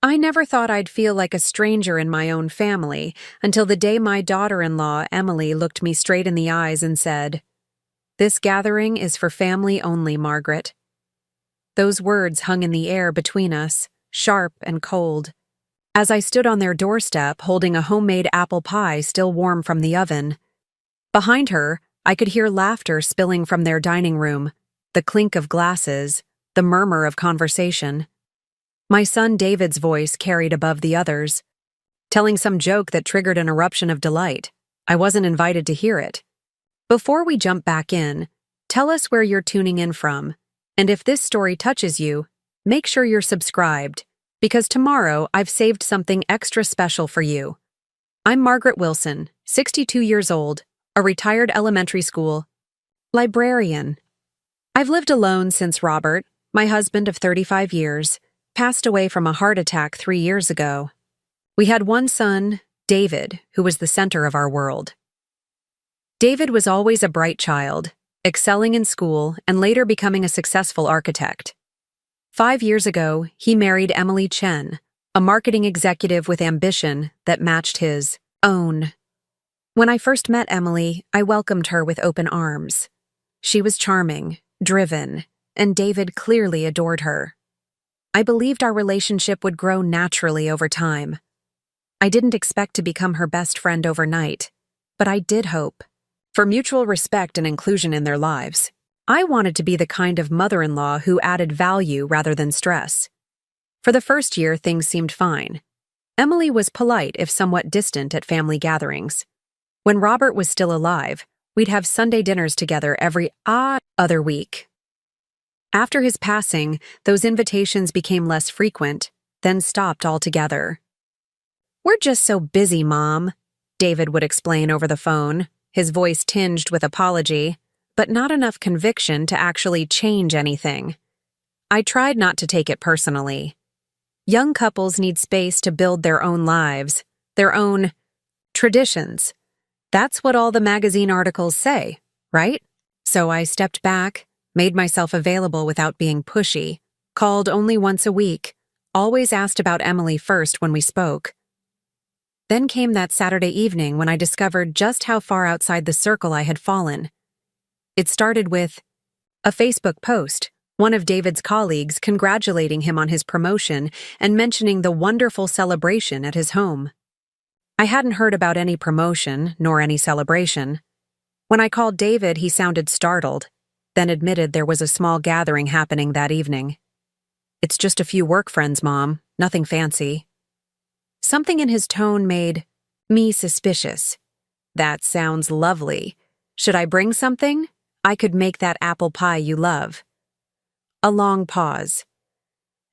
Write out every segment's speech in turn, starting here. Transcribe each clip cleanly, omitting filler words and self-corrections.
I never thought I'd feel like a stranger in my own family until the day my daughter-in-law, Emily, looked me straight in the eyes and said, "This gathering is for family only, Margaret." Those words hung in the air between us, sharp and cold. As I stood on their doorstep holding a homemade apple pie still warm from the oven, behind her, I could hear laughter spilling from their dining room, the clink of glasses, the murmur of conversation. My son David's voice carried above the others, telling some joke that triggered an eruption of delight. I wasn't invited to hear it. Before we jump back in, tell us where you're tuning in from, and if this story touches you, make sure you're subscribed, because tomorrow I've saved something extra special for you. I'm Margaret Wilson, 62 years old, a retired elementary school librarian. I've lived alone since Robert, my husband of 35 years, passed away from a heart attack 3 years ago. We had one son, David, who was the center of our world. David was always a bright child, excelling in school and later becoming a successful architect. 5 years ago, he married Emily Chen, a marketing executive with ambition that matched his own. When I first met Emily, I welcomed her with open arms. She was charming, driven, and David clearly adored her. I believed our relationship would grow naturally over time. I didn't expect to become her best friend overnight, but I did hope for mutual respect and inclusion in their lives. I wanted to be the kind of mother-in-law who added value rather than stress. For the first year, things seemed fine. Emily was polite if somewhat distant at family gatherings. When Robert was still alive, we'd have Sunday dinners together every other week. After his passing, those invitations became less frequent, then stopped altogether. "We're just so busy, Mom," David would explain over the phone, his voice tinged with apology, but not enough conviction to actually change anything. I tried not to take it personally. Young couples need space to build their own lives, their own traditions. That's what all the magazine articles say, right? So I stepped back, made myself available without being pushy, called only once a week, always asked about Emily first when we spoke. Then came that Saturday evening when I discovered just how far outside the circle I had fallen. It started with a Facebook post, one of David's colleagues congratulating him on his promotion and mentioning the wonderful celebration at his home. I hadn't heard about any promotion, nor any celebration. When I called David, he sounded startled, then admitted there was a small gathering happening that evening. "It's just a few work friends, Mom, nothing fancy." Something in his tone made me suspicious. "That sounds lovely. Should I bring something? I could make that apple pie you love." A long pause.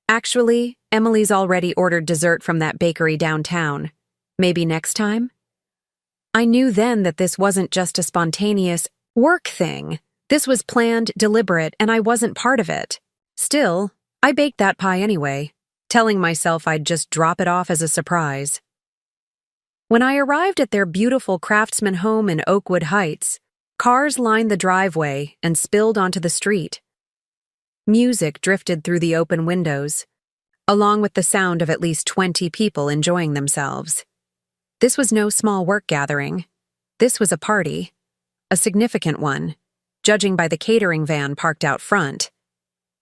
"Actually, Emily's already ordered dessert from that bakery downtown. Maybe next time?" I knew then that this wasn't just a spontaneous work thing. This was planned, deliberate, and I wasn't part of it. Still, I baked that pie anyway, telling myself I'd just drop it off as a surprise. When I arrived at their beautiful craftsman home in Oakwood Heights, cars lined the driveway and spilled onto the street. Music drifted through the open windows, along with the sound of at least 20 people enjoying themselves. This was no small work gathering. This was a party, a significant one, judging by the catering van parked out front.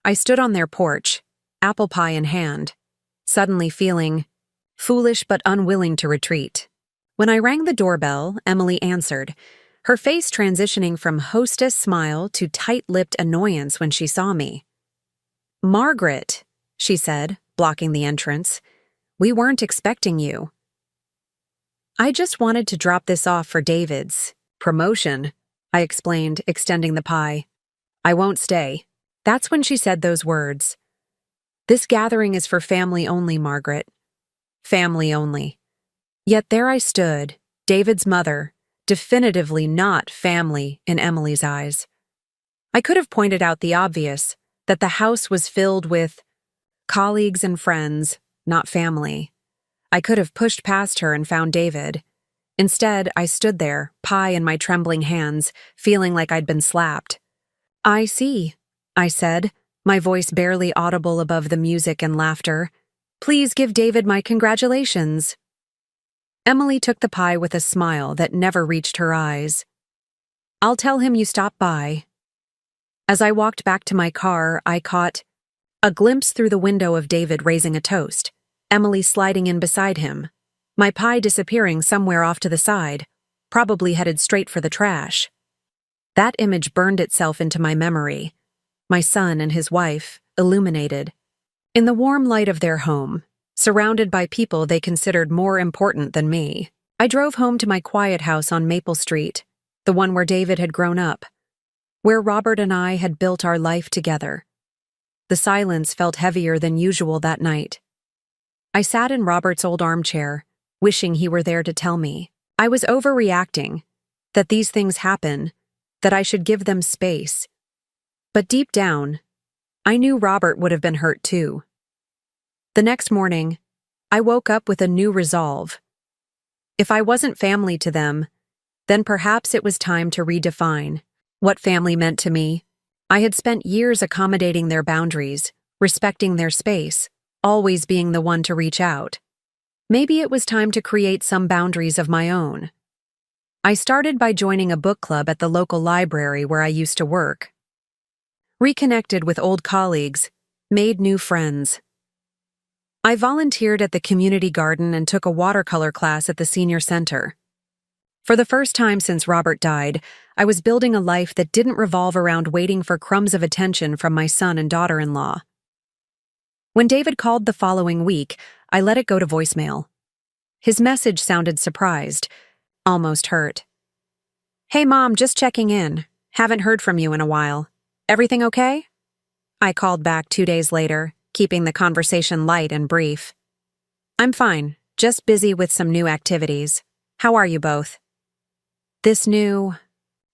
I stood on their porch, apple pie in hand, suddenly feeling foolish but unwilling to retreat. When I rang the doorbell, Emily answered, her face transitioning from hostess smile to tight-lipped annoyance when she saw me. "Margaret," she said, blocking the entrance, "we weren't expecting you." "I just wanted to drop this off for David's promotion," I explained, extending the pie. "I won't stay." That's when she said those words. "This gathering is for family only, Margaret. Family only." Yet there I stood, David's mother, definitively not family in Emily's eyes. I could have pointed out the obvious, that the house was filled with colleagues and friends, not family. I could have pushed past her and found David. Instead, I stood there, pie in my trembling hands, feeling like I'd been slapped. "I see," I said, my voice barely audible above the music and laughter. Please give David my congratulations. Emily took the pie with a smile that never reached her eyes. I'll tell him you stopped by. As I walked back to my car, I caught a glimpse through the window of David raising a toast, Emily sliding in beside him, my pie disappearing somewhere off to the side, probably headed straight for the trash. That image burned itself into my memory, my son and his wife, illuminated, in the warm light of their home, surrounded by people they considered more important than me. I drove home to my quiet house on Maple Street, the one where David had grown up, where Robert and I had built our life together. The silence felt heavier than usual that night. I sat in Robert's old armchair, wishing he were there to tell me I was overreacting, that these things happen, that I should give them space. But deep down, I knew Robert would have been hurt too. The next morning, I woke up with a new resolve. If I wasn't family to them, then perhaps it was time to redefine what family meant to me. I had spent years accommodating their boundaries, respecting their space, always being the one to reach out. Maybe it was time to create some boundaries of my own. I started by joining a book club at the local library where I used to work. Reconnected with old colleagues, made new friends. I volunteered at the community garden and took a watercolor class at the senior center. For the first time since Robert died, I was building a life that didn't revolve around waiting for crumbs of attention from my son and daughter-in-law. When David called the following week, I let it go to voicemail. His message sounded surprised, almost hurt. Hey Mom, just checking in. Haven't heard from you in a while. Everything okay? I called back 2 days later, keeping the conversation light and brief. I'm fine, just busy with some new activities. How are you both? This new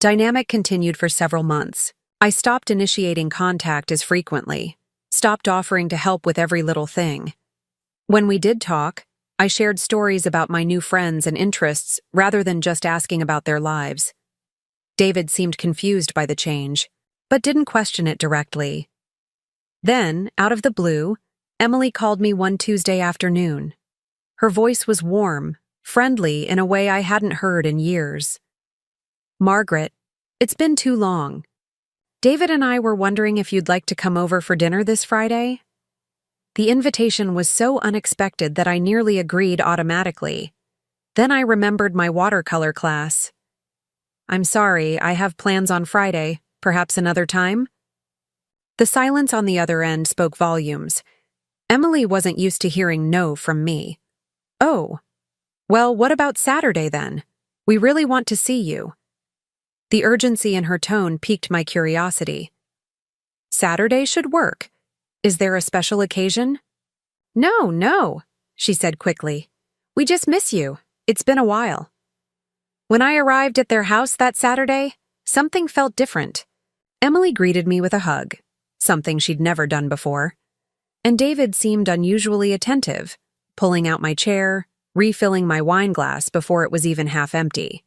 dynamic continued for several months. I stopped initiating contact as frequently, stopped offering to help with every little thing. When we did talk, I shared stories about my new friends and interests rather than just asking about their lives. David seemed confused by the change, but didn't question it directly. Then, out of the blue, Emily called me one Tuesday afternoon. Her voice was warm, friendly in a way I hadn't heard in years. Margaret, it's been too long. David and I were wondering if you'd like to come over for dinner this Friday. The invitation was so unexpected that I nearly agreed automatically. Then I remembered my watercolor class. I'm sorry, I have plans on Friday, perhaps another time? The silence on the other end spoke volumes. Emily wasn't used to hearing no from me. Oh, well, what about Saturday then? We really want to see you. The urgency in her tone piqued my curiosity. Saturday should work. Is there a special occasion? No, she said quickly. We just miss you. It's been a while. When I arrived at their house that Saturday, something felt different. Emily greeted me with a hug, something she'd never done before. And David seemed unusually attentive, pulling out my chair, refilling my wine glass before it was even half empty.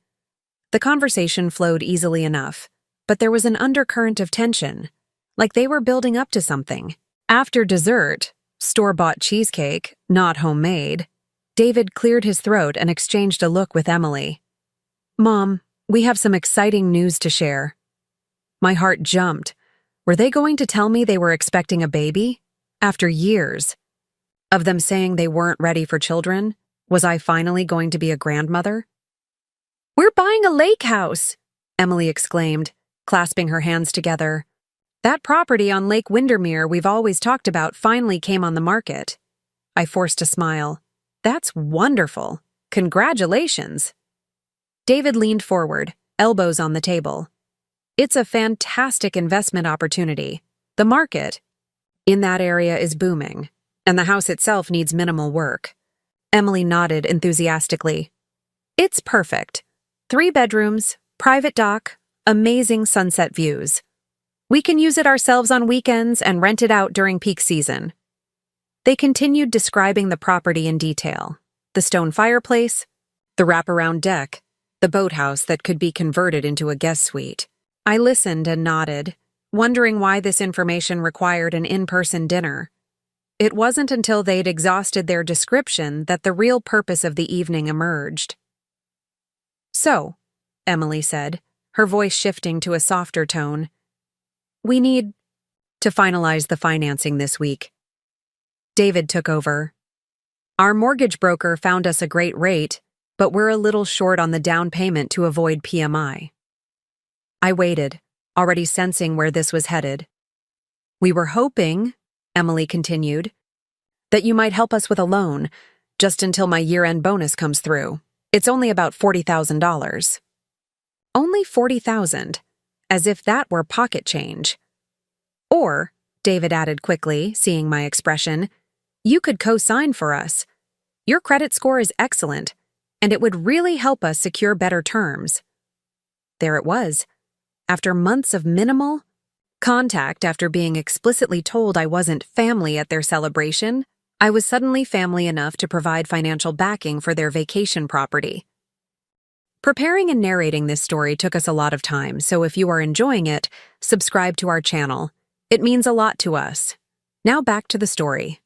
The conversation flowed easily enough, but there was an undercurrent of tension, like they were building up to something. After dessert, store-bought cheesecake, not homemade, David cleared his throat and exchanged a look with Emily. Mom, we have some exciting news to share. My heart jumped. Were they going to tell me they were expecting a baby? After years of them saying they weren't ready for children, was I finally going to be a grandmother? We're buying a lake house, Emily exclaimed, clasping her hands together. That property on Lake Windermere we've always talked about finally came on the market. I forced a smile. That's wonderful. Congratulations. David leaned forward, elbows on the table. It's a fantastic investment opportunity. The market in that area is booming, and the house itself needs minimal work. Emily nodded enthusiastically. It's perfect. 3 bedrooms, private dock, amazing sunset views. We can use it ourselves on weekends and rent it out during peak season. They continued describing the property in detail. The stone fireplace, the wraparound deck, the boathouse that could be converted into a guest suite. I listened and nodded, wondering why this information required an in-person dinner. It wasn't until they'd exhausted their description that the real purpose of the evening emerged. "So," Emily said, her voice shifting to a softer tone, "we need to finalize the financing this week." David took over. "Our mortgage broker found us a great rate, but we're a little short on the down payment to avoid PMI." I waited, already sensing where this was headed. "We were hoping," Emily continued, "that you might help us with a loan, just until my year-end bonus comes through. It's only about $40,000. Only $40,000, as if that were pocket change. "Or," David added quickly, seeing my expression, "you could co-sign for us. Your credit score is excellent, and it would really help us secure better terms." There it was. After months of minimal contact, after being explicitly told I wasn't family at their celebration, I was suddenly family enough to provide financial backing for their vacation property. Preparing and narrating this story took us a lot of time, so if you are enjoying it, subscribe to our channel. It means a lot to us. Now back to the story.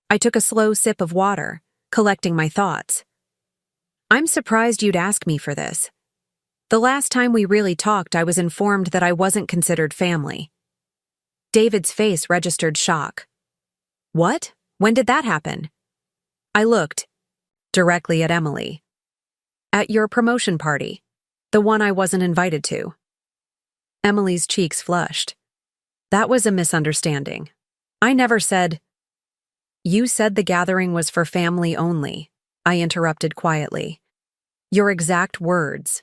I took a slow sip of water, collecting my thoughts. "I'm surprised you'd ask me for this. The last time we really talked, I was informed that I wasn't considered family." David's face registered shock. "What? When did that happen?" I looked directly at Emily. "At your promotion party, the one I wasn't invited to." Emily's cheeks flushed. "That was a misunderstanding. I never said—" "You said the gathering was for family only," I interrupted quietly. "Your exact words."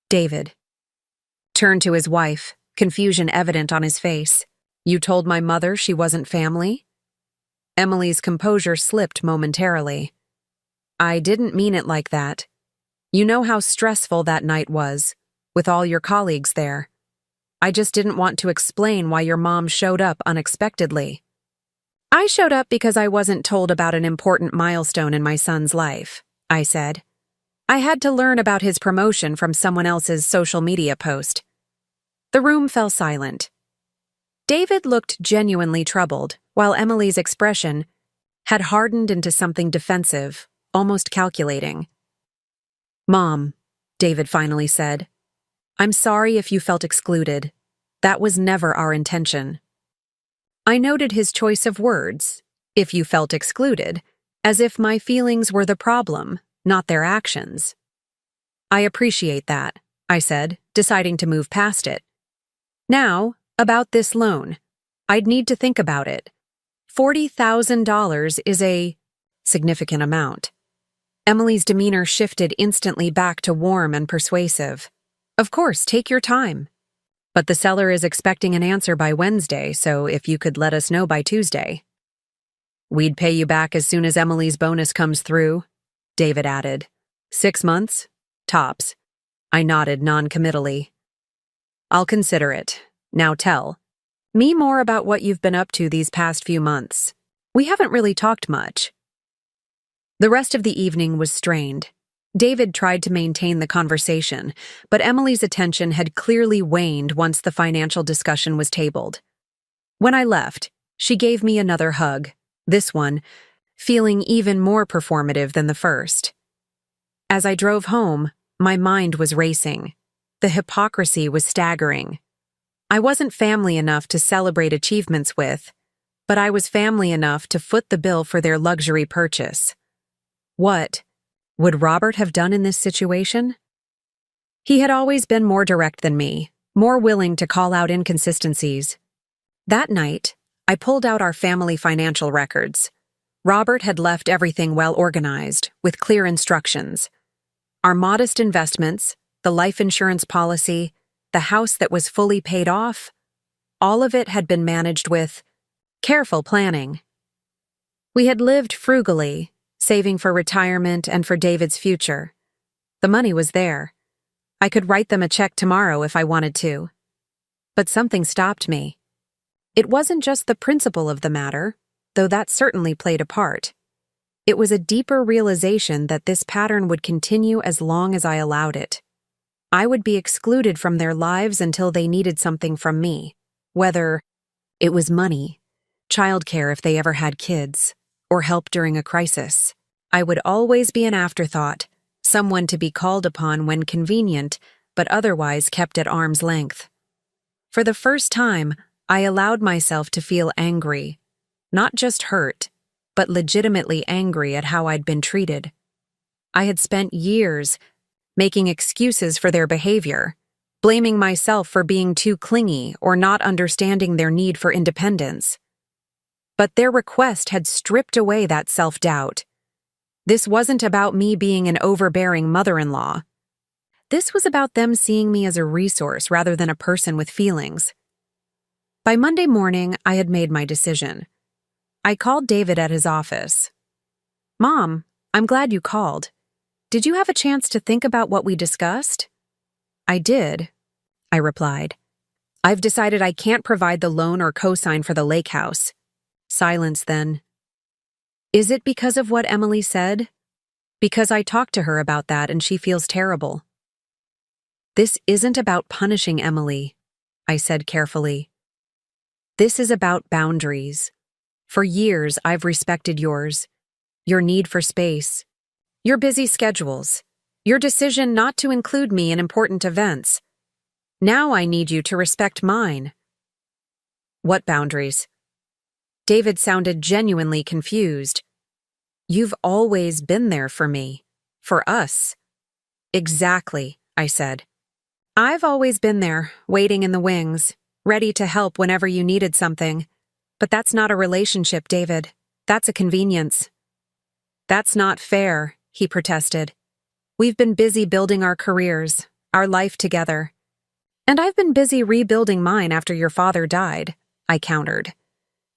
David turned to his wife, confusion evident on his face. "You told my mother she wasn't family?" Emily's composure slipped momentarily. "I didn't mean it like that. You know how stressful that night was, with all your colleagues there. I just didn't want to explain why your mom showed up unexpectedly." "I showed up because I wasn't told about an important milestone in my son's life," I said. "I had to learn about his promotion from someone else's social media post." The room fell silent. David looked genuinely troubled, while Emily's expression had hardened into something defensive, almost calculating. "Mom," David finally said, "I'm sorry if you felt excluded. That was never our intention." I noted his choice of words, "if you felt excluded," as if my feelings were the problem, not their actions. "I appreciate that," I said, deciding to move past it. "Now, about this loan. I'd need to think about it. $40,000 is a significant amount." Emily's demeanor shifted instantly back to warm and persuasive. "Of course, take your time. But the seller is expecting an answer by Wednesday, so if you could let us know by Tuesday." "We'd pay you back as soon as Emily's bonus comes through," David added. 6 months? Tops." I nodded non-committally. "I'll consider it. Now tell me more about what you've been up to these past few months. We haven't really talked much." The rest of the evening was strained. David tried to maintain the conversation, but Emily's attention had clearly waned once the financial discussion was tabled. When I left, she gave me another hug, this one feeling even more performative than the first. As I drove home, my mind was racing. The hypocrisy was staggering. I wasn't family enough to celebrate achievements with, but I was family enough to foot the bill for their luxury purchase. What would Robert have done in this situation? He had always been more direct than me, more willing to call out inconsistencies. That night, I pulled out our family financial records. Robert had left everything well organized, with clear instructions. Our modest investments, the life insurance policy, the house that was fully paid off, all of it had been managed with careful planning. We had lived frugally, saving for retirement and for David's future. The money was there. I could write them a check tomorrow if I wanted to. But something stopped me. It wasn't just the principle of the matter, though that certainly played a part. It was a deeper realization that this pattern would continue as long as I allowed it. I would be excluded from their lives until they needed something from me, whether it was money, childcare if they ever had kids, or help during a crisis. I would always be an afterthought, someone to be called upon when convenient, but otherwise kept at arm's length. For the first time, I allowed myself to feel angry, not just hurt, but legitimately angry at how I'd been treated. I had spent years making excuses for their behavior, blaming myself for being too clingy or not understanding their need for independence. But their request had stripped away that self-doubt. This wasn't about me being an overbearing mother-in-law. This was about them seeing me as a resource rather than a person with feelings. By Monday morning, I had made my decision. I called David at his office. "Mom, I'm glad you called. Did you have a chance to think about what we discussed?" "I did," I replied. "I've decided I can't provide the loan or cosign for the lake house." Silence then. "Is it because of what Emily said?" "Because I talked to her about that and she feels terrible." "This isn't about punishing Emily," I said carefully. "This is about boundaries. For years, I've respected yours, your need for space, your busy schedules, your decision not to include me in important events. Now I need you to respect mine." "What boundaries?" David sounded genuinely confused. "You've always been there for me, for us." "Exactly," I said. "I've always been there, waiting in the wings, ready to help whenever you needed something. But that's not a relationship, David. That's a convenience." "That's not fair," he protested. "We've been busy building our careers, our life together. And I've been busy rebuilding mine after your father died," I countered.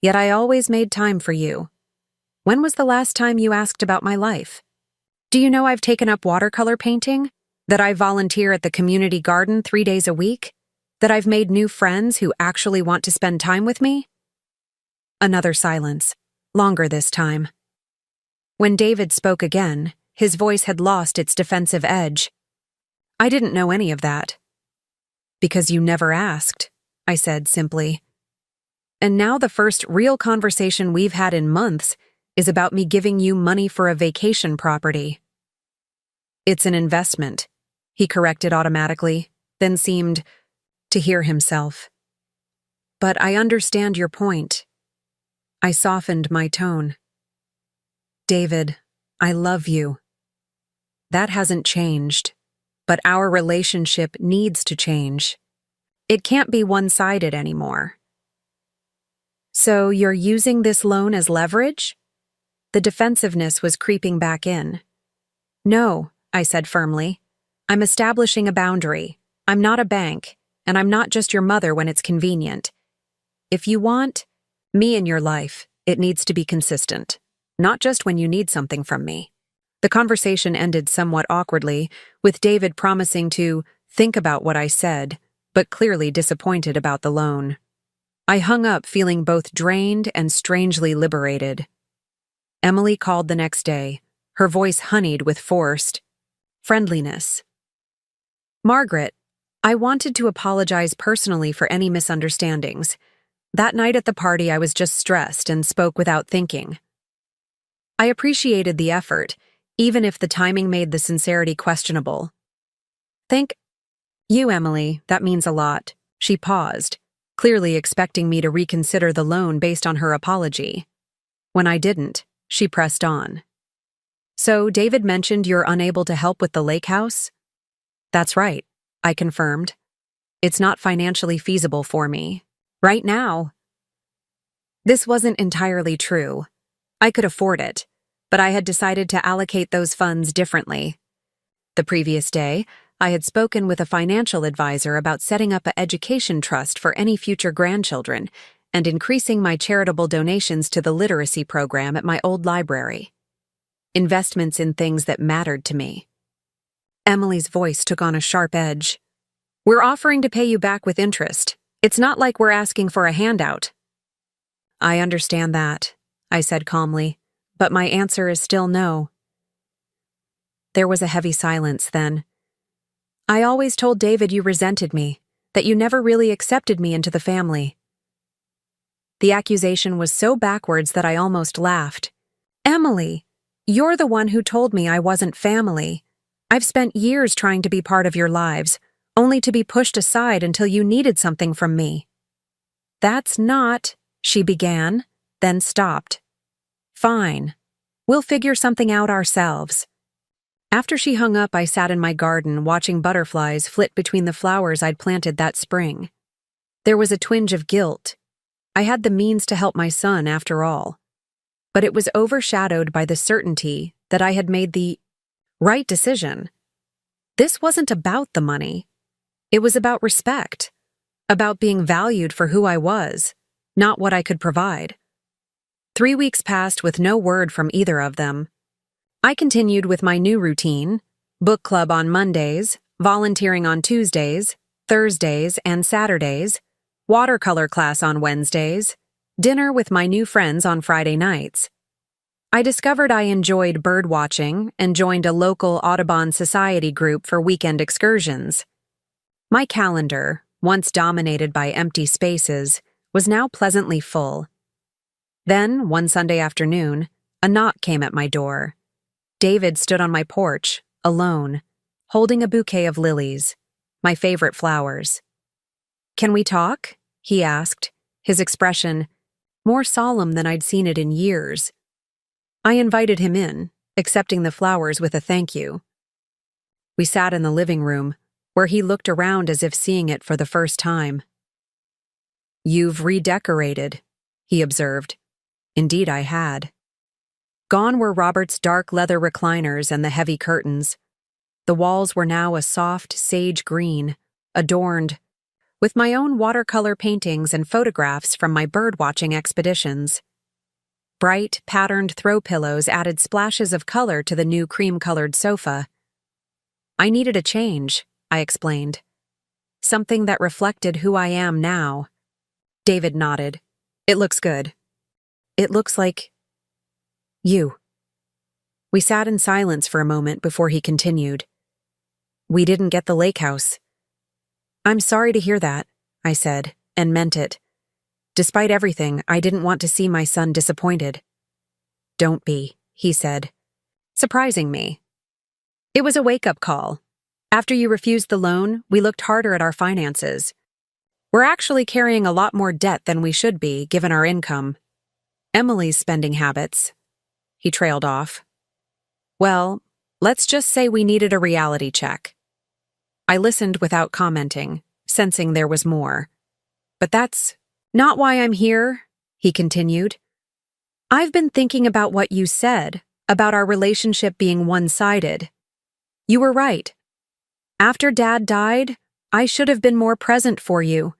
"Yet I always made time for you. When was the last time you asked about my life? Do you know I've taken up watercolor painting? That I volunteer at the community garden 3 days a week? That I've made new friends who actually want to spend time with me?" Another silence, longer this time. When David spoke again, his voice had lost its defensive edge. "I didn't know any of that." "Because you never asked," I said simply. "And now the first real conversation we've had in months is about me giving you money for a vacation property." "It's an investment," he corrected automatically, then seemed to hear himself. "But I understand your point." I softened my tone. "David, I love you. That hasn't changed, but our relationship needs to change. It can't be one-sided anymore." "So you're using this loan as leverage?" The defensiveness was creeping back in. "No," I said firmly. "I'm establishing a boundary. I'm not a bank, and I'm not just your mother when it's convenient. If you want me in your life, it needs to be consistent, not just when you need something from me." The conversation ended somewhat awkwardly, with David promising to think about what I said, but clearly disappointed about the loan. I hung up feeling both drained and strangely liberated. Emily called the next day, her voice honeyed with forced friendliness. "Margaret, I wanted to apologize personally for any misunderstandings. That night at the party, I was just stressed and spoke without thinking. I appreciated the effort, even if the timing made the sincerity questionable." "Thank you, Emily. That means a lot." She paused, clearly expecting me to reconsider the loan based on her apology. When I didn't, she pressed on. "So David mentioned you're unable to help with the lake house?" "That's right," I confirmed. "It's not financially feasible for me. Right now." This wasn't entirely true. I could afford it, but I had decided to allocate those funds differently. The previous day, I had spoken with a financial advisor about setting up an education trust for any future grandchildren and increasing my charitable donations to the literacy program at my old library. Investments in things that mattered to me. Emily's voice took on a sharp edge. "We're offering to pay you back with interest. It's not like we're asking for a handout." "I understand that," I said calmly, "but my answer is still no." There was a heavy silence then. "I always told David you resented me, that you never really accepted me into the family." The accusation was so backwards that I almost laughed. Emily, you're the one who told me I wasn't family. I've spent years trying to be part of your lives, only to be pushed aside until you needed something from me. That's not, she began, then stopped. Fine. We'll figure something out ourselves. After she hung up, I sat in my garden watching butterflies flit between the flowers I'd planted that spring. There was a twinge of guilt. I had the means to help my son, after all. But it was overshadowed by the certainty that I had made the right decision. This wasn't about the money. It was about respect, about being valued for who I was, not what I could provide. 3 weeks passed with no word from either of them. I continued with my new routine: book club on Mondays, volunteering on Tuesdays, Thursdays, and Saturdays, watercolor class on Wednesdays, dinner with my new friends on Friday nights. I discovered I enjoyed bird watching and joined a local Audubon Society group for weekend excursions. My calendar, once dominated by empty spaces, was now pleasantly full. Then, one Sunday afternoon, a knock came at my door. David stood on my porch, alone, holding a bouquet of lilies, my favorite flowers. "Can we talk?" he asked, his expression more solemn than I'd seen it in years. I invited him in, accepting the flowers with a thank you. We sat in the living room, where he looked around as if seeing it for the first time. "You've redecorated," he observed. Indeed, I had. Gone were Robert's dark leather recliners and the heavy curtains. The walls were now a soft sage green, adorned with my own watercolor paintings and photographs from my bird-watching expeditions. Bright, patterned throw pillows added splashes of color to the new cream-colored sofa. I needed a change, I explained. Something that reflected who I am now. David nodded. "It looks good. It looks like you." We sat in silence for a moment before he continued. "We didn't get the lake house." "I'm sorry to hear that," I said, and meant it. Despite everything, I didn't want to see my son disappointed. "Don't be," he said, surprising me. "It was a wake-up call. After you refused the loan, we looked harder at our finances. We're actually carrying a lot more debt than we should be, given our income. Emily's spending habits." He trailed off. "Well, let's just say we needed a reality check." I listened without commenting, sensing there was more. "But that's not why I'm here," he continued. "I've been thinking about what you said, about our relationship being one-sided. You were right. After Dad died, I should have been more present for you.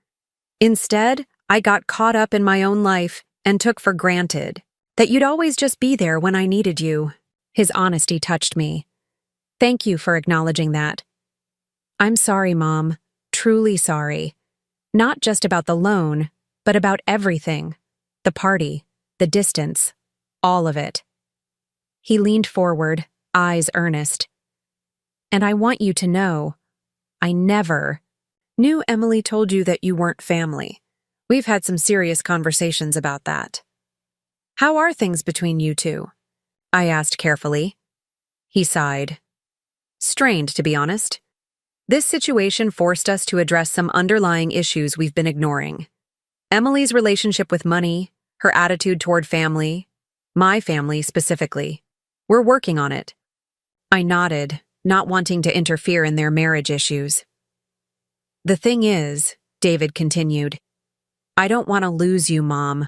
Instead, I got caught up in my own life and took for granted that you'd always just be there when I needed you." His honesty touched me. "Thank you for acknowledging that." "I'm sorry, Mom. Truly sorry. Not just about the loan, but about everything. The party, the distance, all of it." He leaned forward, eyes earnest. "And I want you to know, I never knew Emily told you that you weren't family. We've had some serious conversations about that. How are things between you two?" I asked carefully. He sighed. "Strained, to be honest. This situation forced us to address some underlying issues we've been ignoring. Emily's relationship with money, her attitude toward family, my family specifically. We're working on it." I nodded, not wanting to interfere in their marriage issues. "The thing is," David continued, "I don't want to lose you, Mom.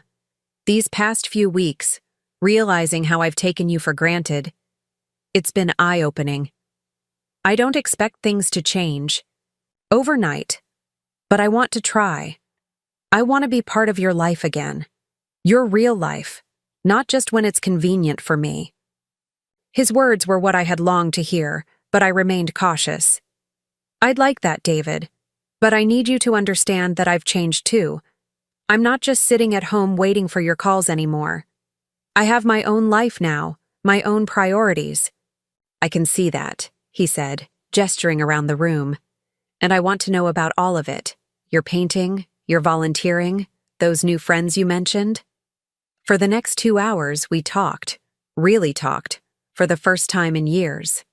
These past few weeks, realizing how I've taken you for granted, it's been eye-opening. I don't expect things to change overnight, but I want to try. I want to be part of your life again. Your real life, not just when it's convenient for me." His words were what I had longed to hear, but I remained cautious. "I'd like that, David, but I need you to understand that I've changed too. I'm not just sitting at home waiting for your calls anymore. I have my own life now, my own priorities." "I can see that," he said, gesturing around the room. "And I want to know about all of it. Your painting, your volunteering, those new friends you mentioned? For the next 2 hours, we talked, really talked, for the first time in years.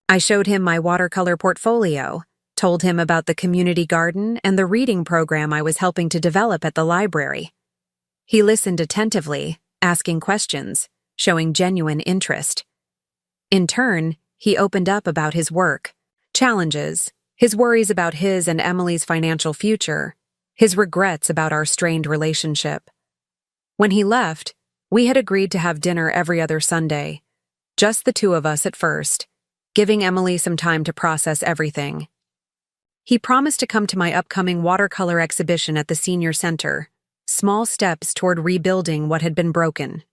I showed him my watercolor portfolio, told him about the community garden and the reading program I was helping to develop at the library. He listened attentively, asking questions, showing genuine interest. In turn, he opened up about his work, challenges, his worries about his and Emily's financial future, his regrets about our strained relationship. When he left, we had agreed to have dinner every other Sunday, just the two of us at first, giving Emily some time to process everything. He promised to come to my upcoming watercolor exhibition at the senior center, small steps toward rebuilding what had been broken.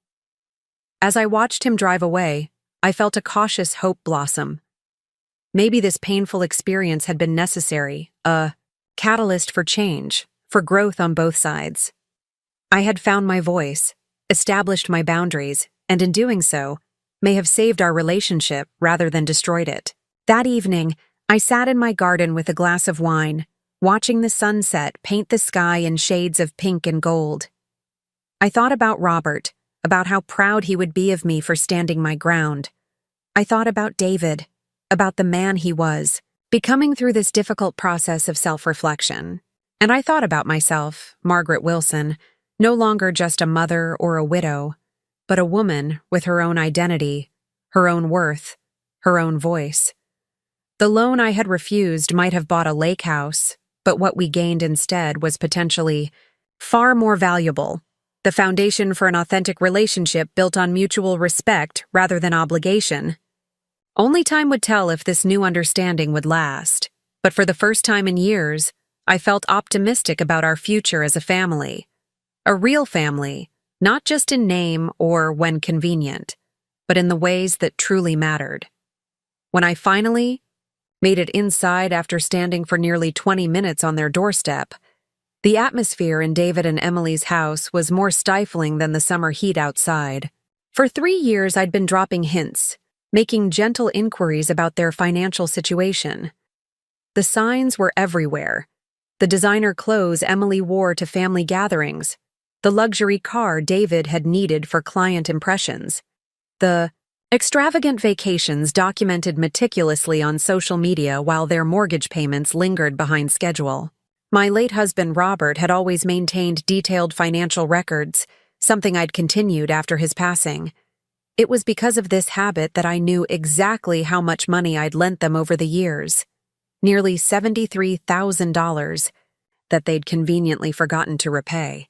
As I watched him drive away, I felt a cautious hope blossom. Maybe this painful experience had been necessary, a catalyst for change, for growth on both sides. I had found my voice, established my boundaries, and in doing so, may have saved our relationship rather than destroyed it. That evening, I sat in my garden with a glass of wine, watching the sunset paint the sky in shades of pink and gold. I thought about Robert, about how proud he would be of me for standing my ground. I thought about David, about the man he was, becoming through this difficult process of self-reflection. And I thought about myself, Margaret Wilson, no longer just a mother or a widow, but a woman with her own identity, her own worth, her own voice. The loan I had refused might have bought a lake house, but what we gained instead was potentially far more valuable, the foundation for an authentic relationship built on mutual respect rather than obligation. Only time would tell if this new understanding would last, but for the first time in years, I felt optimistic about our future as a family. A real family, not just in name or when convenient, but in the ways that truly mattered. When I finally made it inside after standing for nearly 20 minutes on their doorstep, the atmosphere in David and Emily's house was more stifling than the summer heat outside. For 3 years, I'd been dropping hints, making gentle inquiries about their financial situation. The signs were everywhere. The designer clothes Emily wore to family gatherings, the luxury car David had needed for client impressions, the extravagant vacations documented meticulously on social media while their mortgage payments lingered behind schedule. My late husband Robert had always maintained detailed financial records, something I'd continued after his passing. It was because of this habit that I knew exactly how much money I'd lent them over the years, nearly $73,000, that they'd conveniently forgotten to repay.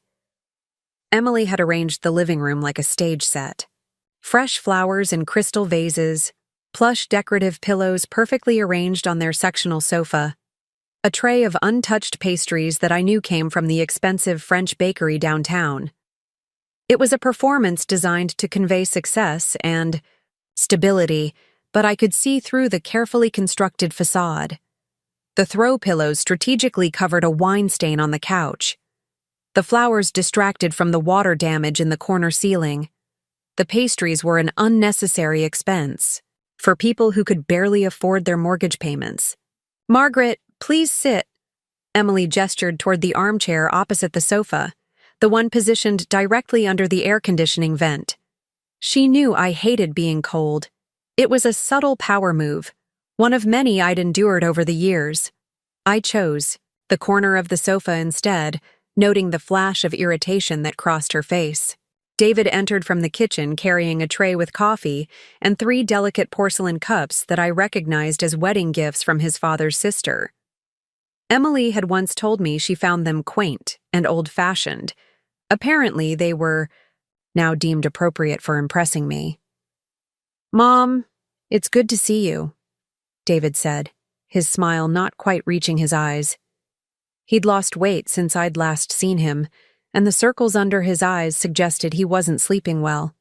Emily had arranged the living room like a stage set. Fresh flowers in crystal vases, plush decorative pillows perfectly arranged on their sectional sofa, a tray of untouched pastries that I knew came from the expensive French bakery downtown. It was a performance designed to convey success and stability, but I could see through the carefully constructed facade. The throw pillows strategically covered a wine stain on the couch. The flowers distracted from the water damage in the corner ceiling. The pastries were an unnecessary expense for people who could barely afford their mortgage payments. "Margaret, please sit." Emily gestured toward the armchair opposite the sofa, the one positioned directly under the air conditioning vent. She knew I hated being cold. It was a subtle power move, one of many I'd endured over the years. I chose the corner of the sofa instead, noting the flash of irritation that crossed her face. David entered from the kitchen carrying a tray with coffee and 3 delicate porcelain cups that I recognized as wedding gifts from his father's sister. Emily had once told me she found them quaint and old-fashioned. Apparently, they were now deemed appropriate for impressing me. "Mom, it's good to see you," David said, his smile not quite reaching his eyes. He'd lost weight since I'd last seen him, and the circles under his eyes suggested he wasn't sleeping well.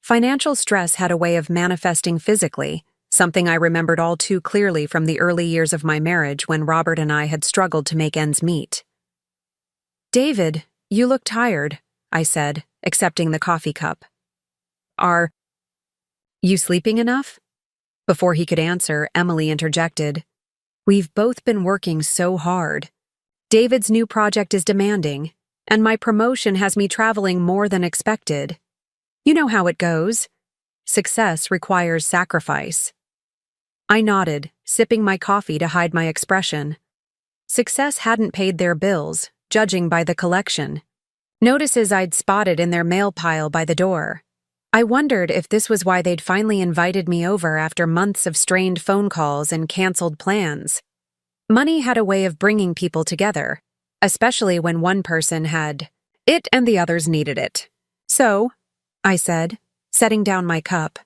Financial stress had a way of manifesting physically, something I remembered all too clearly from the early years of my marriage when Robert and I had struggled to make ends meet. "David, you look tired," I said, accepting the coffee cup. "Are you sleeping enough?" Before he could answer, Emily interjected. "We've both been working so hard. David's new project is demanding, and my promotion has me traveling more than expected. You know how it goes. Success requires sacrifice. I nodded, sipping my coffee to hide my expression. Success hadn't paid their bills, judging by the collection. Notices I'd spotted in their mail pile by the door. I wondered if this was why they'd finally invited me over after months of strained phone calls and canceled plans. Money had a way of bringing people together, especially when one person had it and the others needed it. So, I said, setting down my cup.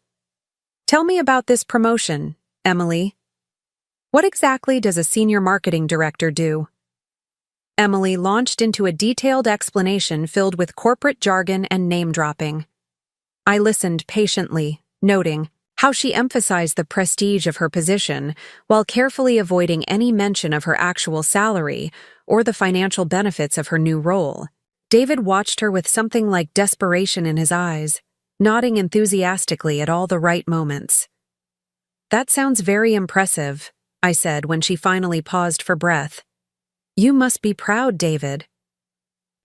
Tell me about this promotion, Emily. What exactly does a senior marketing director do? Emily launched into a detailed explanation filled with corporate jargon and name-dropping. I listened patiently, noting how she emphasized the prestige of her position while carefully avoiding any mention of her actual salary or the financial benefits of her new role. David watched her with something like desperation in his eyes, nodding enthusiastically at all the right moments. That sounds very impressive, I said when she finally paused for breath. You must be proud, David.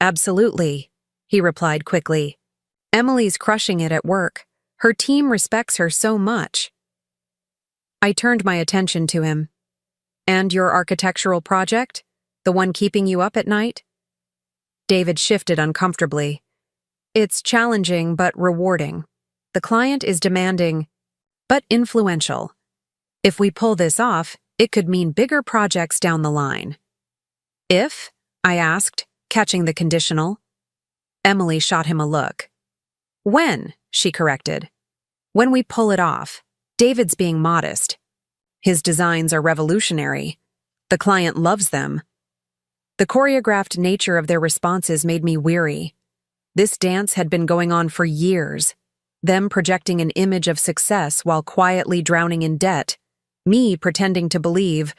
Absolutely, he replied quickly. Emily's crushing it at work. Her team respects her so much. I turned my attention to him. And your architectural project? The one keeping you up at night? David shifted uncomfortably. It's challenging but rewarding. The client is demanding, but influential. If we pull this off, it could mean bigger projects down the line. If? I asked, catching the conditional. Emily shot him a look. When? She corrected. When we pull it off. David's being modest. His designs are revolutionary. The client loves them. The choreographed nature of their responses made me weary. This dance had been going on for years, them projecting an image of success while quietly drowning in debt, me pretending to believe,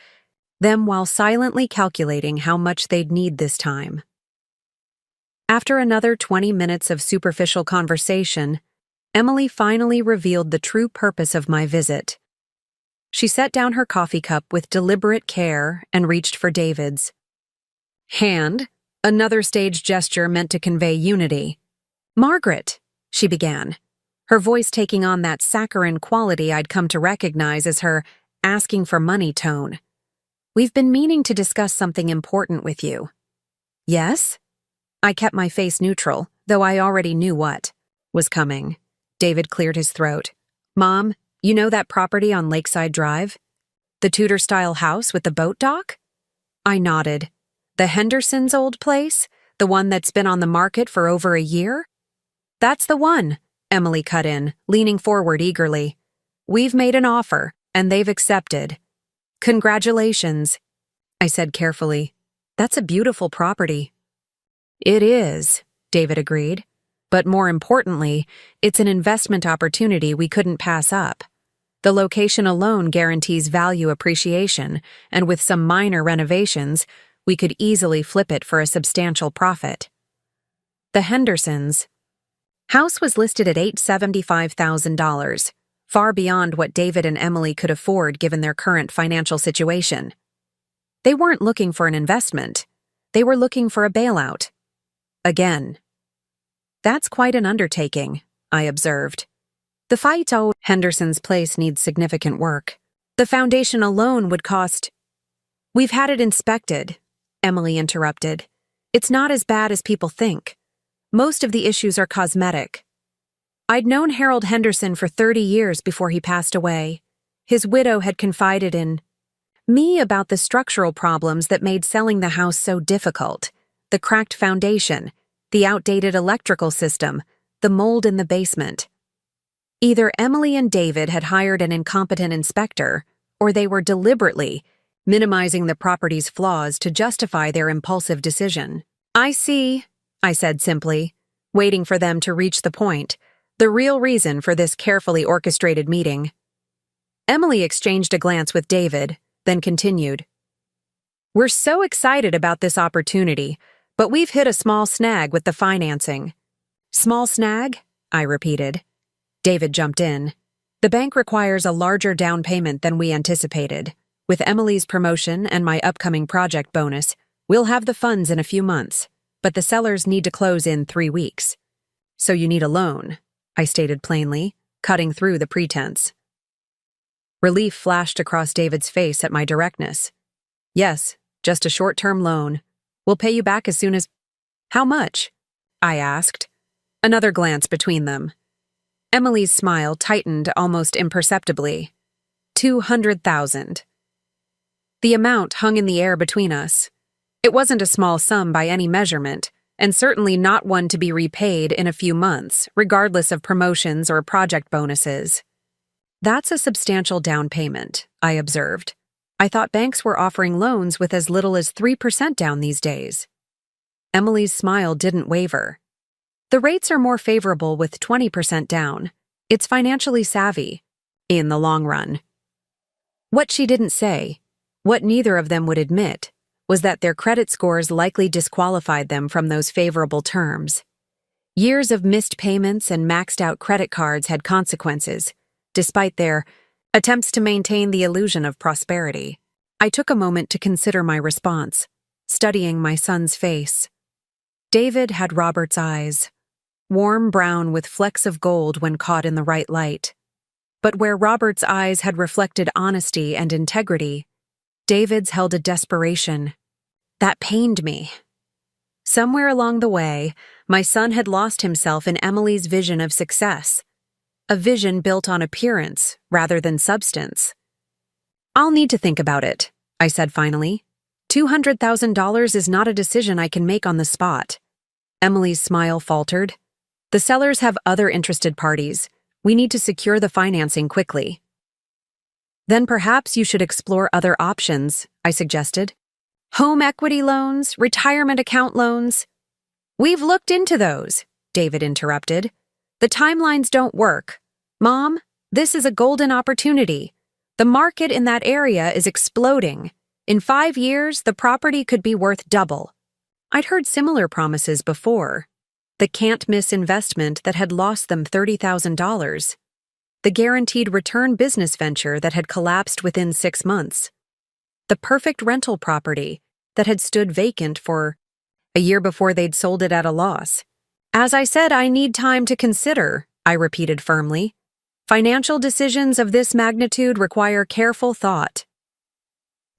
them while silently calculating how much they'd need this time. After another 20 minutes of superficial conversation, Emily finally revealed the true purpose of my visit. She set down her coffee cup with deliberate care and reached for David's hand, another stage gesture meant to convey unity. Margaret, she began, her voice taking on that saccharine quality I'd come to recognize as her asking for money tone. We've been meaning to discuss something important with you. Yes? I kept my face neutral, though I already knew what was coming. David cleared his throat. Mom, you know that property on Lakeside Drive? The Tudor-style house with the boat dock? I nodded. The Hendersons' old place? The one that's been on the market for over a year? That's the one, Emily cut in, leaning forward eagerly. We've made an offer, and they've accepted. Congratulations, I said carefully. That's a beautiful property. It is, David agreed. But more importantly, it's an investment opportunity we couldn't pass up. The location alone guarantees value appreciation, and with some minor renovations, we could easily flip it for a substantial profit. The Hendersons' house was listed at $875,000, far beyond what David and Emily could afford given their current financial situation. They weren't looking for an investment. They were looking for a bailout. Again. That's quite an undertaking, I observed. The Faito Henderson's place needs significant work. The foundation alone would cost— We've had it inspected, Emily interrupted. It's not as bad as people think. Most of the issues are cosmetic. I'd known Harold Henderson for 30 years before he passed away. His widow had confided in me about the structural problems that made selling the house so difficult. The cracked foundation, the outdated electrical system, the mold in the basement. Either Emily and David had hired an incompetent inspector, or they were deliberately minimizing the property's flaws to justify their impulsive decision. I see, I said simply, waiting for them to reach the point, the real reason for this carefully orchestrated meeting. Emily exchanged a glance with David, then continued. We're so excited about this opportunity, but we've hit a small snag with the financing. Small snag? I repeated. David jumped in. The bank requires a larger down payment than we anticipated. With Emily's promotion and my upcoming project bonus, we'll have the funds in a few months. but the sellers need to close in 3 weeks. So you need a loan, I stated plainly, cutting through the pretense. Relief flashed across David's face at my directness. Yes, just a short-term loan. We'll pay you back as soon as— How much? I asked. Another glance between them. Emily's smile tightened almost imperceptibly. 200,000. The amount hung in the air between us. It wasn't a small sum by any measurement, and certainly not one to be repaid in a few months, regardless of promotions or project bonuses. That's a substantial down payment, I observed. I thought banks were offering loans with as little as 3% down these days. Emily's smile didn't waver. The rates are more favorable with 20% down. It's financially savvy, in the long run. What she didn't say, what neither of them would admit, was that their credit scores likely disqualified them from those favorable terms. Years of missed payments and maxed-out credit cards had consequences, despite their attempts to maintain the illusion of prosperity. I took a moment to consider my response, studying my son's face. David had Robert's eyes, warm brown with flecks of gold when caught in the right light. But where Robert's eyes had reflected honesty and integrity, David's held a desperation. That pained me. Somewhere along the way, my son had lost himself in Emily's vision of success, a vision built on appearance rather than substance. I'll need to think about it, I said finally. $200,000 is not a decision I can make on the spot. Emily's smile faltered. The sellers have other interested parties. We need to secure the financing quickly. Then perhaps you should explore other options, I suggested. Home equity loans, retirement account loans. We've looked into those, David interrupted. The timelines don't work. Mom, this is a golden opportunity. The market in that area is exploding. In 5 years, the property could be worth double. I'd heard similar promises before. The can't-miss investment that had lost them $30,000. The guaranteed return business venture that had collapsed within 6 months. The perfect rental property that had stood vacant for a year before they'd sold it at a loss. As I said, I need time to consider, I repeated firmly. Financial decisions of this magnitude require careful thought.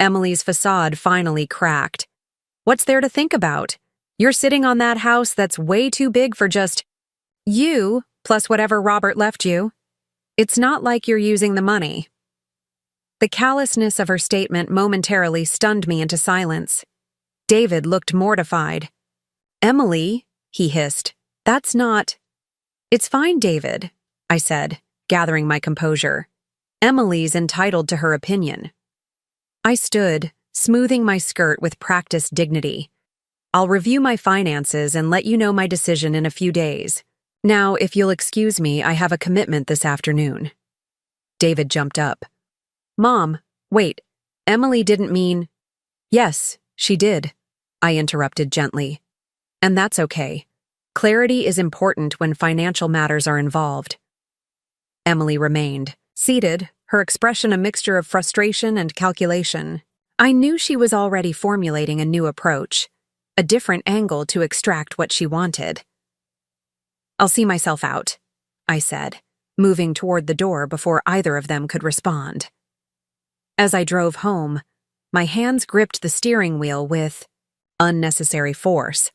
Emily's facade finally cracked. What's there to think about? You're sitting on that house that's way too big for just you, plus whatever Robert left you. It's not like you're using the money. The callousness of her statement momentarily stunned me into silence. David looked mortified. Emily, he hissed, that's not— It's fine, David, I said, gathering my composure. Emily's entitled to her opinion. I stood, smoothing my skirt with practiced dignity. I'll review my finances and let you know my decision in a few days. Now, if you'll excuse me, I have a commitment this afternoon. David jumped up. Mom, wait, Emily didn't mean— Yes, she did, I interrupted gently. And that's okay. Clarity is important when financial matters are involved. Emily remained, seated, her expression a mixture of frustration and calculation. I knew she was already formulating a new approach, a different angle to extract what she wanted. I'll see myself out, I said, moving toward the door before either of them could respond. As I drove home, my hands gripped the steering wheel with unnecessary force.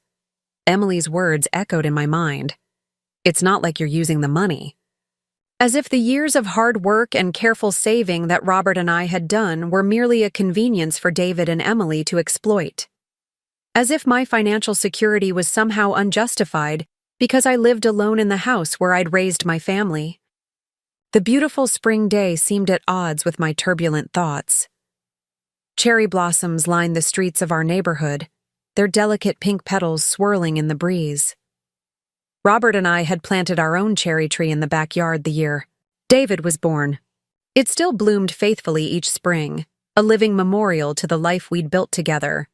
Emily's words echoed in my mind. It's not like you're using the money. As if the years of hard work and careful saving that Robert and I had done were merely a convenience for David and Emily to exploit. As if my financial security was somehow unjustified because I lived alone in the house where I'd raised my family. The beautiful spring day seemed at odds with my turbulent thoughts. Cherry blossoms lined the streets of our neighborhood, their delicate pink petals swirling in the breeze. Robert and I had planted our own cherry tree in the backyard the year David was born. It still bloomed faithfully each spring, a living memorial to the life we'd built together.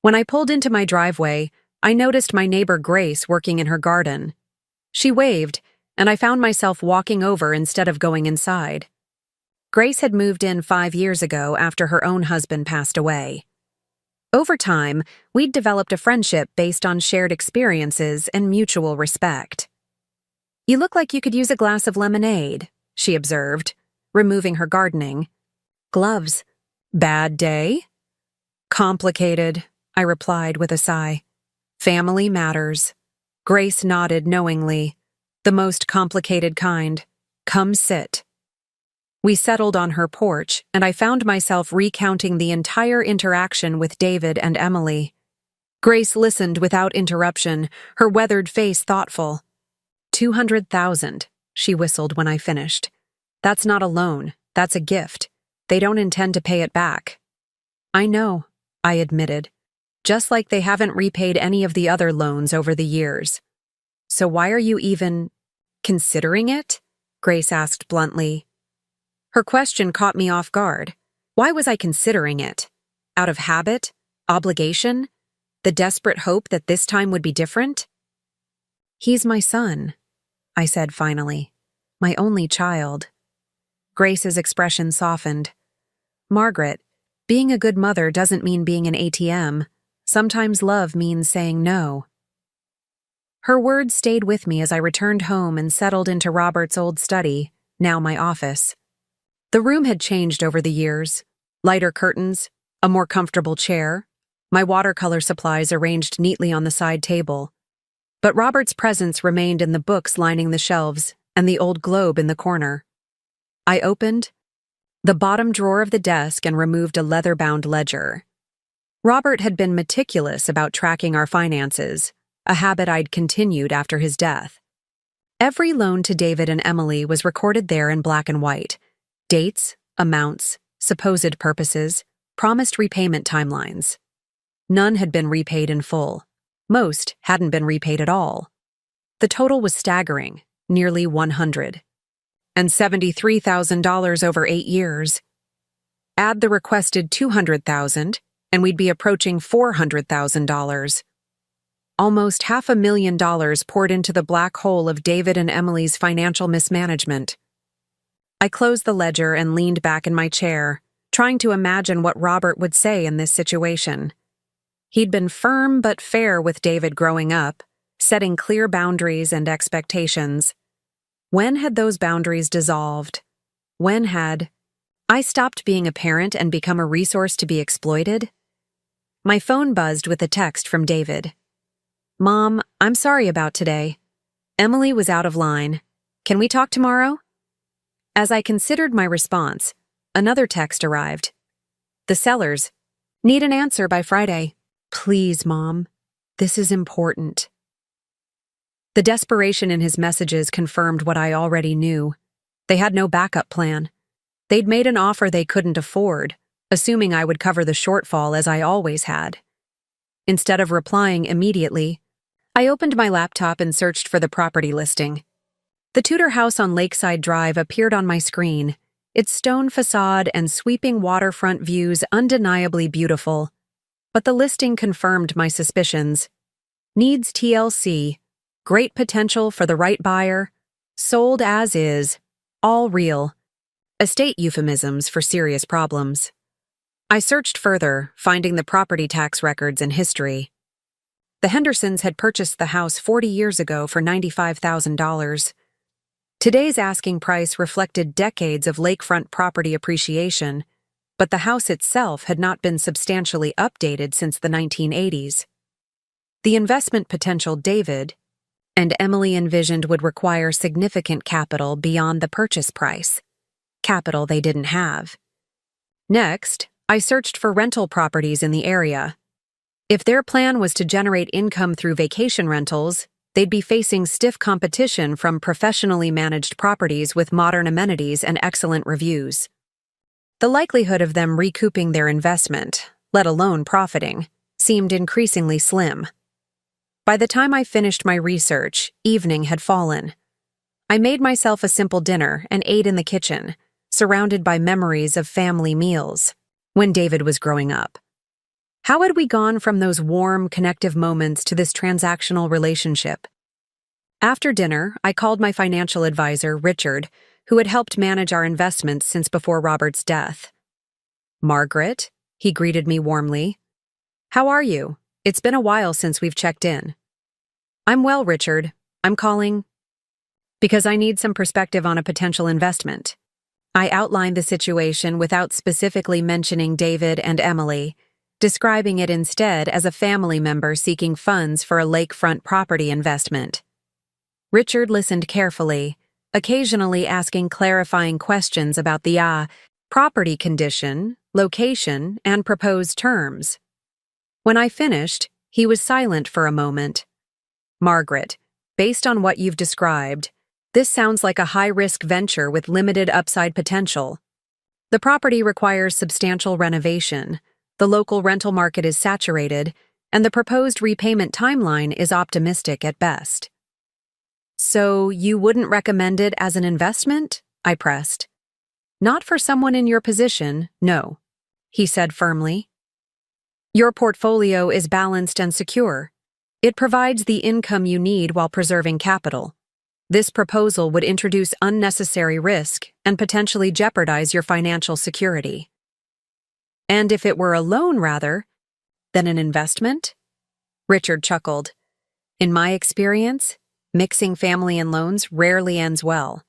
When I pulled into my driveway, I noticed my neighbor Grace working in her garden. She waved, and I found myself walking over instead of going inside. Grace had moved in 5 years ago after her own husband passed away. Over time, we'd developed a friendship based on shared experiences and mutual respect. "You look like you could use a glass of lemonade," she observed, removing her gardening gloves. "Bad day?" "Complicated," I replied with a sigh. "Family matters." Grace nodded knowingly. "The most complicated kind. Come sit." We settled on her porch, and I found myself recounting the entire interaction with David and Emily. Grace listened without interruption, her weathered face thoughtful. 200,000, she whistled when I finished. "That's not a loan, that's a gift. They don't intend to pay it back." "I know," I admitted, "just like they haven't repaid any of the other loans over the years." "So why are you even considering it?" Grace asked bluntly. Her question caught me off guard. Why was I considering it? Out of habit? Obligation? The desperate hope that this time would be different? "He's my son," I said finally. "My only child." Grace's expression softened. "Margaret, being a good mother doesn't mean being an ATM. Sometimes love means saying no." Her words stayed with me as I returned home and settled into Robert's old study, now my office. The room had changed over the years. Lighter curtains, a more comfortable chair, my watercolor supplies arranged neatly on the side table. But Robert's presence remained in the books lining the shelves and the old globe in the corner. I opened the bottom drawer of the desk and removed a leather-bound ledger. Robert had been meticulous about tracking our finances, a habit I'd continued after his death. Every loan to David and Emily was recorded there in black and white. Dates, amounts, supposed purposes, promised repayment timelines. None had been repaid in full. Most hadn't been repaid at all. The total was staggering, nearly $173,000 over 8 years. Add the requested $200,000, and we'd be approaching $400,000. Almost $500,000 poured into the black hole of David and Emily's financial mismanagement. I closed the ledger and leaned back in my chair, trying to imagine what Robert would say in this situation. He'd been firm but fair with David growing up, setting clear boundaries and expectations. When had those boundaries dissolved? When had I stopped being a parent and become a resource to be exploited? My phone buzzed with a text from David. "Mom, I'm sorry about today. Emily was out of line. Can we talk tomorrow?" As I considered my response, another text arrived. "The sellers need an answer by Friday. Please, Mom. This is important." The desperation in his messages confirmed what I already knew. They had no backup plan. They'd made an offer they couldn't afford, assuming I would cover the shortfall as I always had. Instead of replying immediately, I opened my laptop and searched for the property listing. The Tudor house on Lakeside Drive appeared on my screen, its stone facade and sweeping waterfront views undeniably beautiful. But the listing confirmed my suspicions. Needs TLC, great potential for the right buyer, sold as is, all real. Estate euphemisms for serious problems. I searched further, finding the property tax records and history. The Hendersons had purchased the house 40 years ago for $95,000. Today's asking price reflected decades of lakefront property appreciation, but the house itself had not been substantially updated since the 1980s. The investment potential David and Emily envisioned would require significant capital beyond the purchase price, capital they didn't have. Next, I searched for rental properties in the area. If their plan was to generate income through vacation rentals, they'd be facing stiff competition from professionally managed properties with modern amenities and excellent reviews. The likelihood of them recouping their investment, let alone profiting, seemed increasingly slim. By the time I finished my research, evening had fallen. I made myself a simple dinner and ate in the kitchen, surrounded by memories of family meals, when David was growing up. How had we gone from those warm, connective moments to this transactional relationship? After dinner, I called my financial advisor, Richard, who had helped manage our investments since before Robert's death. "Margaret," he greeted me warmly. How are you? It's been a while since we've checked in. I'm well, Richard. I'm calling because I need some perspective on a potential investment. I outlined the situation without specifically mentioning David and Emily, describing it instead as a family member seeking funds for a lakefront property investment. Richard listened carefully, occasionally asking clarifying questions about the property condition, location, and proposed terms. When I finished, he was silent for a moment. Margaret, based on what you've described, this sounds like a high-risk venture with limited upside potential. The property requires substantial renovation, the local rental market is saturated, and the proposed repayment timeline is optimistic at best. So you wouldn't recommend it as an investment? I pressed. Not for someone in your position, no, he said firmly. Your portfolio is balanced and secure. It provides the income you need while preserving capital. This proposal would introduce unnecessary risk and potentially jeopardize your financial security. And if it were a loan rather than an investment? Richard chuckled. In my experience, mixing family and loans rarely ends well.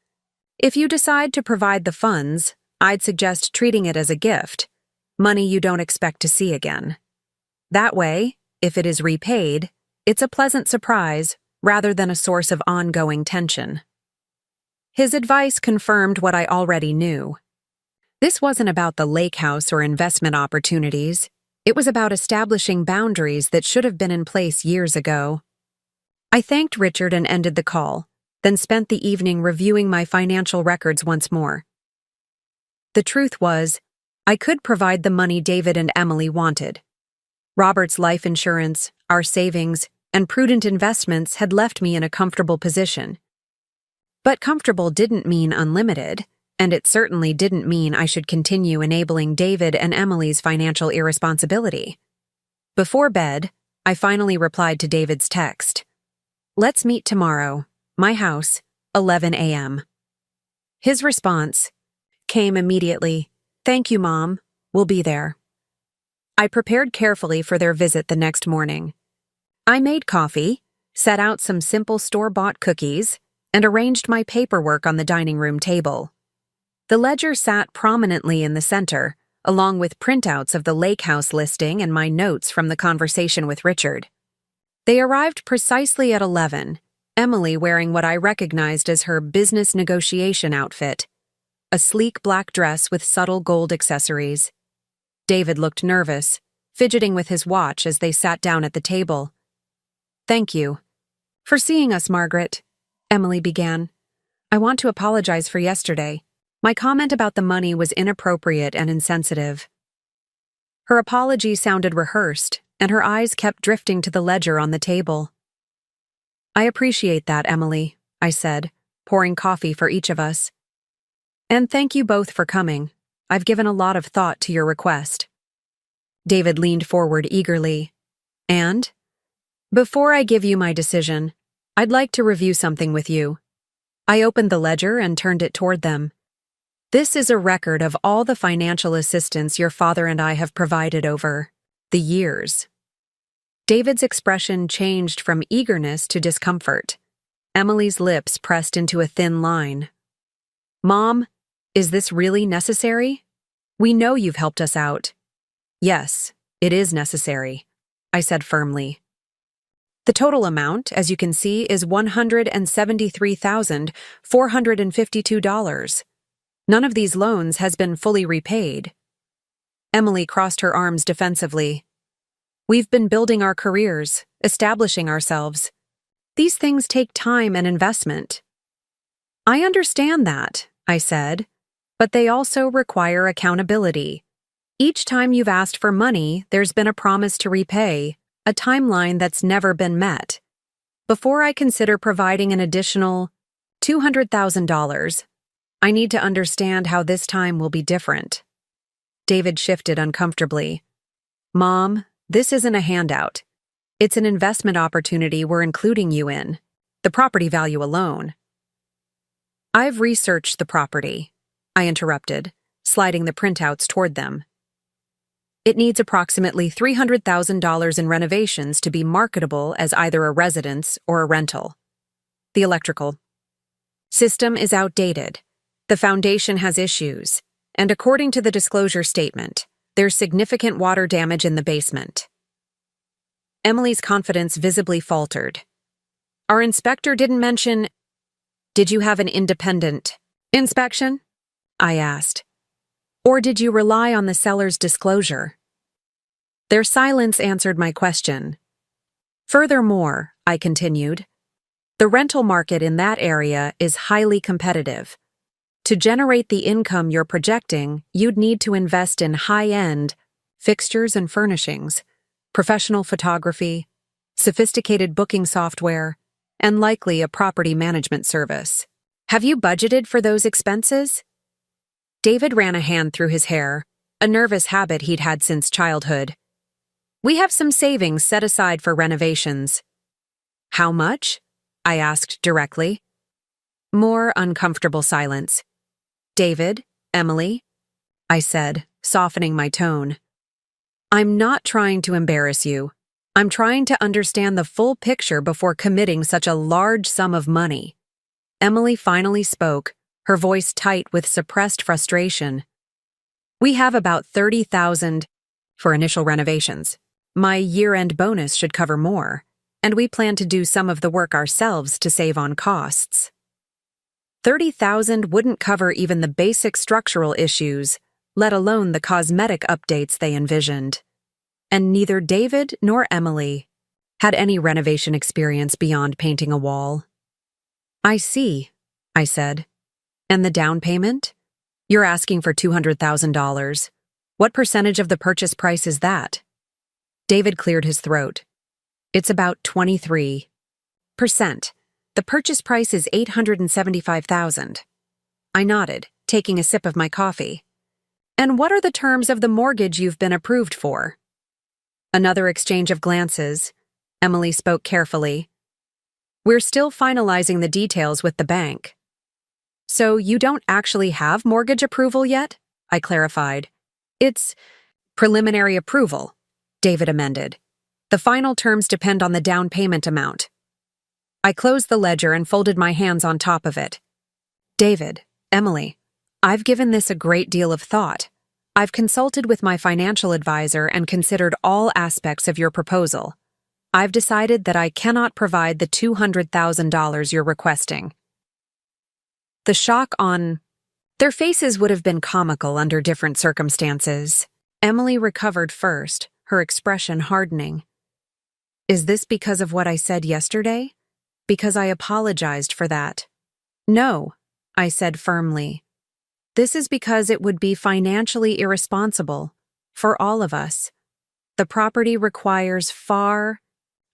If you decide to provide the funds, I'd suggest treating it as a gift, money you don't expect to see again. That way, if it is repaid, it's a pleasant surprise rather than a source of ongoing tension. His advice confirmed what I already knew. This wasn't about the lake house or investment opportunities. It was about establishing boundaries that should have been in place years ago. I thanked Richard and ended the call, then spent the evening reviewing my financial records once more. The truth was, I could provide the money David and Emily wanted. Robert's life insurance, our savings, and prudent investments had left me in a comfortable position. But comfortable didn't mean unlimited, and it certainly didn't mean I should continue enabling David and Emily's financial irresponsibility. Before bed, I finally replied to David's text. Let's meet tomorrow, my house, 11 a.m. His response came immediately. Thank you, Mom. We'll be there. I prepared carefully for their visit the next morning. I made coffee, set out some simple store-bought cookies, and arranged my paperwork on the dining room table. The ledger sat prominently in the center, along with printouts of the lake house listing and my notes from the conversation with Richard. They arrived precisely at 11, Emily wearing what I recognized as her business negotiation outfit, a sleek black dress with subtle gold accessories. David looked nervous, fidgeting with his watch as they sat down at the table. Thank you for seeing us, Margaret, Emily began. I want to apologize for yesterday. My comment about the money was inappropriate and insensitive. Her apology sounded rehearsed, and her eyes kept drifting to the ledger on the table. I appreciate that, Emily, I said, pouring coffee for each of us. And thank you both for coming. I've given a lot of thought to your request. David leaned forward eagerly. And? Before I give you my decision, I'd like to review something with you. I opened the ledger and turned it toward them. This is a record of all the financial assistance your father and I have provided over the years. David's expression changed from eagerness to discomfort. Emily's lips pressed into a thin line. Mom, is this really necessary? We know you've helped us out. Yes, it is necessary, I said firmly. The total amount, as you can see, is $173,452. None of these loans has been fully repaid. Emily crossed her arms defensively. We've been building our careers, establishing ourselves. These things take time and investment. I understand that, I said, but they also require accountability. Each time you've asked for money, there's been a promise to repay, a timeline that's never been met. Before I consider providing an additional $200,000, I need to understand how this time will be different. David shifted uncomfortably. Mom, this isn't a handout. It's an investment opportunity we're including you in, the property value alone. I've researched the property, I interrupted, sliding the printouts toward them. It needs approximately $300,000 in renovations to be marketable as either a residence or a rental. The electrical system is outdated. The foundation has issues, and according to the disclosure statement, there's significant water damage in the basement. Emily's confidence visibly faltered. Our inspector didn't mention— Did you have an independent inspection? I asked. Or did you rely on the seller's disclosure? Their silence answered my question. Furthermore, I continued, the rental market in that area is highly competitive. To generate the income you're projecting, you'd need to invest in high-end fixtures and furnishings, professional photography, sophisticated booking software, and likely a property management service. Have you budgeted for those expenses? David ran a hand through his hair, a nervous habit he'd had since childhood. We have some savings set aside for renovations. How much? I asked directly. More uncomfortable silence. David, Emily, I said, softening my tone. I'm not trying to embarrass you. I'm trying to understand the full picture before committing such a large sum of money. Emily finally spoke, her voice tight with suppressed frustration. We have about $30,000 for initial renovations. My year-end bonus should cover more, and we plan to do some of the work ourselves to save on costs. $30,000 wouldn't cover even the basic structural issues, let alone the cosmetic updates they envisioned. And neither David nor Emily had any renovation experience beyond painting a wall. I see, I said. And the down payment? You're asking for $200,000. What percentage of the purchase price is that? David cleared his throat. It's about 23%. The purchase price is $875,000. I nodded, taking a sip of my coffee. And what are the terms of the mortgage you've been approved for? Another exchange of glances. Emily spoke carefully. We're still finalizing the details with the bank. So you don't actually have mortgage approval yet? I clarified. It's preliminary approval, David amended. The final terms depend on the down payment amount. I closed the ledger and folded my hands on top of it. David, Emily, I've given this a great deal of thought. I've consulted with my financial advisor and considered all aspects of your proposal. I've decided that I cannot provide the $200,000 you're requesting. The shock on their faces would have been comical under different circumstances. Emily recovered first, her expression hardening. Is this because of what I said yesterday? Because I apologized for that. No, I said firmly. This is because it would be financially irresponsible for all of us. The property requires far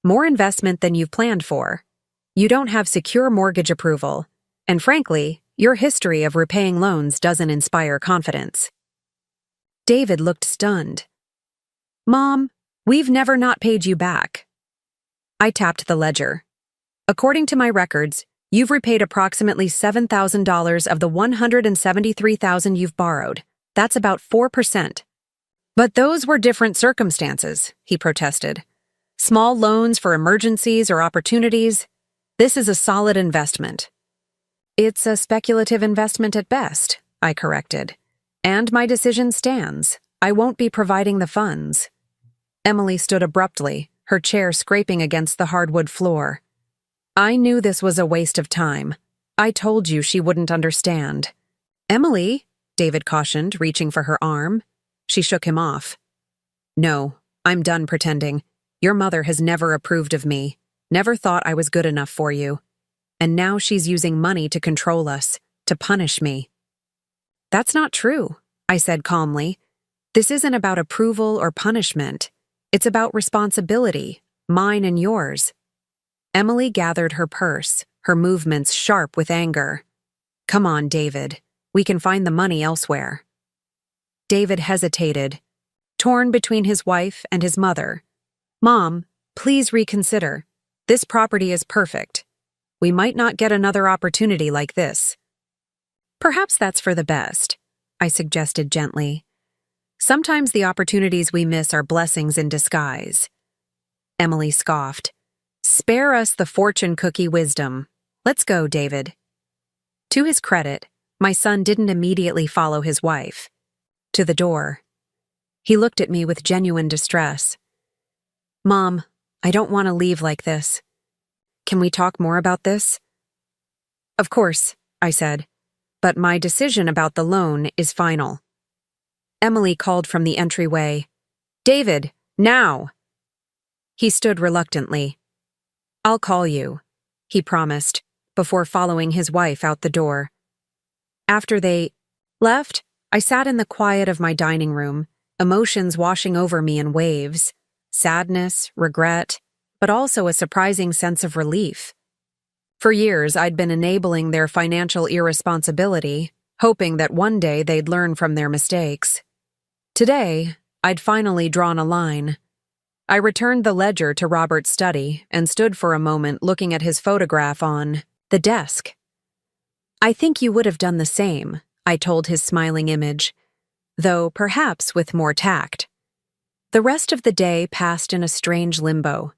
more investment than you've planned for. You don't have secure mortgage approval, and frankly, your history of repaying loans doesn't inspire confidence. David looked stunned. Mom, we've never not paid you back. I tapped the ledger. According to my records, you've repaid approximately $7,000 of the $173,000 you've borrowed. That's about 4%. But those were different circumstances, he protested. Small loans for emergencies or opportunities. This is a solid investment. It's a speculative investment at best, I corrected. And my decision stands. I won't be providing the funds. Emily stood abruptly, her chair scraping against the hardwood floor. I knew this was a waste of time. I told you she wouldn't understand. Emily, David cautioned, reaching for her arm. She shook him off. No, I'm done pretending. Your mother has never approved of me, never thought I was good enough for you. And now she's using money to control us, to punish me. That's not true, I said calmly. This isn't about approval or punishment. It's about responsibility, mine and yours. Emily gathered her purse, her movements sharp with anger. Come on, David. We can find the money elsewhere. David hesitated, torn between his wife and his mother. Mom, please reconsider. This property is perfect. We might not get another opportunity like this. Perhaps that's for the best, I suggested gently. Sometimes the opportunities we miss are blessings in disguise. Emily scoffed. Spare us the fortune cookie wisdom. Let's go, David. To his credit, my son didn't immediately follow his wife to the door. He looked at me with genuine distress. Mom, I don't want to leave like this. Can we talk more about this? Of course, I said, but my decision about the loan is final. Emily called from the entryway. David, now! He stood reluctantly. I'll call you, he promised, before following his wife out the door. After they left, I sat in the quiet of my dining room, emotions washing over me in waves, sadness, regret, but also a surprising sense of relief. For years, I'd been enabling their financial irresponsibility, hoping that one day they'd learn from their mistakes. Today, I'd finally drawn a line. I returned the ledger to Robert's study and stood for a moment looking at his photograph on the desk. I think you would have done the same, I told his smiling image, though perhaps with more tact. The rest of the day passed in a strange limbo.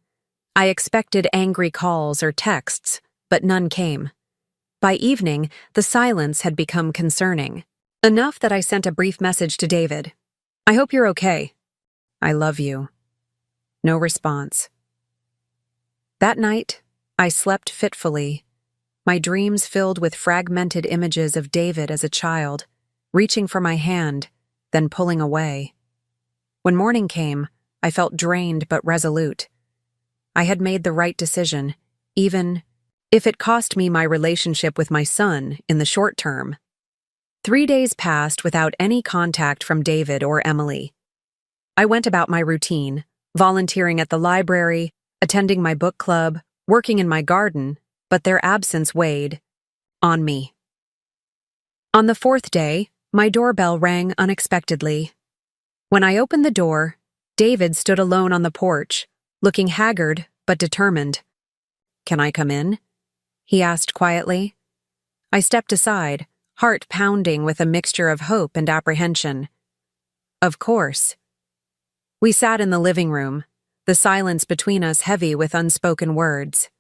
I expected angry calls or texts, but none came. By evening, the silence had become concerning, enough that I sent a brief message to David. I hope you're okay. I love you. No response. That night, I slept fitfully, my dreams filled with fragmented images of David as a child, reaching for my hand, then pulling away. When morning came, I felt drained but resolute. I had made the right decision, even if it cost me my relationship with my son in the short term. 3 days passed without any contact from David or Emily. I went about my routine, volunteering at the library, attending my book club, working in my garden, but their absence weighed on me. On the 4th day, my doorbell rang unexpectedly. When I opened the door, David stood alone on the porch, looking haggard but determined. Can I come in? He asked quietly. I stepped aside, heart pounding with a mixture of hope and apprehension. Of course. We sat in the living room, the silence between us heavy with unspoken words.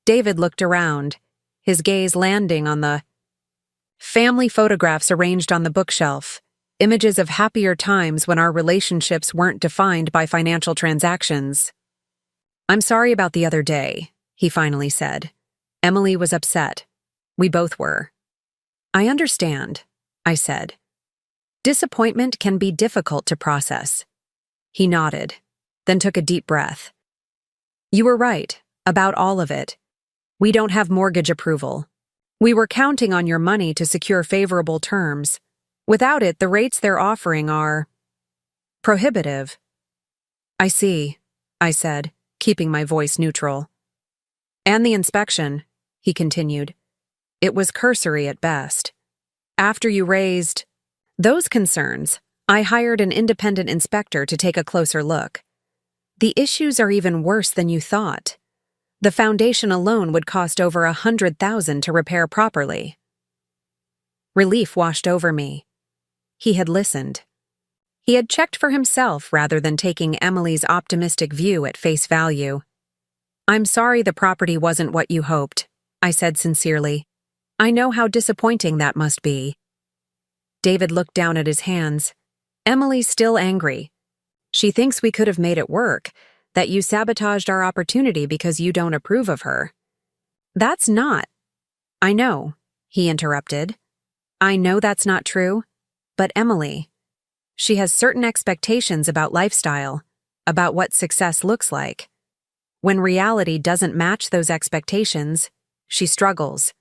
David looked around, his gaze landing on the family photographs arranged on the bookshelf, images of happier times when our relationships weren't defined by financial transactions. I'm sorry about the other day, he finally said. Emily was upset. We both were. I understand, I said. Disappointment can be difficult to process. He nodded, then took a deep breath. You were right, about all of it. We don't have mortgage approval. We were counting on your money to secure favorable terms. Without it, the rates they're offering are prohibitive. I see, I said, keeping my voice neutral. And the inspection, he continued. It was cursory at best. After you raised those concerns, I hired an independent inspector to take a closer look. The issues are even worse than you thought. The foundation alone would cost over $100,000 to repair properly. Relief washed over me. He had listened. He had checked for himself rather than taking Emily's optimistic view at face value. I'm sorry the property wasn't what you hoped, I said sincerely. I know how disappointing that must be. David looked down at his hands. Emily's still angry. She thinks we could have made it work, that you sabotaged our opportunity because you don't approve of her. That's not. I know, he interrupted. I know that's not true, but Emily, she has certain expectations about lifestyle, about what success looks like. When reality doesn't match those expectations, she struggles.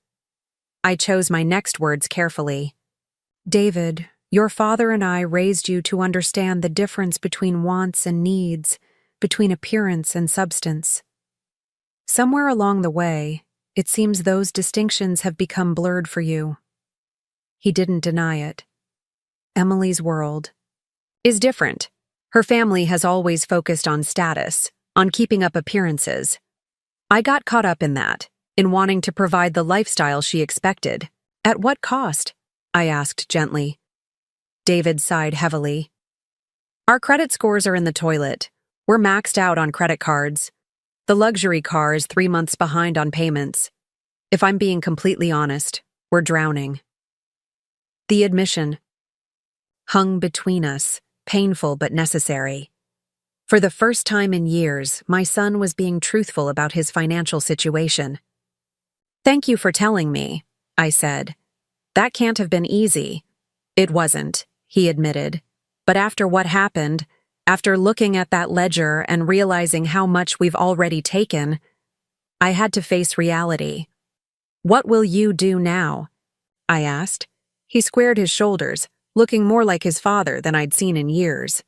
I chose my next words carefully. David, your father and I raised you to understand the difference between wants and needs, between appearance and substance. Somewhere along the way, it seems those distinctions have become blurred for you. He didn't deny it. Emily's world is different. Her family has always focused on status, on keeping up appearances. I got caught up in that, in wanting to provide the lifestyle she expected. At what cost? I asked gently. David sighed heavily. Our credit scores are in the toilet. We're maxed out on credit cards. The luxury car is 3 months behind on payments. If I'm being completely honest, we're drowning. The admission hung between us, painful but necessary. For the first time in years, my son was being truthful about his financial situation. "Thank you for telling me," I said. "That can't have been easy." "It wasn't," he admitted. "But after what happened, after looking at that ledger and realizing how much we've already taken, I had to face reality." "What will you do now?" I asked. He squared his shoulders, looking more like his father than I'd seen in years.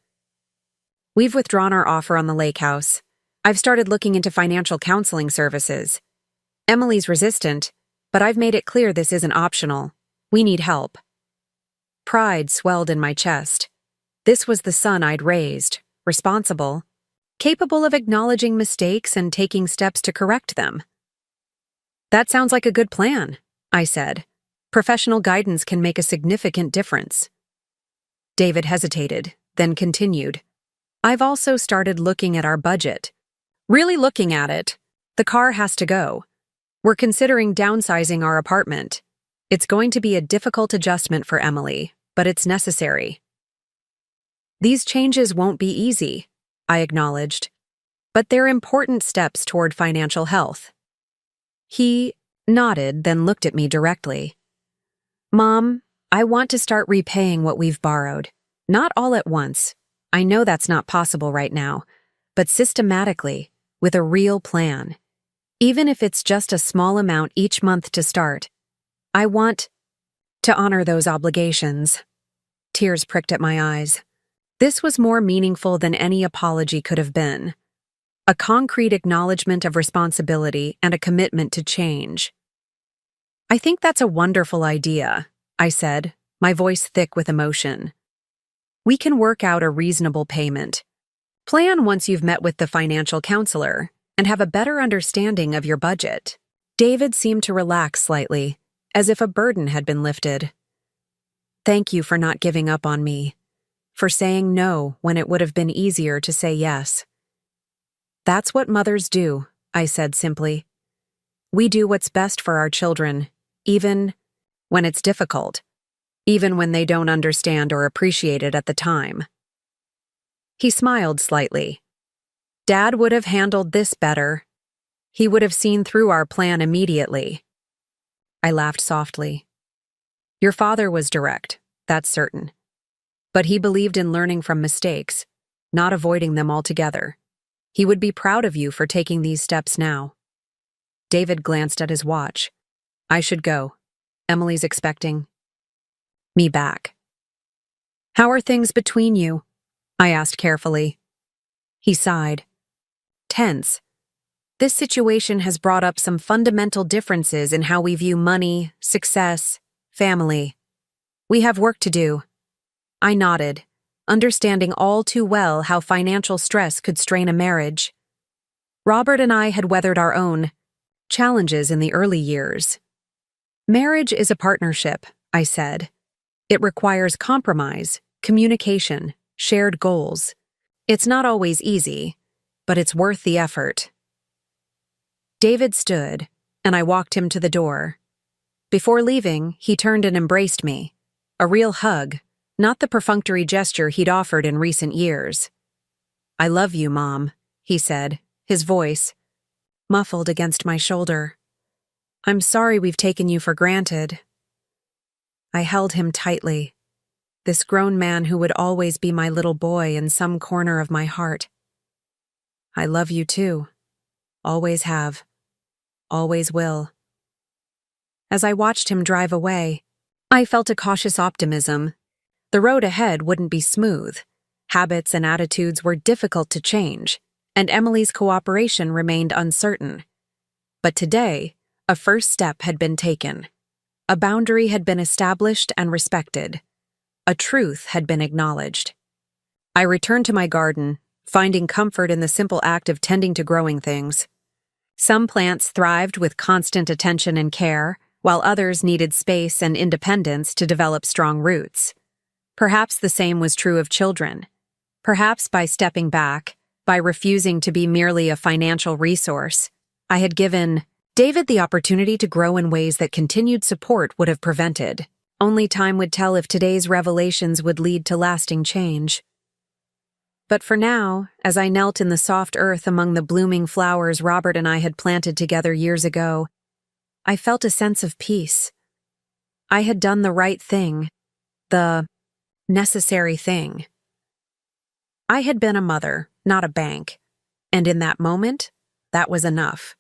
"We've withdrawn our offer on the lake house. I've started looking into financial counseling services. Emily's resistant, but I've made it clear this isn't optional. We need help." Pride swelled in my chest. This was the son I'd raised, responsible, capable of acknowledging mistakes and taking steps to correct them. "That sounds like a good plan," I said. "Professional guidance can make a significant difference." David hesitated, then continued. "I've also started looking at our budget. Really looking at it. The car has to go. We're considering downsizing our apartment. It's going to be a difficult adjustment for Emily, but it's necessary." "These changes won't be easy," I acknowledged, "but they're important steps toward financial health." He nodded, then looked at me directly. "Mom, I want to start repaying what we've borrowed. Not all at once. I know that's not possible right now, but systematically, with a real plan. Even if it's just a small amount each month to start. I want to honor those obligations." Tears pricked at my eyes. This was more meaningful than any apology could have been. A concrete acknowledgement of responsibility and a commitment to change. "I think that's a wonderful idea," I said, my voice thick with emotion. "We can work out a reasonable payment. Plan once you've met with the financial counselor and have a better understanding of your budget." David seemed to relax slightly, as if a burden had been lifted. "Thank you for not giving up on me, for saying no when it would have been easier to say yes." "That's what mothers do," I said simply. "We do what's best for our children, even when it's difficult, even when they don't understand or appreciate it at the time." He smiled slightly. "Dad would have handled this better. He would have seen through our plan immediately." I laughed softly. "Your father was direct, that's certain. But he believed in learning from mistakes, not avoiding them altogether. He would be proud of you for taking these steps now." David glanced at his watch. "I should go. Emily's expecting me back." "How are things between you?" I asked carefully. He sighed. "Tense. This situation has brought up some fundamental differences in how we view money, success, family. We have work to do." I nodded, understanding all too well how financial stress could strain a marriage. Robert and I had weathered our own challenges in the early years. "Marriage is a partnership," I said. "It requires compromise, communication, shared goals. It's not always easy, but it's worth the effort." David stood, and I walked him to the door. Before leaving, he turned and embraced me. A real hug, not the perfunctory gesture he'd offered in recent years. "I love you, Mom," he said, his voice muffled against my shoulder. "I'm sorry we've taken you for granted." I held him tightly. This grown man who would always be my little boy in some corner of my heart. "I love you too. Always have. Always will." As I watched him drive away, I felt a cautious optimism. The road ahead wouldn't be smooth. Habits and attitudes were difficult to change, and Emily's cooperation remained uncertain. But today, a first step had been taken. A boundary had been established and respected. A truth had been acknowledged. I returned to my garden, finding comfort in the simple act of tending to growing things. Some plants thrived with constant attention and care, while others needed space and independence to develop strong roots. Perhaps the same was true of children. Perhaps by stepping back, by refusing to be merely a financial resource, I had given David the opportunity to grow in ways that continued support would have prevented. Only time would tell if today's revelations would lead to lasting change. But for now, as I knelt in the soft earth among the blooming flowers Robert and I had planted together years ago, I felt a sense of peace. I had done the right thing, the necessary thing. I had been a mother, not a bank, and in that moment, that was enough.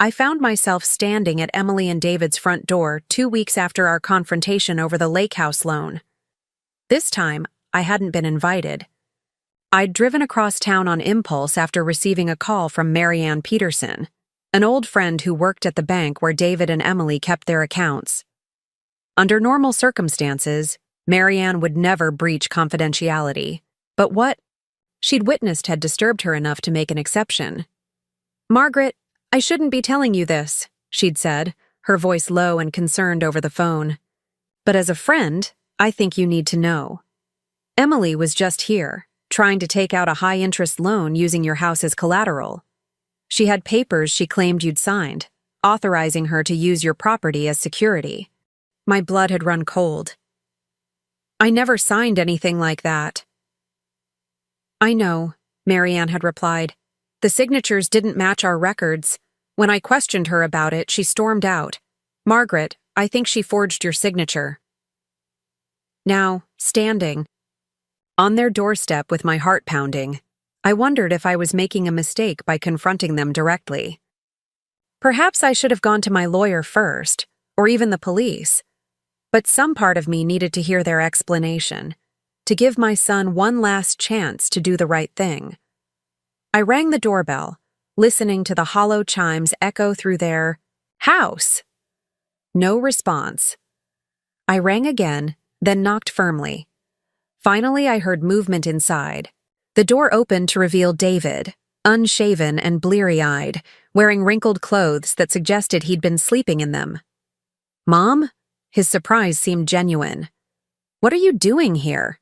I found myself standing at Emily and David's front door 2 weeks after our confrontation over the lake house loan. This time, I hadn't been invited. I'd driven across town on impulse after receiving a call from Marianne Peterson, an old friend who worked at the bank where David and Emily kept their accounts. Under normal circumstances, Marianne would never breach confidentiality, but what she'd witnessed had disturbed her enough to make an exception. "Margaret, I shouldn't be telling you this," she'd said, her voice low and concerned over the phone. "But as a friend, I think you need to know. Emily was just here, trying to take out a high-interest loan using your house as collateral. She had papers she claimed you'd signed, authorizing her to use your property as security." My blood had run cold. "I never signed anything like that." "I know," Marianne had replied. "The signatures didn't match our records. When I questioned her about it, she stormed out. 'Margaret, I think she forged your signature.'" Now, standing on their doorstep with my heart pounding, I wondered if I was making a mistake by confronting them directly. Perhaps I should have gone to my lawyer first, or even the police. But some part of me needed to hear their explanation, to give my son one last chance to do the right thing. I rang the doorbell, listening to the hollow chimes echo through their house. No response. I rang again, then knocked firmly. Finally, I heard movement inside. The door opened to reveal David, unshaven and bleary-eyed, wearing wrinkled clothes that suggested he'd been sleeping in them. "Mom?" His surprise seemed genuine. "What are you doing here?"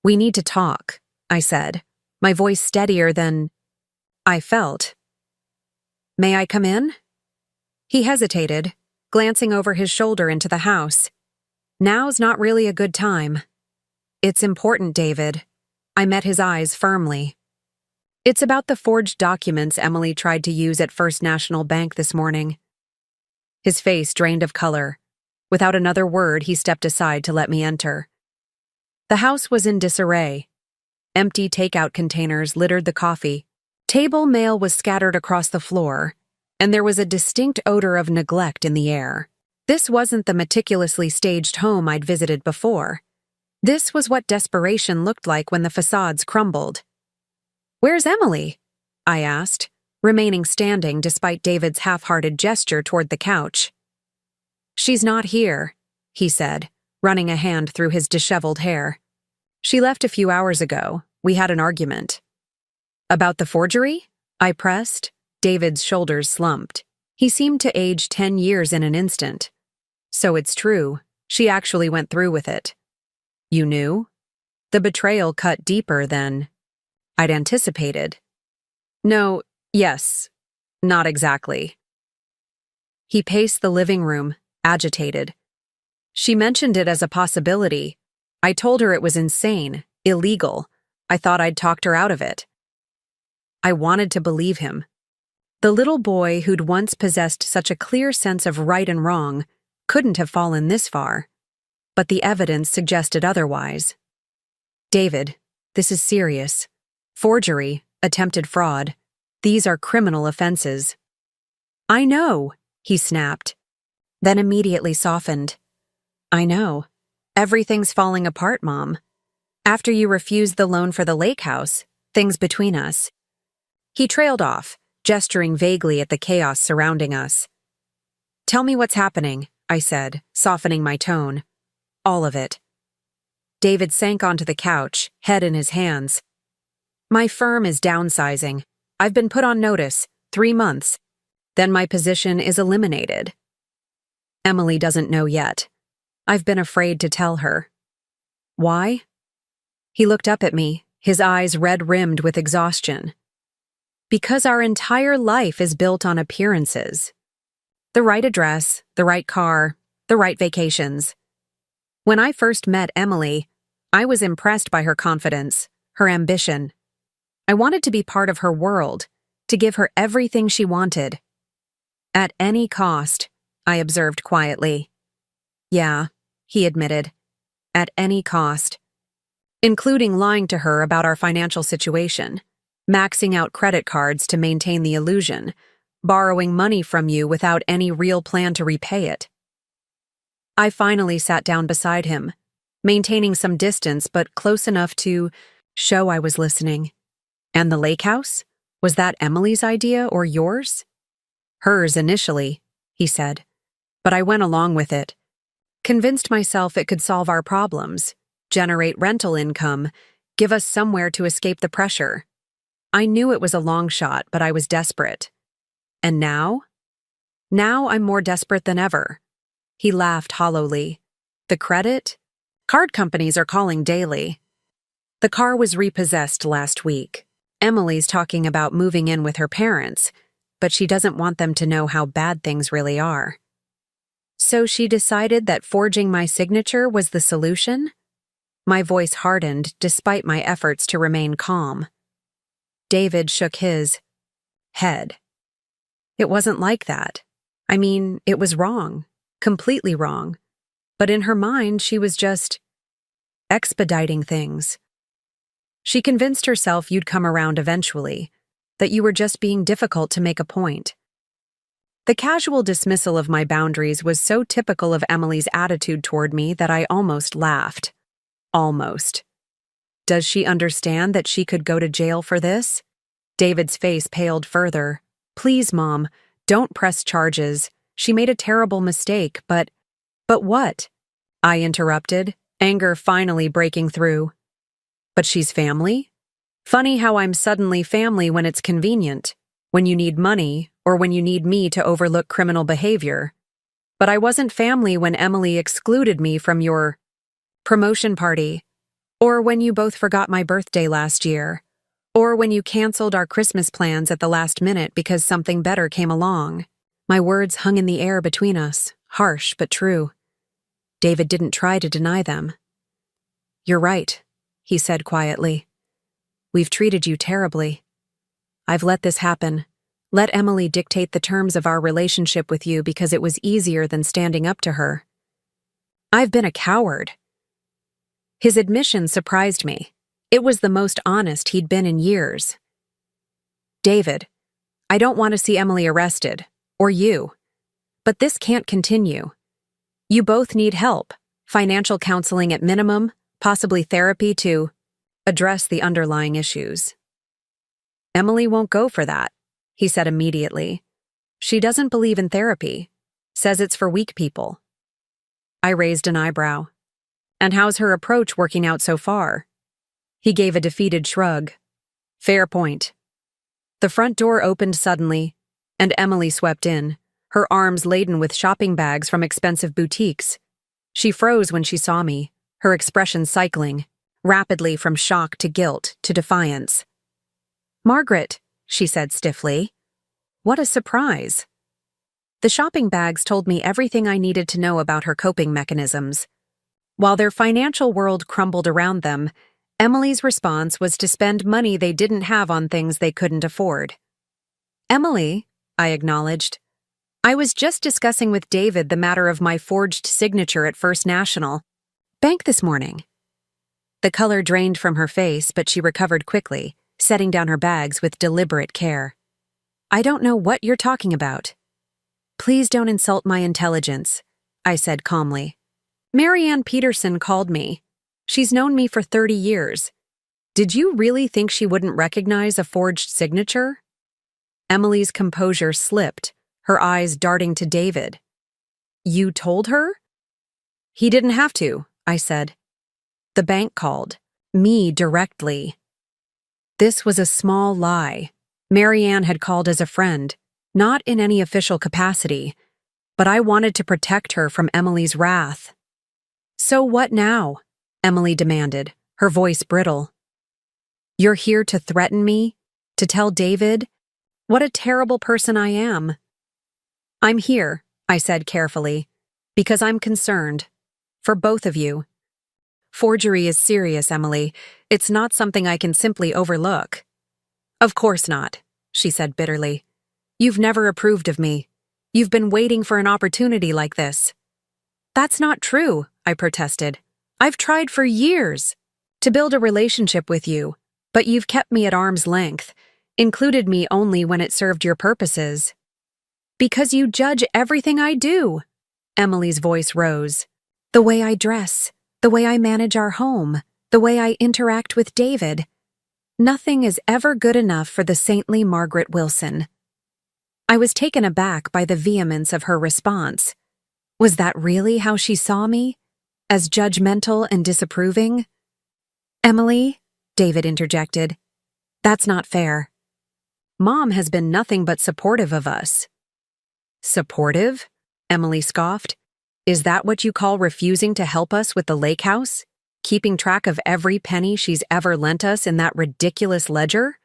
"We need to talk," I said, my voice steadier than I felt. "May I come in?" He hesitated, glancing over his shoulder into the house. "Now's not really a good time." "It's important, David." I met his eyes firmly. "It's about the forged documents Emily tried to use at First National Bank this morning." His face drained of color. Without another word, he stepped aside to let me enter. The house was in disarray. Empty takeout containers littered the coffee. Table mail was scattered across the floor, and there was a distinct odor of neglect in the air. This wasn't the meticulously staged home I'd visited before. This was what desperation looked like when the facades crumbled. "Where's Emily?" I asked, remaining standing despite David's half-hearted gesture toward the couch. "She's not here," he said, running a hand through his disheveled hair. "She left a few hours ago. We had an argument." "About the forgery?" I pressed. David's shoulders slumped. He seemed to age 10 years in an instant. "So it's true. She actually went through with it." "You knew?" The betrayal cut deeper than I'd anticipated. "No, yes, not exactly." He paced the living room, agitated. "She mentioned it as a possibility. I told her it was insane, illegal. I thought I'd talked her out of it." I wanted to believe him. The little boy who'd once possessed such a clear sense of right and wrong couldn't have fallen this far. But the evidence suggested otherwise. "David, this is serious. Forgery, attempted fraud. These are criminal offenses." "I know," he snapped, then immediately softened. "I know. Everything's falling apart, Mom. After you refused the loan for the lake house, things between us." He trailed off, gesturing vaguely at the chaos surrounding us. "Tell me what's happening," I said, softening my tone. "All of it." David sank onto the couch, head in his hands. "My firm is downsizing. I've been put on notice, 3 months. Then my position is eliminated. Emily doesn't know yet. I've been afraid to tell her." "Why?" He looked up at me, his eyes red-rimmed with exhaustion. Because our entire life is built on appearances. The right address, the right car, the right vacations. When I first met Emily, I was impressed by her confidence, her ambition. I wanted to be part of her world, to give her everything she wanted. At any cost, I observed quietly. Yeah, he admitted. At any cost. Including lying to her about our financial situation, maxing out credit cards to maintain the illusion, borrowing money from you without any real plan to repay it. I finally sat down beside him, maintaining some distance but close enough to show I was listening. And the lake house? Was that Emily's idea or yours? Hers initially, he said, but I went along with it. Convinced myself it could solve our problems, generate rental income, give us somewhere to escape the pressure. I knew it was a long shot, but I was desperate. And now? Now I'm more desperate than ever. He laughed hollowly. The credit? Card companies are calling daily. The car was repossessed last week. Emily's talking about moving in with her parents, but she doesn't want them to know how bad things really are. So she decided that forging my signature was the solution? My voice hardened despite my efforts to remain calm. David shook his head. It wasn't like that. I mean, it was wrong, completely wrong. But in her mind, she was just expediting things. She convinced herself you'd come around eventually, that you were just being difficult to make a point. The casual dismissal of my boundaries was so typical of Emily's attitude toward me that I almost laughed. Almost. Does she understand that she could go to jail for this? David's face paled further. Please, Mom, don't press charges. She made a terrible mistake, but what? I interrupted, anger finally breaking through. But she's family? Funny how I'm suddenly family when it's convenient, when you need money, or when you need me to overlook criminal behavior. But I wasn't family when Emily excluded me from your promotion party, or when you both forgot my birthday last year, or when you canceled our Christmas plans at the last minute because something better came along. My words hung in the air between us, harsh but true. David didn't try to deny them. You're right, he said quietly. We've treated you terribly. I've let this happen. Let Emily dictate the terms of our relationship with you because it was easier than standing up to her. I've been a coward. His admission surprised me. It was the most honest he'd been in years. David, I don't want to see Emily arrested, or you. But this can't continue. You both need help, financial counseling at minimum, possibly therapy to address the underlying issues. Emily won't go for that, he said immediately. She doesn't believe in therapy, says it's for weak people. I raised an eyebrow. And how's her approach working out so far? He gave a defeated shrug. Fair point. The front door opened suddenly, and Emily swept in, her arms laden with shopping bags from expensive boutiques. She froze when she saw me, her expression cycling, rapidly from shock to guilt to defiance. Margaret, she said stiffly. What a surprise. The shopping bags told me everything I needed to know about her coping mechanisms. While their financial world crumbled around them, Emily's response was to spend money they didn't have on things they couldn't afford. Emily, I acknowledged. I was just discussing with David the matter of my forged signature at First National Bank this morning. The color drained from her face, but she recovered quickly, setting down her bags with deliberate care. I don't know what you're talking about. Please don't insult my intelligence, I said calmly. Marianne Peterson called me. She's known me for 30 years. Did you really think she wouldn't recognize a forged signature? Emily's composure slipped, her eyes darting to David. You told her? He didn't have to, I said. The bank called. Me directly. This was a small lie. Marianne had called as a friend, not in any official capacity, but I wanted to protect her from Emily's wrath. So what now? Emily demanded, her voice brittle. You're here to threaten me? To tell David? What a terrible person I am. I'm here, I said carefully, because I'm concerned. For both of you. Forgery is serious, Emily. It's not something I can simply overlook. Of course not, she said bitterly. You've never approved of me. You've been waiting for an opportunity like this. That's not true, I protested. I've tried for years to build a relationship with you, but you've kept me at arm's length, included me only when it served your purposes. Because you judge everything I do. Emily's voice rose. The way I dress, the way I manage our home, the way I interact with David. Nothing is ever good enough for the saintly Margaret Wilson. I was taken aback by the vehemence of her response. Was that really how she saw me? As judgmental and disapproving? Emily, David interjected, that's not fair. Mom has been nothing but supportive of us. Supportive? Emily scoffed. Is that what you call refusing to help us with the lake house? Keeping track of every penny she's ever lent us in that ridiculous ledger?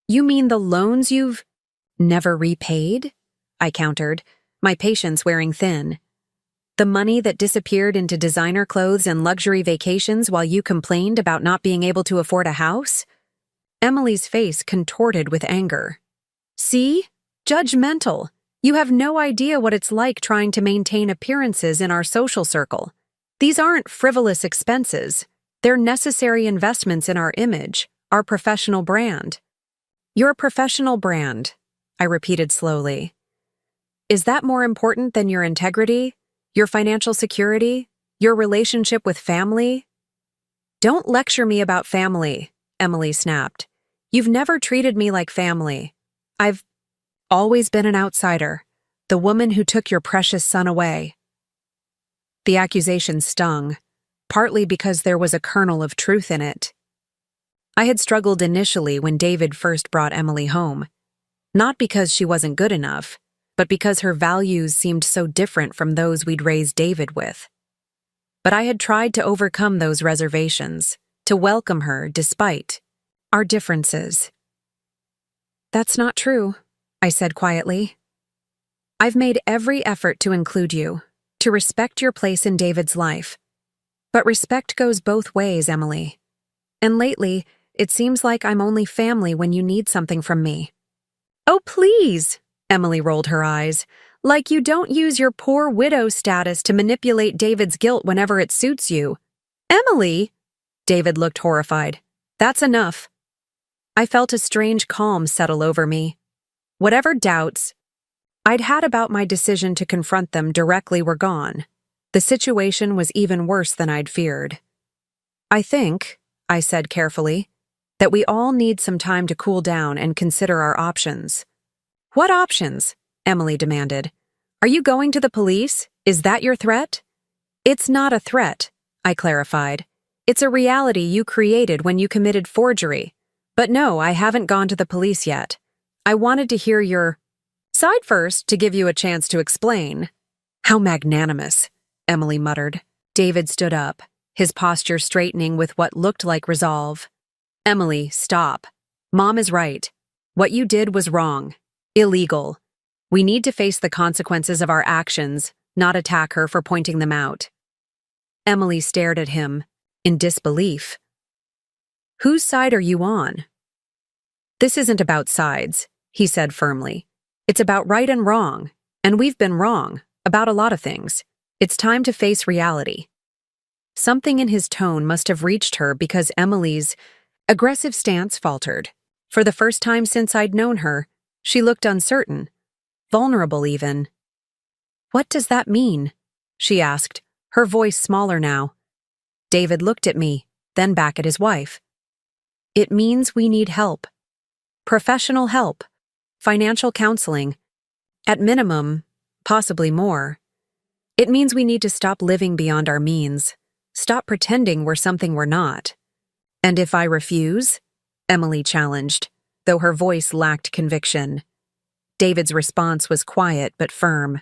You mean the loans you've never repaid? I countered, my patience wearing thin. The money that disappeared into designer clothes and luxury vacations while you complained about not being able to afford a house? Emily's face contorted with anger. See? Judgmental. You have no idea what it's like trying to maintain appearances in our social circle. These aren't frivolous expenses. They're necessary investments in our image, our professional brand. Your professional brand, I repeated slowly. Is that more important than your integrity, your financial security, your relationship with family? Don't lecture me about family, Emily snapped. You've never treated me like family. I've always been an outsider, the woman who took your precious son away. The accusation stung, partly because there was a kernel of truth in it. I had struggled initially when David first brought Emily home, not because she wasn't good enough, but because her values seemed so different from those we'd raised David with. But I had tried to overcome those reservations, to welcome her despite our differences. That's not true, I said quietly. I've made every effort to include you, to respect your place in David's life. But respect goes both ways, Emily. And lately, it seems like I'm only family when you need something from me. Oh, please, Emily rolled her eyes. Like you don't use your poor widow status to manipulate David's guilt whenever it suits you. Emily? David looked horrified. That's enough. I felt a strange calm settle over me. Whatever doubts I'd had about my decision to confront them directly were gone. The situation was even worse than I'd feared. I think, I said carefully, that we all need some time to cool down and consider our options. What options? Emily demanded. Are you going to the police? Is that your threat? It's not a threat, I clarified. It's a reality you created when you committed forgery. But no, I haven't gone to the police yet. I wanted to hear your side first to give you a chance to explain. How magnanimous, Emily muttered. David stood up, his posture straightening with what looked like resolve. Emily, stop. Mom is right. What you did was wrong. Illegal. We need to face the consequences of our actions, not attack her for pointing them out. Emily stared at him, in disbelief. Whose side are you on? This isn't about sides, he said firmly. It's about right and wrong, and we've been wrong about a lot of things. It's time to face reality. Something in his tone must have reached her because Emily's aggressive stance faltered. For the first time since I'd known her, she looked uncertain, vulnerable even. What does that mean? She asked, her voice smaller now. David looked at me, then back at his wife. It means we need help. Professional help. Financial counseling. At minimum, possibly more. It means we need to stop living beyond our means. Stop pretending we're something we're not. And if I refuse? Emily challenged, though her voice lacked conviction. David's response was quiet but firm.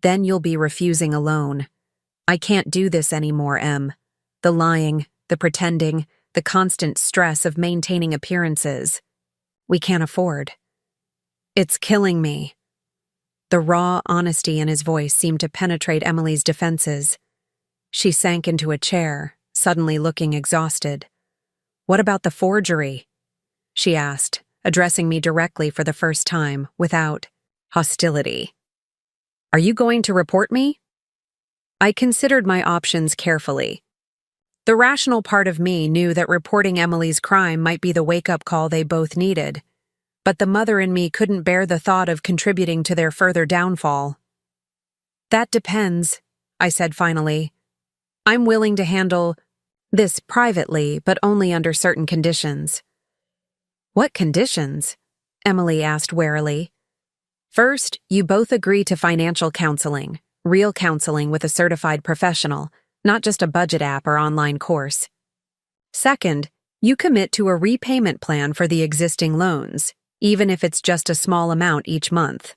Then you'll be refusing alone. I can't do this anymore, Em. The lying, the pretending, the constant stress of maintaining appearances. We can't afford. It's killing me. The raw honesty in his voice seemed to penetrate Emily's defenses. She sank into a chair, suddenly looking exhausted. "What about the forgery?" she asked, addressing me directly for the first time, without hostility. "Are you going to report me?" I considered my options carefully. The rational part of me knew that reporting Emily's crime might be the wake-up call they both needed, but the mother in me couldn't bear the thought of contributing to their further downfall. "That depends," I said finally. "I'm willing to handle this privately, but only under certain conditions." "What conditions?" Emily asked warily. "First, you both agree to financial counseling, real counseling with a certified professional, not just a budget app or online course. Second, you commit to a repayment plan for the existing loans, even if it's just a small amount each month.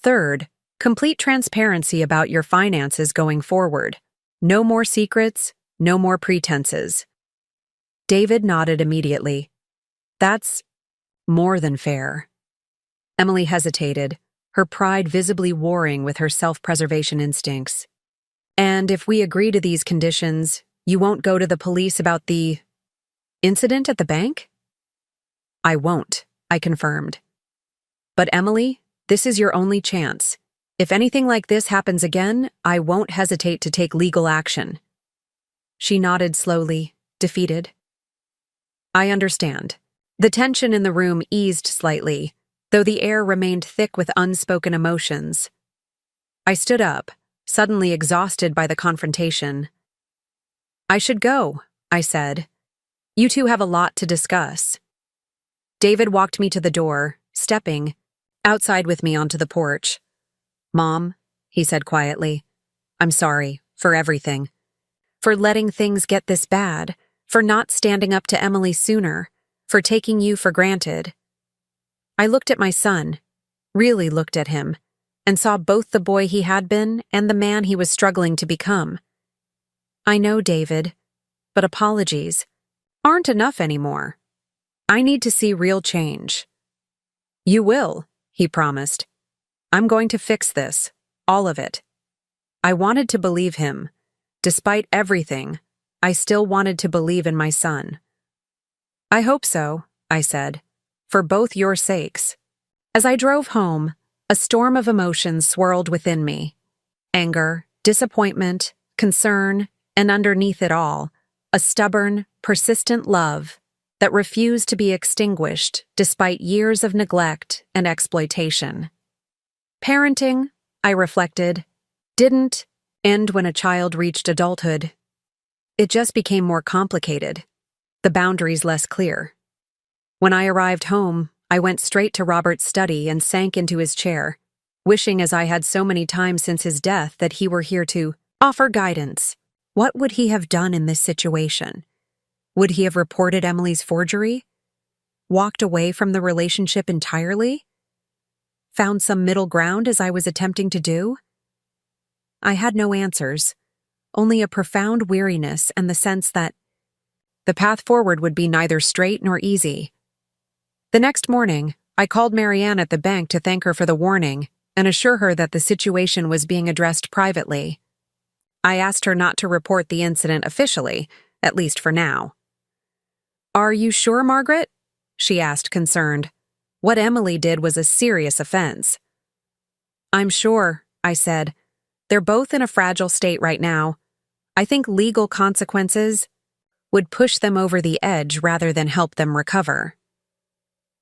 Third, complete transparency about your finances going forward. No more secrets, no more pretenses." David nodded immediately. "That's more than fair." Emily hesitated, her pride visibly warring with her self-preservation instincts. "And if we agree to these conditions, you won't go to the police about the incident at the bank?" "I won't," I confirmed. "But Emily, this is your only chance. If anything like this happens again, I won't hesitate to take legal action." She nodded slowly, defeated. "I understand." The tension in the room eased slightly, though the air remained thick with unspoken emotions. I stood up, suddenly exhausted by the confrontation. "I should go," I said. "You two have a lot to discuss." David walked me to the door, stepping outside with me onto the porch. "Mom," he said quietly, "I'm sorry for everything. For letting things get this bad, for not standing up to Emily sooner, for taking you for granted." I looked at my son, really looked at him, and saw both the boy he had been and the man he was struggling to become. "I know, David, but apologies aren't enough anymore. I need to see real change." "You will," he promised. "I'm going to fix this, all of it." I wanted to believe him. Despite everything, I still wanted to believe in my son. "I hope so," I said, "for both your sakes." As I drove home, a storm of emotions swirled within me. Anger, disappointment, concern, and underneath it all, a stubborn, persistent love that refused to be extinguished despite years of neglect and exploitation. Parenting, I reflected, didn't end when a child reached adulthood. It just became more complicated, the boundaries less clear. When I arrived home, I went straight to Robert's study and sank into his chair, wishing as I had so many times since his death that he were here to offer guidance. What would he have done in this situation? Would he have reported Emily's forgery? Walked away from the relationship entirely? Found some middle ground as I was attempting to do? I had no answers, only a profound weariness and the sense that the path forward would be neither straight nor easy. The next morning, I called Marianne at the bank to thank her for the warning and assure her that the situation was being addressed privately. I asked her not to report the incident officially, at least for now. "Are you sure, Margaret?" she asked, concerned. "What Emily did was a serious offense." "I'm sure," I said. "They're both in a fragile state right now. I think legal consequences would push them over the edge rather than help them recover."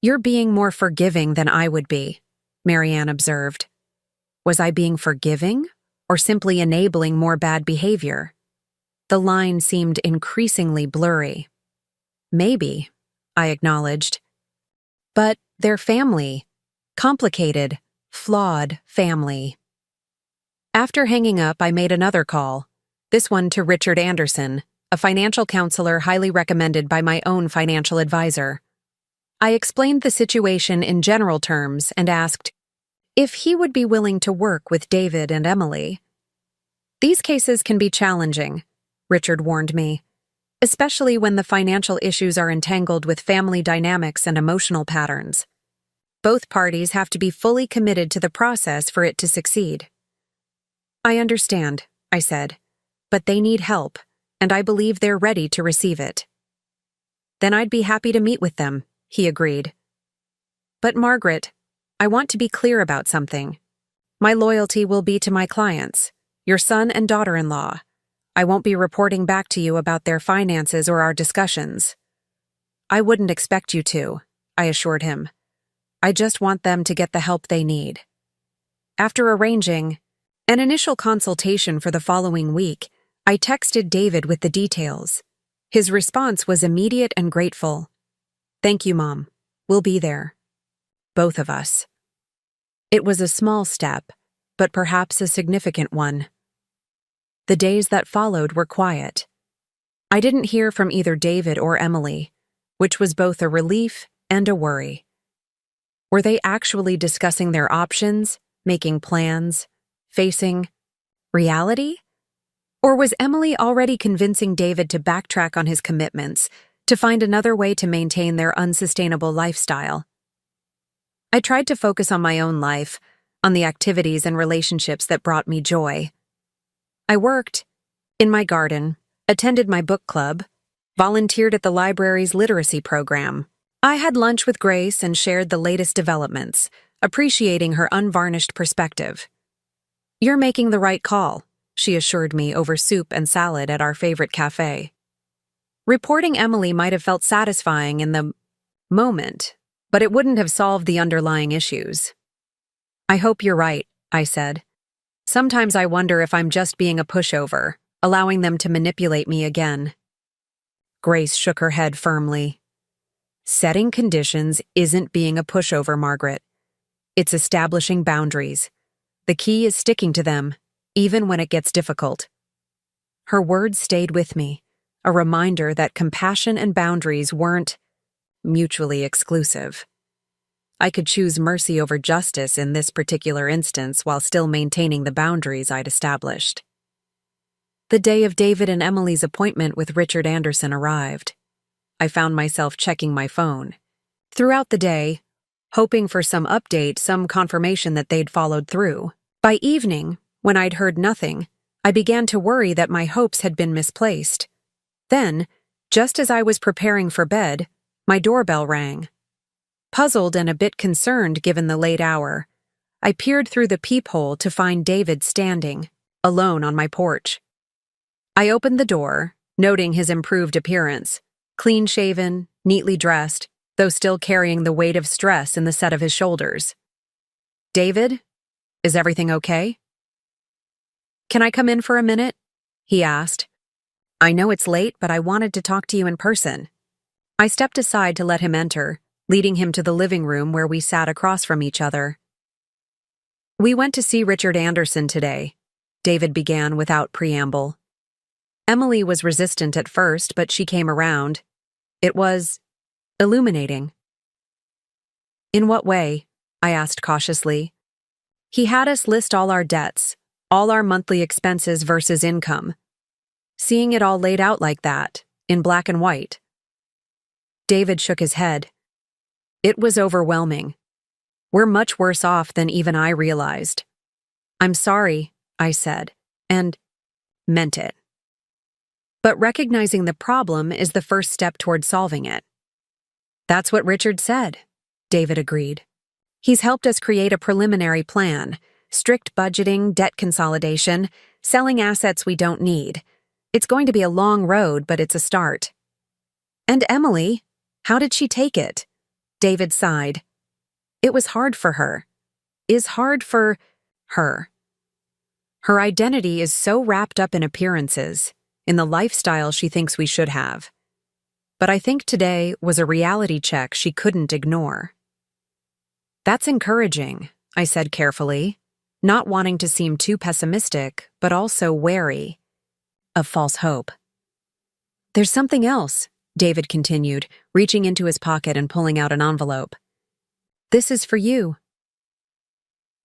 "You're being more forgiving than I would be," Marianne observed. Was I being forgiving or simply enabling more bad behavior? The line seemed increasingly blurry. "Maybe," I acknowledged. "But their family. Complicated, flawed family." After hanging up, I made another call, this one to Richard Anderson, a financial counselor highly recommended by my own financial advisor. I explained the situation in general terms and asked if he would be willing to work with David and Emily. "These cases can be challenging," Richard warned me, especially when the financial issues are entangled with family dynamics and emotional patterns. Both parties have to be fully committed to the process for it to succeed. I understand, I said, but they need help, and I believe they're ready to receive it. Then I'd be happy to meet with them, he agreed. But Margaret, I want to be clear about something. My loyalty will be to my clients, your son and daughter-in-law. I won't be reporting back to you about their finances or our discussions. I wouldn't expect you to, I assured him. I just want them to get the help they need. After arranging an initial consultation for the following week, I texted David with the details. His response was immediate and grateful. Thank you, Mom. We'll be there. Both of us. It was a small step, but perhaps a significant one. The days that followed were quiet. I didn't hear from either David or Emily, which was both a relief and a worry. Were they actually discussing their options, making plans, facing reality? Or was Emily already convincing David to backtrack on his commitments, to find another way to maintain their unsustainable lifestyle? I tried to focus on my own life, on the activities and relationships that brought me joy. I worked in my garden, attended my book club, volunteered at the library's literacy program. I had lunch with Grace and shared the latest developments, appreciating her unvarnished perspective. You're making the right call, she assured me over soup and salad at our favorite cafe. Reporting Emily might have felt satisfying in the moment, but it wouldn't have solved the underlying issues. I hope you're right, I said. Sometimes I wonder if I'm just being a pushover, allowing them to manipulate me again. Grace shook her head firmly. Setting conditions isn't being a pushover, Margaret. It's establishing boundaries. The key is sticking to them, even when it gets difficult. Her words stayed with me, a reminder that compassion and boundaries weren't mutually exclusive. I could choose mercy over justice in this particular instance while still maintaining the boundaries I'd established. The day of David and Emily's appointment with Richard Anderson arrived. I found myself checking my phone. Throughout the day, hoping for some update, some confirmation that they'd followed through. By evening, when I'd heard nothing, I began to worry that my hopes had been misplaced. Then, just as I was preparing for bed, my doorbell rang. Puzzled and a bit concerned given the late hour, I peered through the peephole to find David standing, alone on my porch. I opened the door, noting his improved appearance, clean-shaven, neatly dressed, though still carrying the weight of stress in the set of his shoulders. David, is everything okay? Can I come in for a minute? He asked. I know it's late, but I wanted to talk to you in person. I stepped aside to let him enter, leading him to the living room where we sat across from each other. We went to see Richard Anderson today, David began without preamble. Emily was resistant at first, but she came around. It was illuminating. In what way? I asked cautiously. He had us list all our debts, all our monthly expenses versus income. Seeing it all laid out like that, in black and white. David shook his head. It was overwhelming. We're much worse off than even I realized. I'm sorry, I said, and meant it. But recognizing the problem is the first step toward solving it. That's what Richard said, David agreed. He's helped us create a preliminary plan, strict budgeting, debt consolidation, selling assets we don't need. It's going to be a long road, but it's a start. And Emily, how did she take it? David sighed. It was hard for her. Is hard for her. Her identity is so wrapped up in appearances, in the lifestyle she thinks we should have. But I think today was a reality check she couldn't ignore. That's encouraging, I said carefully, not wanting to seem too pessimistic, but also wary of false hope. There's something else, David continued, reaching into his pocket and pulling out an envelope. This is for you.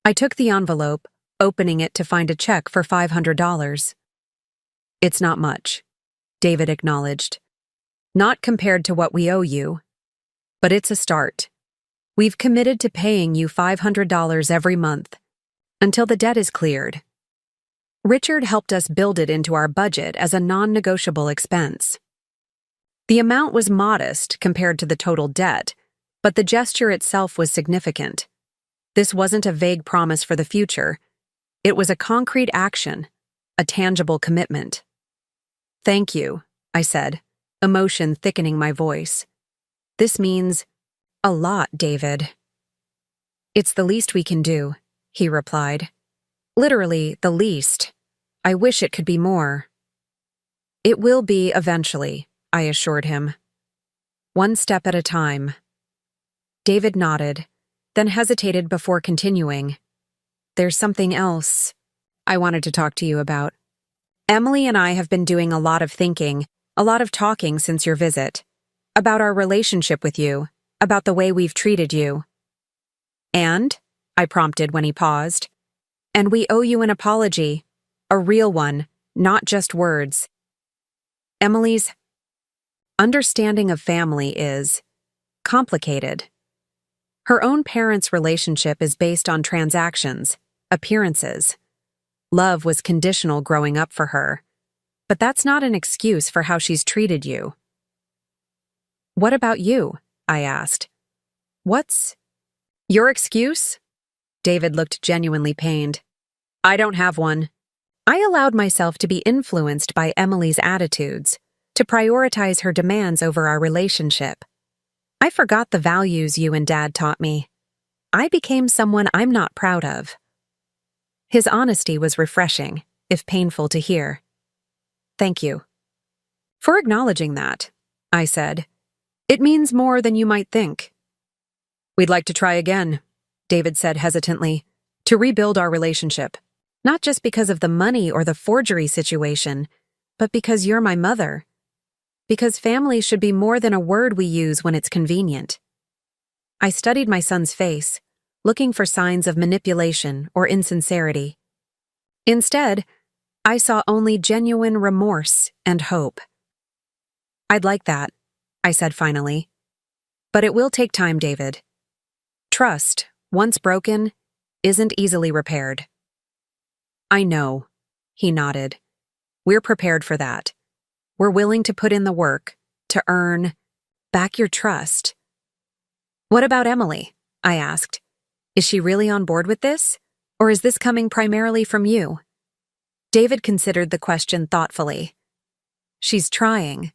I took the envelope, opening it to find a check for $500. It's not much, David acknowledged, Not compared to what we owe you, but it's a start. We've committed to paying you $500 every month until the debt is cleared. Richard helped us build it into our budget as a non-negotiable expense. The amount was modest compared to the total debt, but the gesture itself was significant. This wasn't a vague promise for the future. It was a concrete action, a tangible commitment. "Thank you," I said, emotion thickening my voice. "This means a lot, David." "It's the least we can do," he replied. "Literally, the least. I wish it could be more." "It will be eventually," I assured him. "One step at a time." David nodded, then hesitated before continuing. "There's something else I wanted to talk to you about. Emily and I have been doing a lot of thinking, a lot of talking since your visit, about our relationship with you, about the way we've treated you." "And?" I prompted when he paused. "And we owe you an apology, a real one, not just words." Emily's understanding of family is complicated. Her own parents' relationship is based on transactions, appearances. Love was conditional growing up for her, but that's not an excuse for how she's treated you. "What about you?" I asked. "What's your excuse?" David looked genuinely pained. "I don't have one. I allowed myself to be influenced by Emily's attitudes, to prioritize her demands over our relationship. I forgot the values you and Dad taught me. I became someone I'm not proud of." His honesty was refreshing, if painful to hear. "Thank you for acknowledging that," I said. "It means more than you might think." "We'd like to try again," David said hesitantly, "to rebuild our relationship. Not just because of the money or the forgery situation, but because you're my mother. Because family should be more than a word we use when it's convenient." I studied my son's face, looking for signs of manipulation or insincerity. Instead, I saw only genuine remorse and hope. "I'd like that," I said finally. "But it will take time, David. Trust, once broken, isn't easily repaired." "I know," he nodded. "We're prepared for that. We're willing to put in the work, to earn back your trust." "What about Emily?" I asked. "Is she really on board with this? Or is this coming primarily from you?" David considered the question thoughtfully. "She's trying.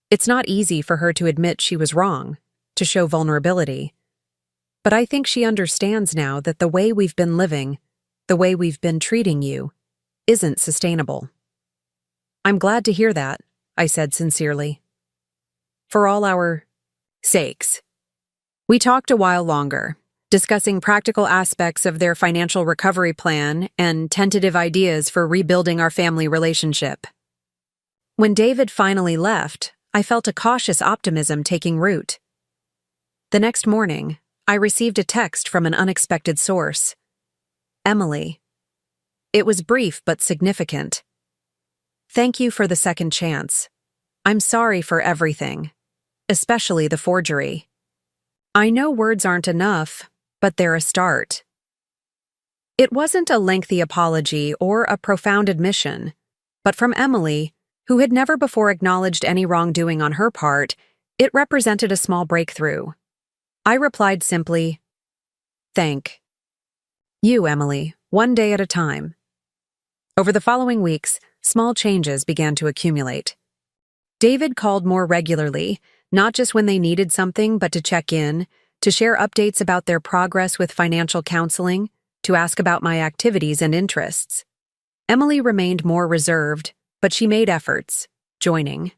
It's not easy for her to admit she was wrong, to show vulnerability. But I think she understands now that the way we've been living, the way we've been treating you, isn't sustainable." "I'm glad to hear that," I said sincerely. "For all our sakes." We talked a while longer, discussing practical aspects of their financial recovery plan and tentative ideas for rebuilding our family relationship. When David finally left, I felt a cautious optimism taking root. The next morning, I received a text from an unexpected source. "Emily." It was brief but significant. "Thank you for the second chance. I'm sorry for everything, especially the forgery. I know words aren't enough, but they're a start." It wasn't a lengthy apology or a profound admission, but from Emily, who had never before acknowledged any wrongdoing on her part, it represented a small breakthrough. I replied simply, "Thank you, Emily, one day at a time." Over the following weeks, small changes began to accumulate. David called more regularly, not just when they needed something, but to check in, to share updates about their progress with financial counseling, to ask about my activities and interests. Emily remained more reserved, but she made efforts, joining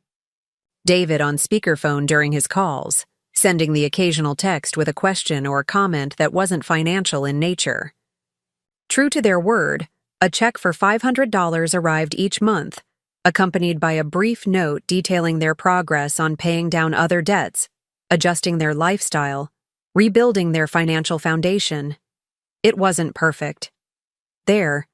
David on speakerphone during his calls, sending the occasional text with a question or comment that wasn't financial in nature. True to their word, a check for $500 arrived each month, accompanied by a brief note detailing their progress on paying down other debts, adjusting their lifestyle, rebuilding their financial foundation. It wasn't perfect. There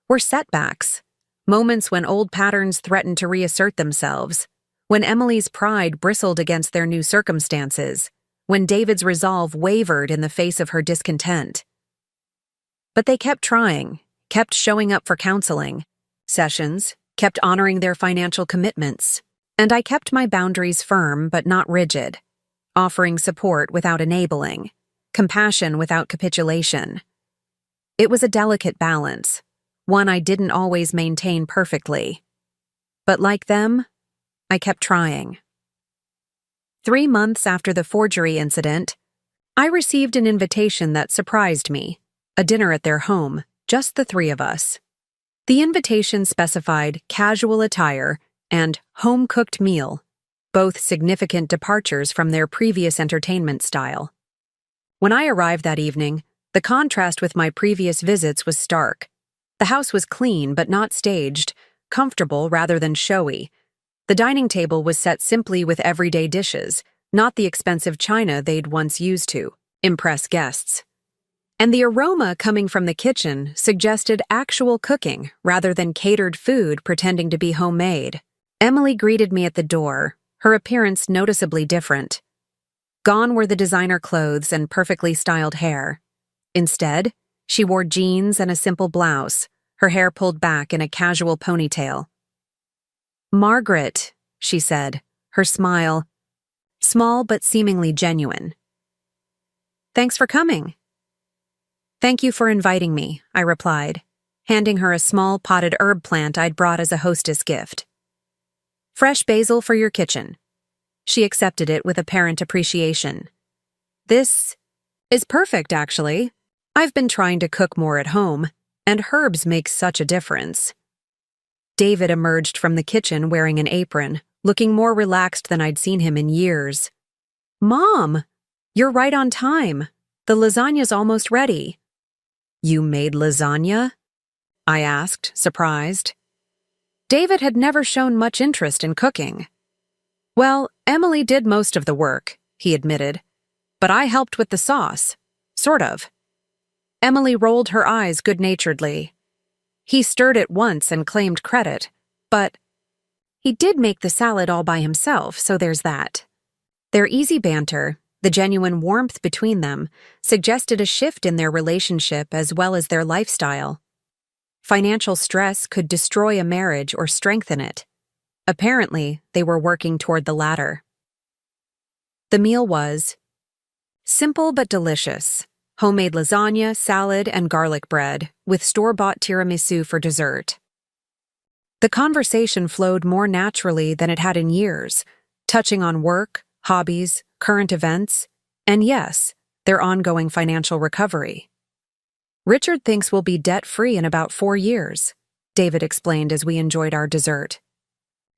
were setbacks, moments when old patterns threatened to reassert themselves, when Emily's pride bristled against their new circumstances, when David's resolve wavered in the face of her discontent. But they kept trying, kept showing up for counseling sessions, kept honoring their financial commitments, and I kept my boundaries firm but not rigid, offering support without enabling, compassion without capitulation. It was a delicate balance, one I didn't always maintain perfectly. But like them, I kept trying. 3 months after the forgery incident, I received an invitation that surprised me, a dinner at their home, just the 3 of us. The invitation specified casual attire and home-cooked meal, both significant departures from their previous entertainment style. When I arrived that evening, the contrast with my previous visits was stark. The house was clean but not staged, comfortable rather than showy. The dining table was set simply with everyday dishes, not the expensive china they'd once used to impress guests. And the aroma coming from the kitchen suggested actual cooking rather than catered food pretending to be homemade. Emily greeted me at the door, her appearance noticeably different. Gone were the designer clothes and perfectly styled hair. Instead, she wore jeans and a simple blouse, her hair pulled back in a casual ponytail. "Margaret," she said, her smile, small but seemingly genuine. "Thanks for coming." "Thank you for inviting me," I replied, handing her a small potted herb plant I'd brought as a hostess gift. "Fresh basil for your kitchen." She accepted it with apparent appreciation. "This is perfect, actually. I've been trying to cook more at home, and herbs make such a difference." David emerged from the kitchen wearing an apron, looking more relaxed than I'd seen him in years. "Mom, you're right on time. The lasagna's almost ready." "You made lasagna?" I asked, surprised. David had never shown much interest in cooking. "Well, Emily did most of the work," he admitted, "but I helped with the sauce. Sort of." Emily rolled her eyes good-naturedly. "He stirred it once and claimed credit, but he did make the salad all by himself, so there's that." Their easy banter, the genuine warmth between them, suggested a shift in their relationship as well as their lifestyle. Financial stress could destroy a marriage or strengthen it. Apparently, they were working toward the latter. The meal was simple but delicious. Homemade lasagna, salad, and garlic bread, with store-bought tiramisu for dessert. The conversation flowed more naturally than it had in years, touching on work, hobbies, current events, and yes, their ongoing financial recovery. "Richard thinks we'll be debt-free in about 4 years, David explained as we enjoyed our dessert.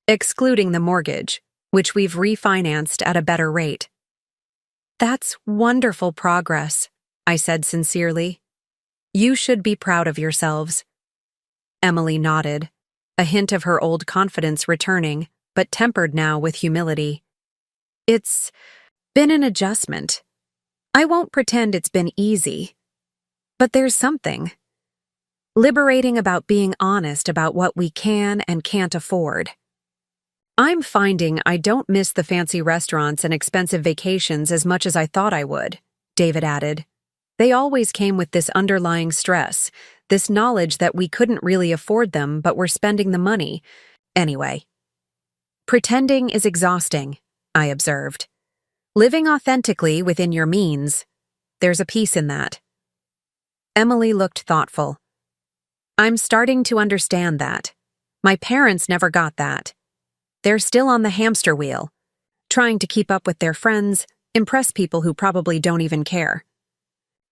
"Excluding the mortgage, which we've refinanced at a better rate." "That's wonderful progress," I said sincerely. "You should be proud of yourselves." Emily nodded, a hint of her old confidence returning, but tempered now with humility. "It's been an adjustment. I won't pretend it's been easy. But there's something liberating about being honest about what we can and can't afford. I'm finding I don't miss the fancy restaurants and expensive vacations as much as I thought I would," David added. "They always came with this underlying stress, this knowledge that we couldn't really afford them but were spending the money. Anyway. Pretending is exhausting," I observed. "Living authentically within your means, there's a peace in that." Emily looked thoughtful. "I'm starting to understand that. My parents never got that. They're still on the hamster wheel, trying to keep up with their friends, impress people who probably don't even care."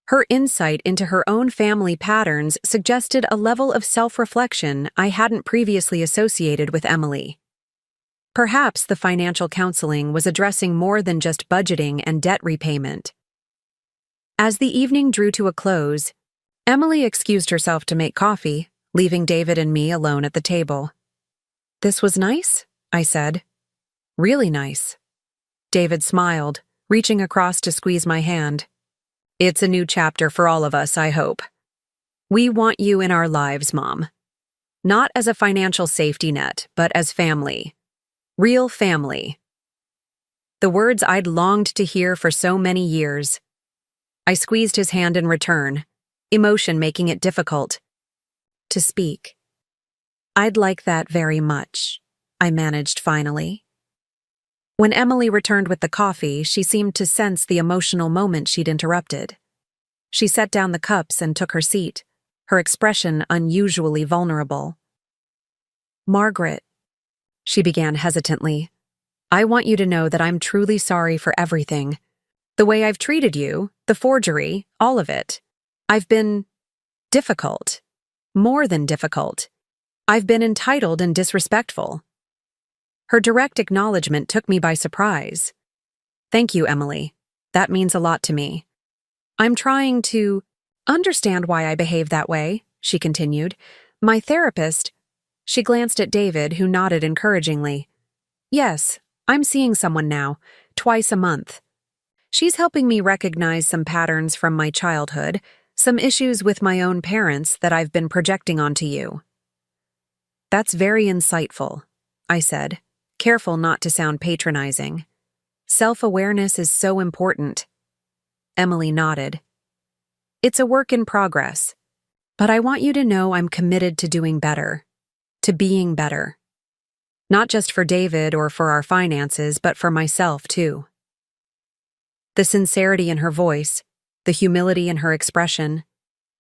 Her insight into her own family patterns suggested a level of self-reflection I hadn't previously associated with Emily. Perhaps the financial counseling was addressing more than just budgeting and debt repayment. As the evening drew to a close, Emily excused herself to make coffee, leaving David and me alone at the table. "This was nice?" I said. "Really nice." David smiled, reaching across to squeeze my hand. "It's a new chapter for all of us, I hope. We want you in our lives, Mom. Not as a financial safety net, but as family. Real family. The words I'd longed to hear for so many years. I squeezed his hand in return, emotion making it difficult to speak. I'd like that very much, I managed finally. When Emily returned with the coffee, she seemed to sense the emotional moment she'd interrupted. She set down the cups and took her seat, her expression unusually vulnerable. Margaret, she began hesitantly, I want you to know that I'm truly sorry for everything. The way I've treated you, the forgery, all of it. I've been difficult. More than difficult. I've been entitled and disrespectful. Her direct acknowledgement took me by surprise. Thank you, Emily. That means a lot to me. I'm trying to understand why I behave that way, she continued. My therapist. She glanced at David, who nodded encouragingly. Yes, I'm seeing someone now, twice a month. She's helping me recognize some patterns from my childhood, some issues with my own parents that I've been projecting onto you. That's very insightful, I said, careful not to sound patronizing. Self-awareness is so important. Emily nodded. It's a work in progress, but I want you to know I'm committed to doing better, to being better. Not just for David or for our finances, but for myself, too. The sincerity in her voice, the humility in her expression,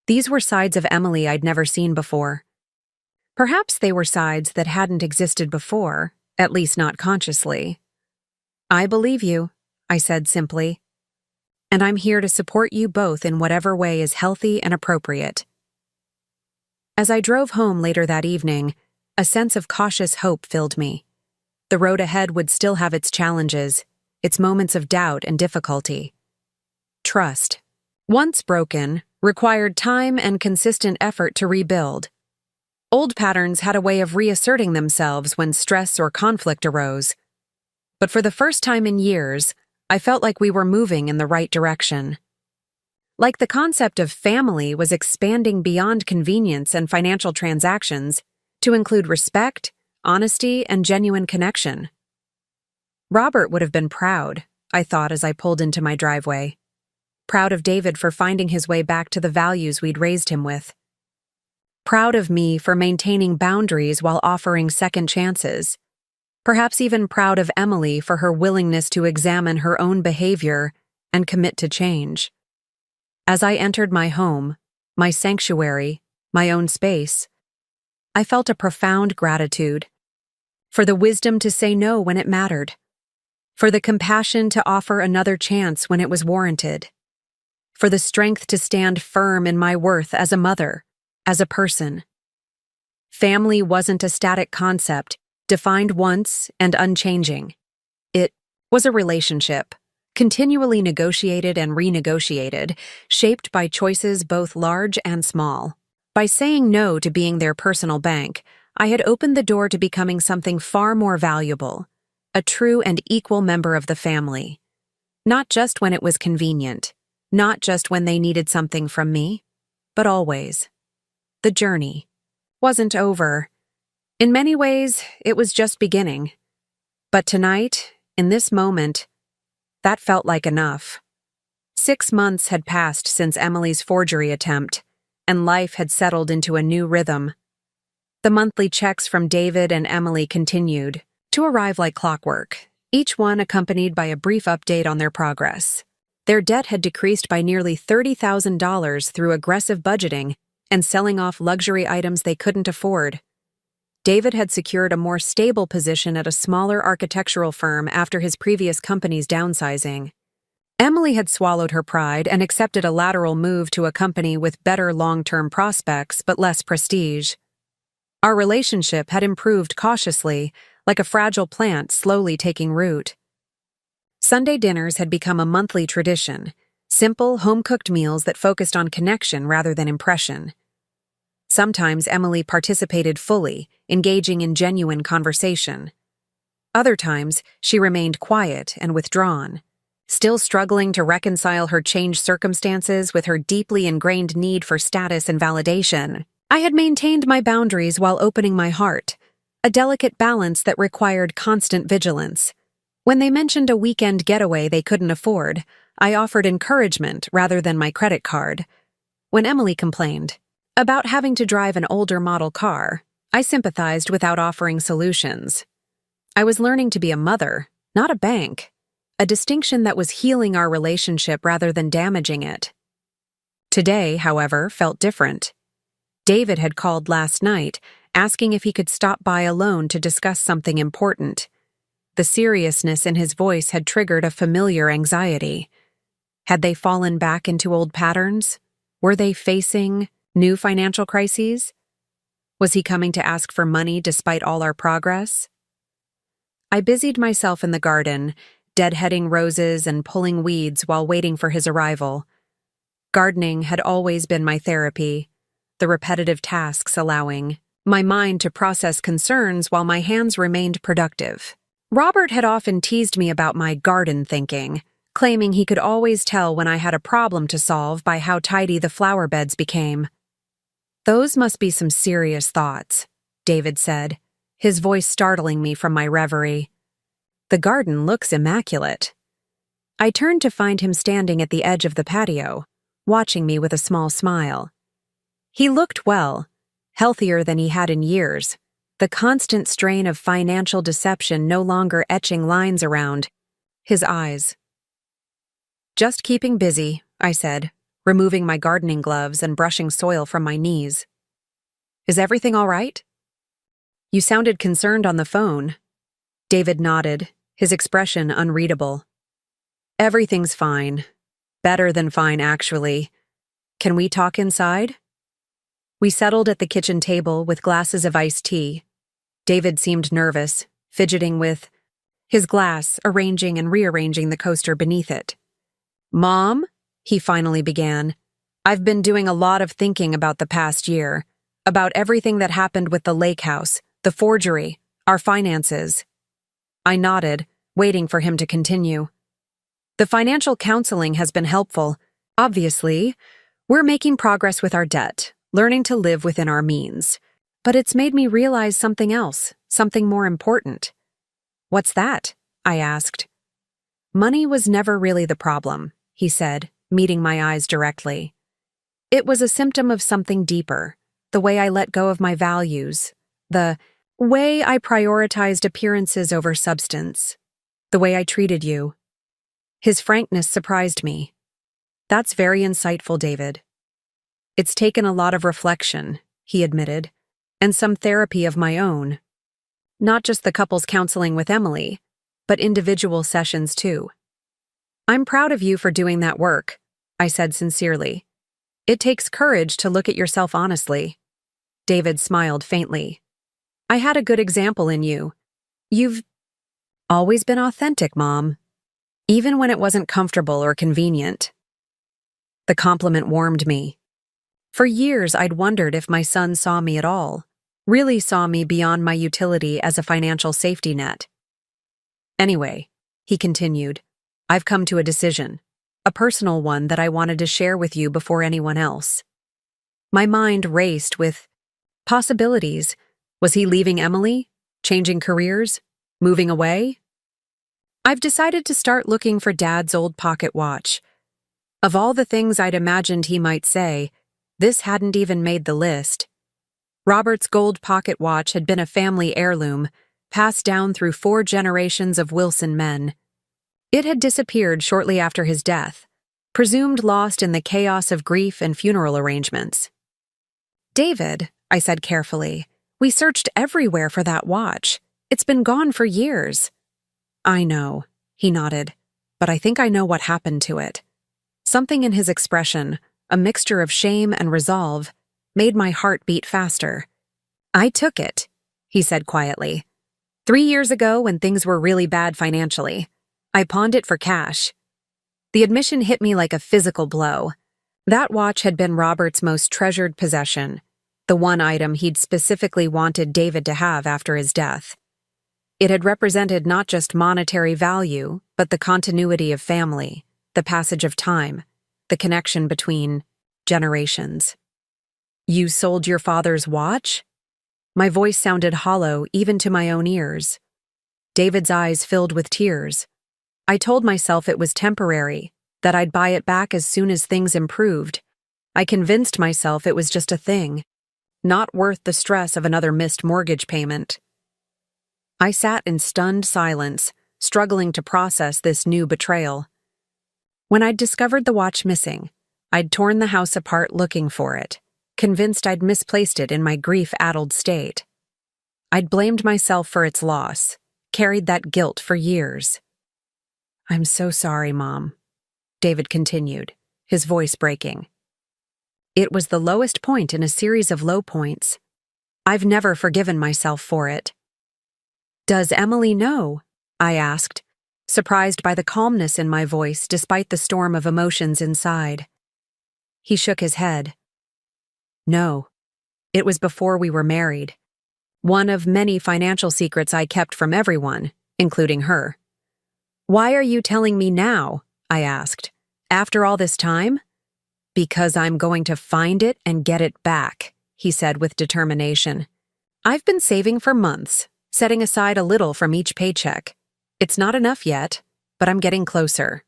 these were sides of Emily I'd never seen before. Perhaps they were sides that hadn't existed before, at least not consciously. I believe you, I said simply. And I'm here to support you both in whatever way is healthy and appropriate. As I drove home later that evening, a sense of cautious hope filled me. The road ahead would still have its challenges, its moments of doubt and difficulty. Trust, once broken, required time and consistent effort to rebuild. Old patterns had a way of reasserting themselves when stress or conflict arose. But for the first time in years, I felt like we were moving in the right direction. Like the concept of family was expanding beyond convenience and financial transactions to include respect, honesty, and genuine connection. Robert would have been proud, I thought as I pulled into my driveway. Proud of David for finding his way back to the values we'd raised him with. Proud of me for maintaining boundaries while offering second chances. Perhaps even proud of Emily for her willingness to examine her own behavior and commit to change. As I entered my home, my sanctuary, my own space, I felt a profound gratitude for the wisdom to say no when it mattered, for the compassion to offer another chance when it was warranted, for the strength to stand firm in my worth as a mother, as a person. Family wasn't a static concept, defined once and unchanging. It was a relationship, continually negotiated and renegotiated, shaped by choices both large and small. By saying no to being their personal bank, I had opened the door to becoming something far more valuable, a true and equal member of the family. Not just when it was convenient, not just when they needed something from me, but always. The journey wasn't over. In many ways, it was just beginning. But tonight, in this moment, that felt like enough. 6 months had passed since Emily's forgery attempt, and life had settled into a new rhythm. The monthly checks from David and Emily continued to arrive like clockwork, each one accompanied by a brief update on their progress. Their debt had decreased by nearly $30,000 through aggressive budgeting and selling off luxury items they couldn't afford. David had secured a more stable position at a smaller architectural firm after his previous company's downsizing. Emily had swallowed her pride and accepted a lateral move to a company with better long-term prospects but less prestige. Our relationship had improved cautiously, like a fragile plant slowly taking root. Sunday dinners had become a monthly tradition, simple, home-cooked meals that focused on connection rather than impression. Sometimes Emily participated fully, engaging in genuine conversation. Other times, she remained quiet and withdrawn, still struggling to reconcile her changed circumstances with her deeply ingrained need for status and validation. I had maintained my boundaries while opening my heart, a delicate balance that required constant vigilance. When they mentioned a weekend getaway they couldn't afford, I offered encouragement rather than my credit card. When Emily complained about having to drive an older model car, I sympathized without offering solutions. I was learning to be a mother, not a bank, a distinction that was healing our relationship rather than damaging it. Today, however, felt different. David had called last night, asking if he could stop by alone to discuss something important. The seriousness in his voice had triggered a familiar anxiety. Had they fallen back into old patterns? Were they facing new financial crises? Was he coming to ask for money despite all our progress? I busied myself in the garden, deadheading roses and pulling weeds while waiting for his arrival. Gardening had always been my therapy, the repetitive tasks allowing my mind to process concerns while my hands remained productive. Robert had often teased me about my garden thinking, claiming he could always tell when I had a problem to solve by how tidy the flower beds became. "Those must be some serious thoughts," David said, his voice startling me from my reverie. "The garden looks immaculate." I turned to find him standing at the edge of the patio, watching me with a small smile. He looked well, healthier than he had in years, the constant strain of financial deception no longer etching lines around his eyes. "Just keeping busy," I said, removing my gardening gloves and brushing soil from my knees. "Is everything all right?" "You sounded concerned on the phone." David nodded, his expression unreadable. "Everything's fine. Better than fine, actually. Can we talk inside?" We settled at the kitchen table with glasses of iced tea. David seemed nervous, fidgeting with his glass, arranging and rearranging the coaster beneath it. "Mom," he finally began, "I've been doing a lot of thinking about the past year, about everything that happened with the lake house, the forgery, our finances." I nodded, waiting for him to continue. "The financial counseling has been helpful. Obviously, we're making progress with our debt, learning to live within our means. But it's made me realize something else, something more important." "What's that?" I asked. "Money was never really the problem," he said, meeting my eyes directly. "It was a symptom of something deeper, the way I let go of my values, the way I prioritized appearances over substance, the way I treated you." His frankness surprised me. "That's very insightful, David." "It's taken a lot of reflection," he admitted, "and some therapy of my own. Not just the couples counseling with Emily, but individual sessions too." "I'm proud of you for doing that work," I said sincerely. "It takes courage to look at yourself honestly." David smiled faintly. "I had a good example in you. You've always been authentic, Mom, even when it wasn't comfortable or convenient." The compliment warmed me. For years, I'd wondered if my son saw me at all, really saw me beyond my utility as a financial safety net. "Anyway," he continued, "I've come to a decision, a personal one that I wanted to share with you before anyone else." My mind raced with possibilities. Was he leaving Emily? Changing careers? Moving away? "I've decided to start looking for Dad's old pocket watch." Of all the things I'd imagined he might say, this hadn't even made the list. Robert's gold pocket watch had been a family heirloom, passed down through 4 generations of Wilson men. It had disappeared shortly after his death, presumed lost in the chaos of grief and funeral arrangements. "David," I said carefully, "we searched everywhere for that watch. It's been gone for years." "I know," he nodded, "but I think I know what happened to it." Something in his expression, a mixture of shame and resolve, made my heart beat faster. "I took it," he said quietly. 3 years ago, when things were really bad financially, I pawned it for cash. The admission hit me like a physical blow. That watch had been Robert's most treasured possession, the one item he'd specifically wanted David to have after his death. It had represented not just monetary value, but the continuity of family, the passage of time, the connection between generations. "You sold your father's watch?" My voice sounded hollow even to my own ears. David's eyes filled with tears. I told myself it was temporary, that I'd buy it back as soon as things improved. I convinced myself it was just a thing, not worth the stress of another missed mortgage payment. I sat in stunned silence, struggling to process this new betrayal. When I'd discovered the watch missing, I'd torn the house apart looking for it, convinced I'd misplaced it in my grief-addled state. I'd blamed myself for its loss, carried that guilt for years. "I'm so sorry, Mom," David continued, his voice breaking. It was the lowest point in a series of low points. I've never forgiven myself for it. "Does Emily know?" I asked, surprised by the calmness in my voice despite the storm of emotions inside. He shook his head. "No. It was before we were married. One of many financial secrets I kept from everyone, including her." "Why are you telling me now?" I asked. "After all this time?" "Because I'm going to find it and get it back," he said with determination. "I've been saving for months, setting aside a little from each paycheck. It's not enough yet, but I'm getting closer."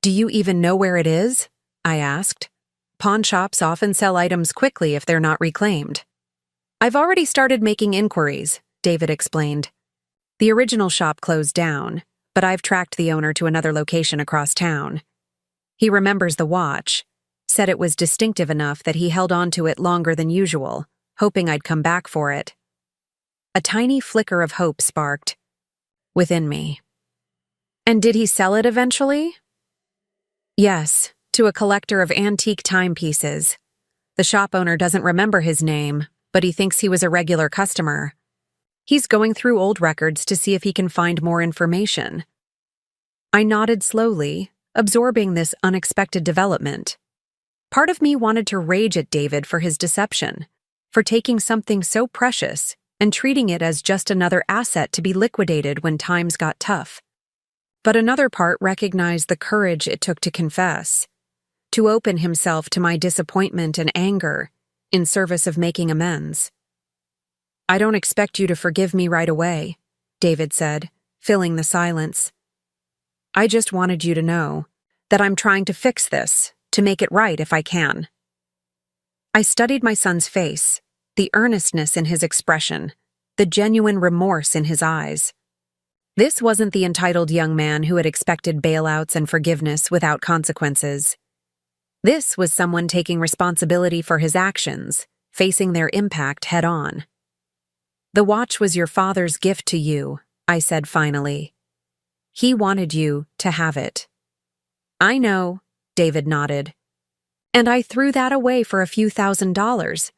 "Do you even know where it is?" I asked. Pawn shops often sell items quickly if they're not reclaimed. "I've already started making inquiries," David explained. "The original shop closed down, but I've tracked the owner to another location across town. He remembers the watch, said it was distinctive enough that he held on to it longer than usual, hoping I'd come back for it." A tiny flicker of hope sparked within me. "And did he sell it eventually?" "Yes, to a collector of antique timepieces. The shop owner doesn't remember his name, but he thinks he was a regular customer. He's going through old records to see if he can find more information." I nodded slowly, absorbing this unexpected development. Part of me wanted to rage at David for his deception, for taking something so precious and treating it as just another asset to be liquidated when times got tough. But another part recognized the courage it took to confess, to open himself to my disappointment and anger in service of making amends. "I don't expect you to forgive me right away," David said, filling the silence. "I just wanted you to know that I'm trying to fix this, to make it right if I can." I studied my son's face, the earnestness in his expression, the genuine remorse in his eyes. This wasn't the entitled young man who had expected bailouts and forgiveness without consequences. This was someone taking responsibility for his actions, facing their impact head-on. "The watch was your father's gift to you," I said finally. "He wanted you to have it." "I know," David nodded. "And I threw that away for a few $1,000s.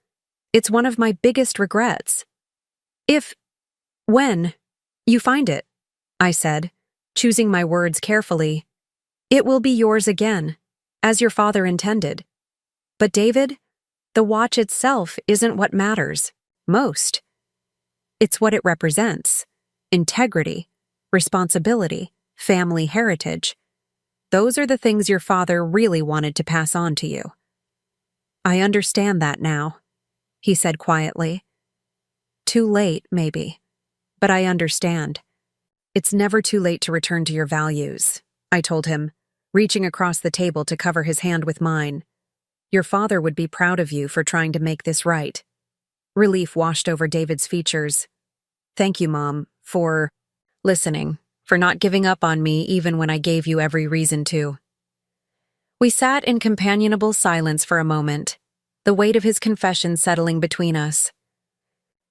It's one of my biggest regrets." When you find it," I said, choosing my words carefully, "it will be yours again, as your father intended. But David, the watch itself isn't what matters most. It's what it represents: integrity, responsibility, family heritage. Those are the things your father really wanted to pass on to you." "I understand that now," he said quietly. "Too late, maybe, but I understand. It's never too late to return to your values," I told him, reaching across the table to cover his hand with mine. "Your father would be proud of you for trying to make this right." Relief washed over David's features. "Thank you, Mom, for listening, for not giving up on me even when I gave you every reason to." We sat in companionable silence for a moment, the weight of his confession settling between us.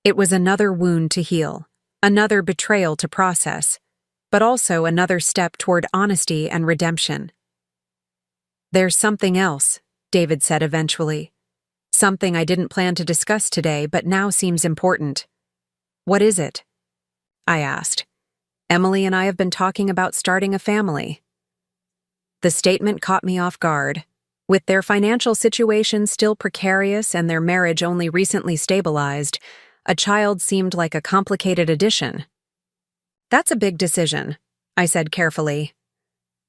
It was another wound to heal, another betrayal to process, but also another step toward honesty and redemption. "There's something else," David said eventually. "Something I didn't plan to discuss today, but now seems important." "What is it?" I asked. "Emily and I have been talking about starting a family." The statement caught me off guard. With their financial situation still precarious and their marriage only recently stabilized, a child seemed like a complicated addition. "That's a big decision," I said carefully.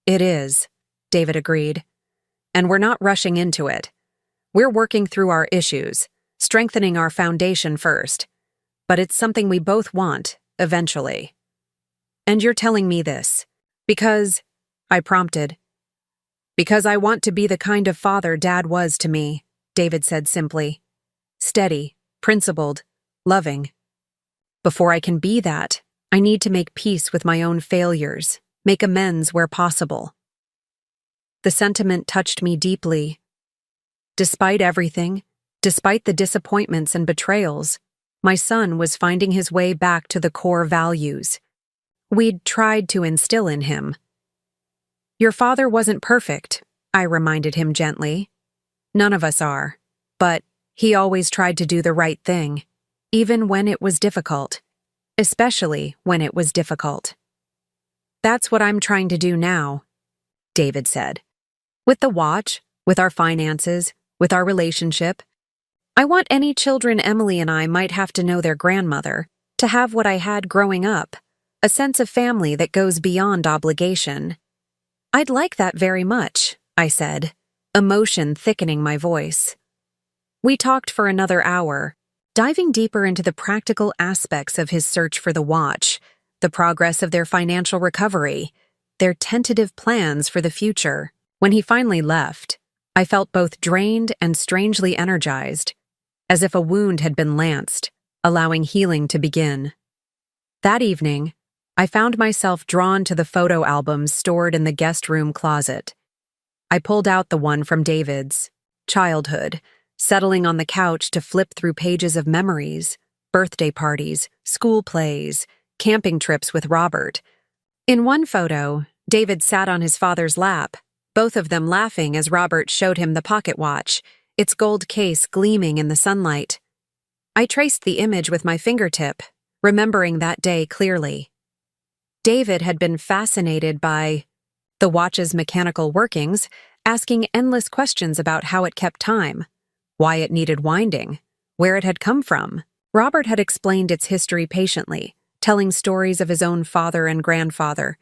"It is," David agreed. "And we're not rushing into it. We're working through our issues, strengthening our foundation first, but it's something we both want, eventually. And you're telling me this because, I prompted. Because I want to be the kind of father Dad was to me, David said simply. Steady, principled, loving. Before I can be that, I need to make peace with my own failures, make amends where possible. The sentiment touched me deeply. Despite everything, despite the disappointments and betrayals, my son was finding his way back to the core values we'd tried to instill in him. Your father wasn't perfect, I reminded him gently. None of us are, but he always tried to do the right thing, even when it was difficult, especially when it was difficult. That's what I'm trying to do now, David said. With the watch, with our finances, with our relationship. I want any children Emily and I might have to know their grandmother, to have what I had growing up, a sense of family that goes beyond obligation. I'd like that very much, I said, emotion thickening my voice. We talked for another hour, diving deeper into the practical aspects of his search for the watch, the progress of their financial recovery, their tentative plans for the future. When he finally left, I felt both drained and strangely energized, as if a wound had been lanced, allowing healing to begin. That evening, I found myself drawn to the photo albums stored in the guest room closet. I pulled out the one from David's childhood, settling on the couch to flip through pages of memories, birthday parties, school plays, camping trips with Robert. In one photo, David sat on his father's lap, both of them laughing as Robert showed him the pocket watch, its gold case gleaming in the sunlight. I traced the image with my fingertip, remembering that day clearly. David had been fascinated by the watch's mechanical workings, asking endless questions about how it kept time, why it needed winding, where it had come from. Robert had explained its history patiently, telling stories of his own father and grandfather,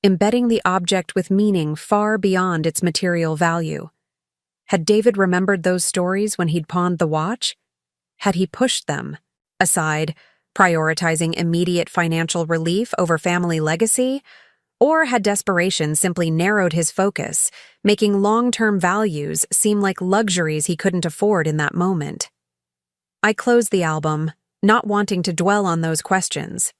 embedding the object with meaning far beyond its material value. Had David remembered those stories when he'd pawned the watch? Had he pushed them aside, prioritizing immediate financial relief over family legacy? Or had desperation simply narrowed his focus, making long-term values seem like luxuries he couldn't afford in that moment? I closed the album, not wanting to dwell on those questions.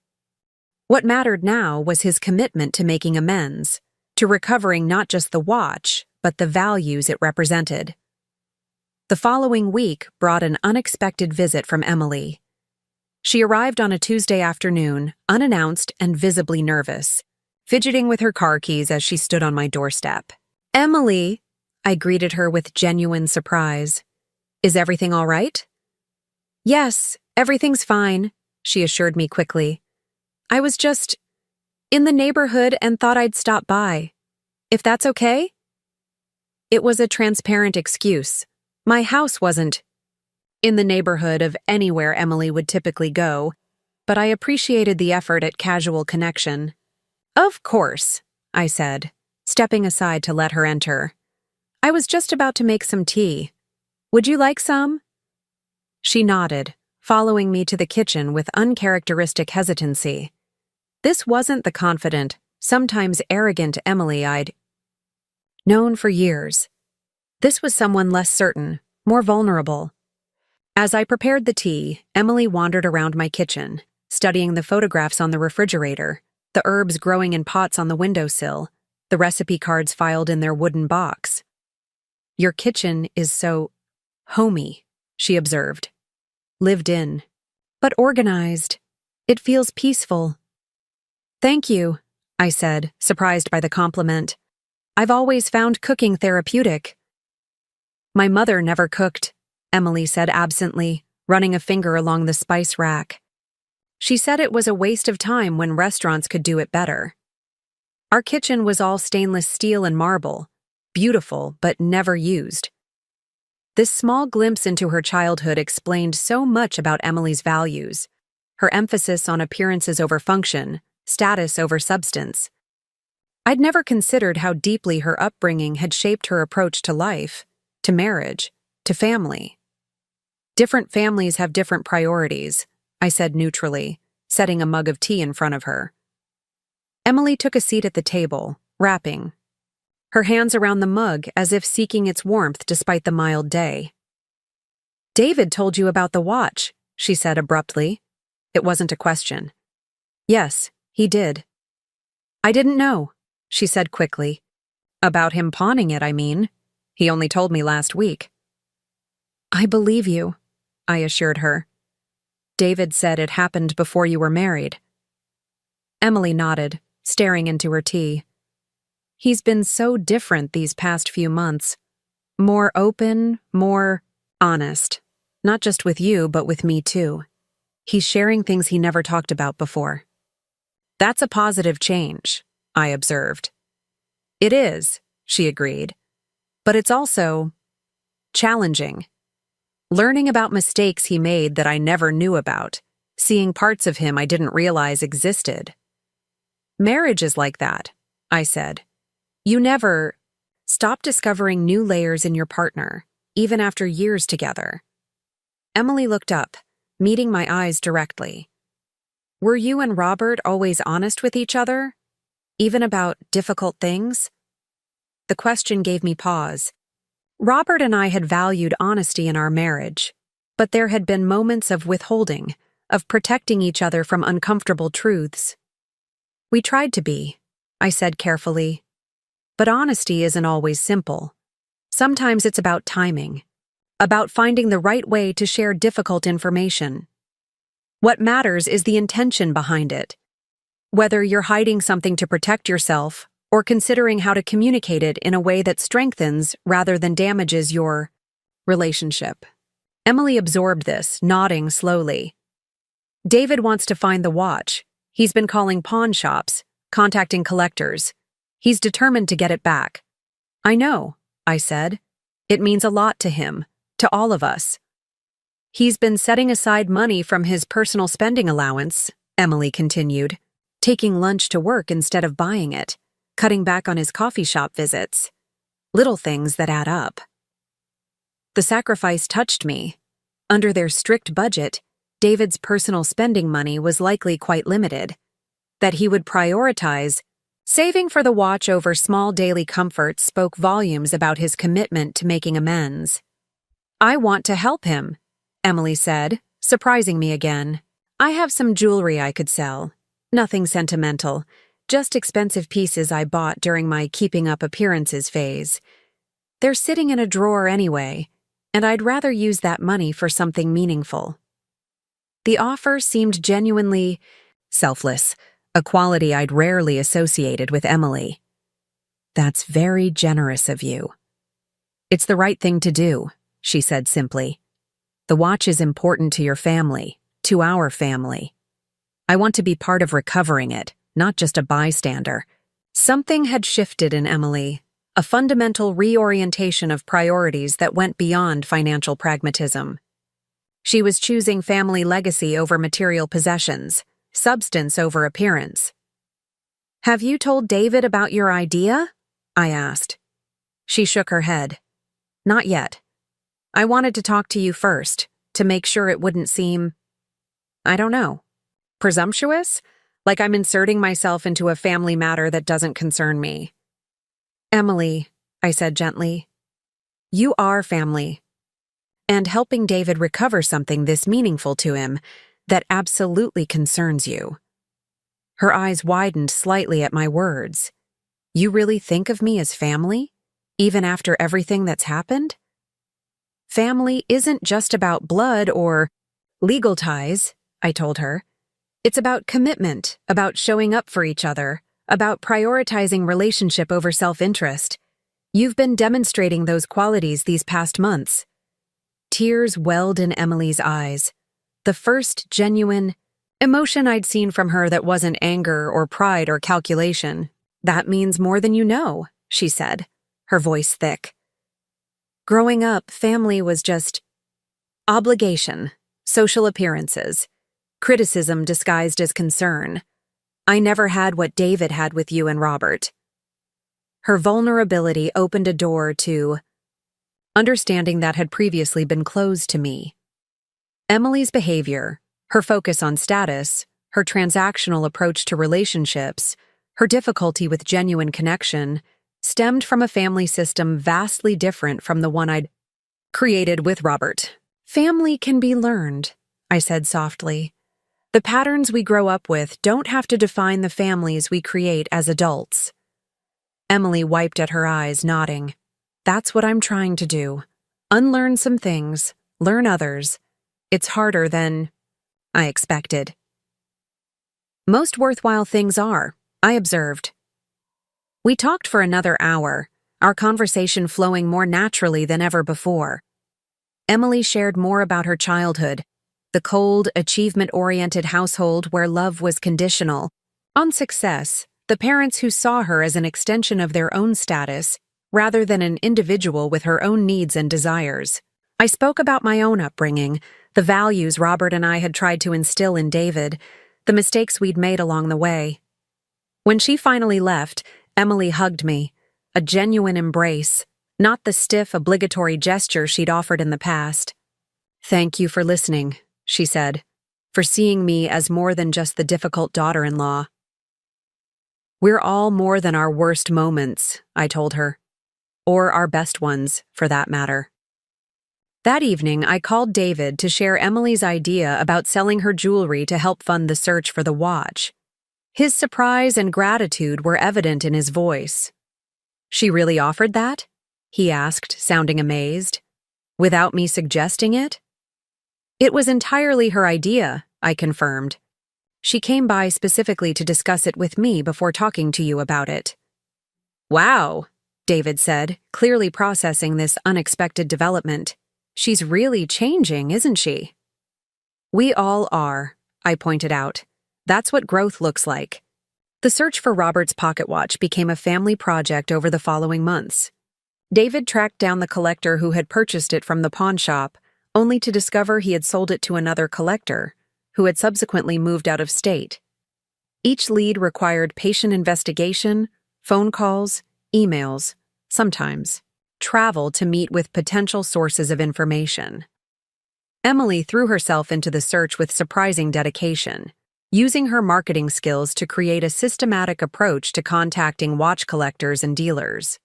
What mattered now was his commitment to making amends, to recovering not just the watch, but the values it represented. The following week brought an unexpected visit from Emily. She arrived on a Tuesday afternoon, unannounced and visibly nervous, fidgeting with her car keys as she stood on my doorstep. "Emily," I greeted her with genuine surprise. "Is everything all right?" "Yes, everything's fine," she assured me quickly. "I was just in the neighborhood and thought I'd stop by. If that's okay?" It was a transparent excuse. My house wasn't in the neighborhood of anywhere Emily would typically go, but I appreciated the effort at casual connection. "Of course," I said, stepping aside to let her enter. "I was just about to make some tea. Would you like some?" She nodded, following me to the kitchen with uncharacteristic hesitancy. This wasn't the confident, sometimes arrogant Emily I'd known for years. This was someone less certain, more vulnerable. As I prepared the tea, Emily wandered around my kitchen, studying the photographs on the refrigerator, the herbs growing in pots on the windowsill, the recipe cards filed in their wooden box. "Your kitchen is so homey," she observed. "Lived in, but organized. It feels peaceful." "Thank you," I said, surprised by the compliment. "I've always found cooking therapeutic." "My mother never cooked," Emily said absently, running a finger along the spice rack. "She said it was a waste of time when restaurants could do it better." Our kitchen was all stainless steel and marble, beautiful but never used. This small glimpse into her childhood explained so much about Emily's values, her emphasis on appearances over function, status over substance. I'd never considered how deeply her upbringing had shaped her approach to life, to marriage, to family. Different families have different priorities, I said neutrally, setting a mug of tea in front of her. Emily took a seat at the table, wrapping, her hands around the mug as if seeking its warmth despite the mild day. "David told you about the watch," she said abruptly. It wasn't a question. "Yes, he did." "I didn't know," she said quickly. "About him pawning it, I mean. He only told me last week." "I believe you," I assured her. "David said it happened before you were married." Emily nodded, staring into her tea. "He's been so different these past few months. More open, more honest. Not just with you, but with me too. He's sharing things he never talked about before." "That's a positive change," I observed. "It is," she agreed. "But it's also challenging. Learning about mistakes he made that I never knew about, seeing parts of him I didn't realize existed." "Marriage is like that," I said. "You never stop discovering new layers in your partner, even after years together." Emily looked up, meeting my eyes directly. "Were you and Robert always honest with each other? Even about difficult things?" The question gave me pause. Robert and I had valued honesty in our marriage, but there had been moments of withholding, of protecting each other from uncomfortable truths. "We tried to be," I said carefully. "But honesty isn't always simple. Sometimes it's about timing, about finding the right way to share difficult information. What matters is the intention behind it. Whether you're hiding something to protect yourself or considering how to communicate it in a way that strengthens rather than damages your relationship." Emily absorbed this, nodding slowly. "David wants to find the watch. He's been calling pawn shops, contacting collectors. He's determined to get it back." "I know," I said. "It means a lot to him, to all of us." "He's been setting aside money from his personal spending allowance," Emily continued, "taking lunch to work instead of buying it, cutting back on his coffee shop visits. Little things that add up." The sacrifice touched me. Under their strict budget, David's personal spending money was likely quite limited. That he would prioritize saving for the watch over small daily comforts spoke volumes about his commitment to making amends. "I want to help him," Emily said, surprising me again. "I have some jewelry I could sell. Nothing sentimental, just expensive pieces I bought during my keeping up appearances phase. They're sitting in a drawer anyway, and I'd rather use that money for something meaningful." The offer seemed genuinely selfless, a quality I'd rarely associated with Emily. "That's very generous of you." "It's the right thing to do," she said simply. "The watch is important to your family, to our family. I want to be part of recovering it, not just a bystander." Something had shifted in Emily, a fundamental reorientation of priorities that went beyond financial pragmatism. She was choosing family legacy over material possessions, substance over appearance. "Have you told David about your idea?" I asked. She shook her head. "Not yet. I wanted to talk to you first, to make sure it wouldn't seem, I don't know, presumptuous? Like I'm inserting myself into a family matter that doesn't concern me." "Emily," I said gently, "you are family. And helping David recover something this meaningful to him, that absolutely concerns you." Her eyes widened slightly at my words. "You really think of me as family, even after everything that's happened?" "Family isn't just about blood or legal ties," I told her. "It's about commitment, about showing up for each other, about prioritizing relationship over self-interest. You've been demonstrating those qualities these past months." Tears welled in Emily's eyes. The first genuine emotion I'd seen from her that wasn't anger or pride or calculation. "That means more than you know," she said, her voice thick. "Growing up, family was just obligation, social appearances, criticism disguised as concern. I never had what David had with you and Robert." Her vulnerability opened a door to understanding that had previously been closed to me. Emily's behavior, Her focus on status, her transactional approach to relationships, her difficulty with genuine connection, stemmed from a family system vastly different from the one I'd created with Robert. Family can be learned, I said softly. The patterns we grow up with don't have to define the families we create as adults. Emily wiped at her eyes, nodding. That's what I'm trying to do. Unlearn some things, learn others. It's harder than I expected. Most worthwhile things are, I observed. We talked for another hour, our conversation flowing more naturally than ever before. Emily shared more about her childhood, the cold, achievement-oriented household where love was conditional on success, the parents who saw her as an extension of their own status rather than an individual with her own needs and desires. I spoke about my own upbringing, the values Robert and I had tried to instill in David, the mistakes we'd made along the way. When she finally left, Emily hugged me, a genuine embrace, not the stiff, obligatory gesture she'd offered in the past. Thank you for listening, she said, for seeing me as more than just the difficult daughter-in-law. We're all more than our worst moments, I told her. Or our best ones, for that matter. That evening, I called David to share Emily's idea about selling her jewelry to help fund the search for the watch. His surprise and gratitude were evident in his voice. She really offered that? He asked, sounding amazed. Without me suggesting it? It was entirely her idea, I confirmed. She came by specifically to discuss it with me before talking to you about it. Wow, David said, clearly processing this unexpected development. She's really changing, isn't she? We all are, I pointed out. That's what growth looks like. The search for Robert's pocket watch became a family project over the following months. David tracked down the collector who had purchased it from the pawn shop, only to discover he had sold it to another collector, who had subsequently moved out of state. Each lead required patient investigation, phone calls, emails, sometimes travel to meet with potential sources of information. Emily threw herself into the search with surprising dedication, using her marketing skills to create a systematic approach to contacting watch collectors and dealers.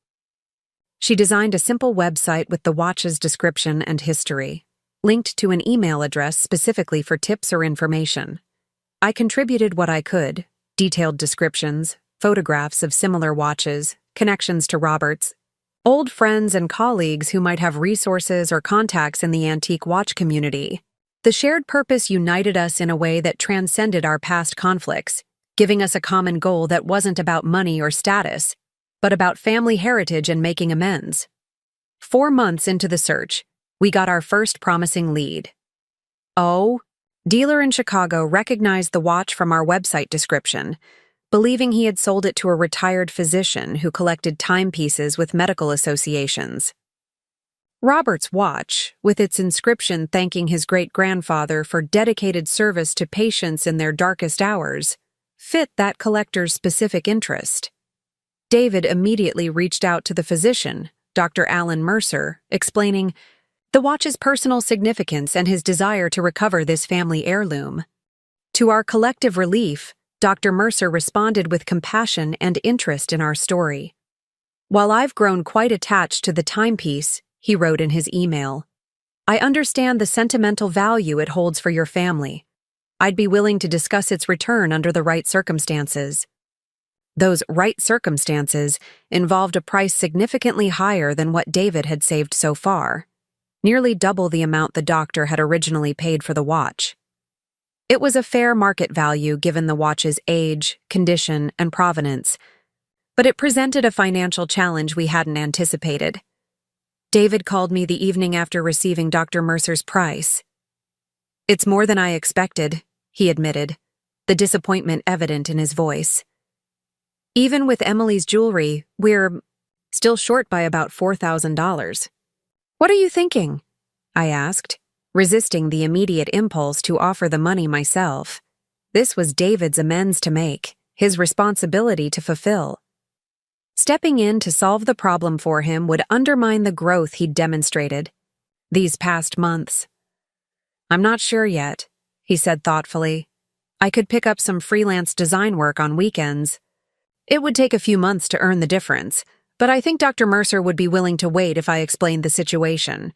She designed a simple website with the watch's description and history, linked to an email address specifically for tips or information. I contributed what I could, detailed descriptions, photographs of similar watches, connections to Robert's, old friends and colleagues who might have resources or contacts in the antique watch community. The shared purpose united us in a way that transcended our past conflicts, giving us a common goal that wasn't about money or status, but about family heritage and making amends. 4 months into the search, we got our first promising lead. Oh, dealer in Chicago recognized the watch from our website description, believing he had sold it to a retired physician who collected timepieces with medical associations. Robert's watch, with its inscription thanking his great-grandfather for dedicated service to patients in their darkest hours, fit that collector's specific interest. David immediately reached out to the physician, Dr. Alan Mercer, explaining the watch's personal significance and his desire to recover this family heirloom. To our collective relief, Dr. Mercer responded with compassion and interest in our story. While I've grown quite attached to the timepiece, he wrote in his email, I understand the sentimental value it holds for your family. I'd be willing to discuss its return under the right circumstances. Those right circumstances involved a price significantly higher than what David had saved so far, nearly double the amount the doctor had originally paid for the watch. It was a fair market value given the watch's age, condition, and provenance, but it presented a financial challenge we hadn't anticipated. David called me the evening after receiving Dr. Mercer's price. It's more than I expected, he admitted, the disappointment evident in his voice. Even with Emily's jewelry, we're still short by about $4,000. What are you thinking? I asked, resisting the immediate impulse to offer the money myself. This was David's amends to make, his responsibility to fulfill. Stepping in to solve the problem for him would undermine the growth he'd demonstrated these past months. I'm not sure yet, he said thoughtfully. I could pick up some freelance design work on weekends. It would take a few months to earn the difference, but I think Dr. Mercer would be willing to wait if I explained the situation.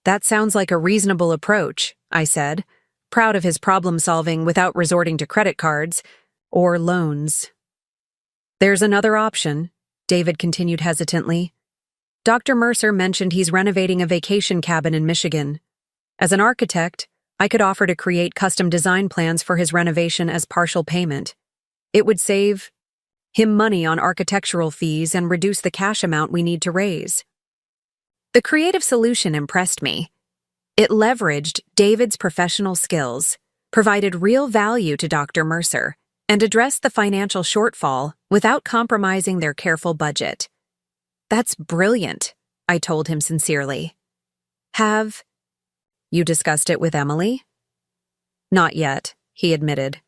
That sounds like a reasonable approach, I said, proud of his problem-solving without resorting to credit cards or loans. There's another option, David continued hesitantly. Dr. Mercer mentioned he's renovating a vacation cabin in Michigan. As an architect, I could offer to create custom design plans for his renovation as partial payment. It would save him money on architectural fees and reduce the cash amount we need to raise. The creative solution impressed me. It leveraged David's professional skills, provided real value to Dr. Mercer, and addressed the financial shortfall without compromising their careful budget. That's brilliant, I told him sincerely. Have you discussed it with Emily? Not yet, he admitted.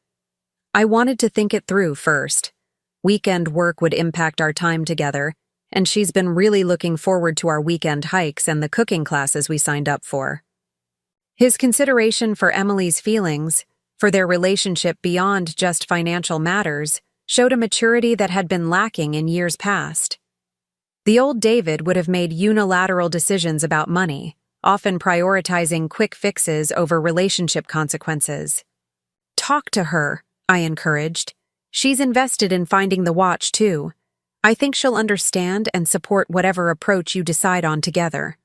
I wanted to think it through first. Weekend work would impact our time together, and she's been really looking forward to our weekend hikes and the cooking classes we signed up for. His consideration for Emily's feelings, for their relationship beyond just financial matters, showed a maturity that had been lacking in years past. The old David would have made unilateral decisions about money, often prioritizing quick fixes over relationship consequences. Talk to her, I encouraged. She's invested in finding the watch, too. I think she'll understand and support whatever approach you decide on together.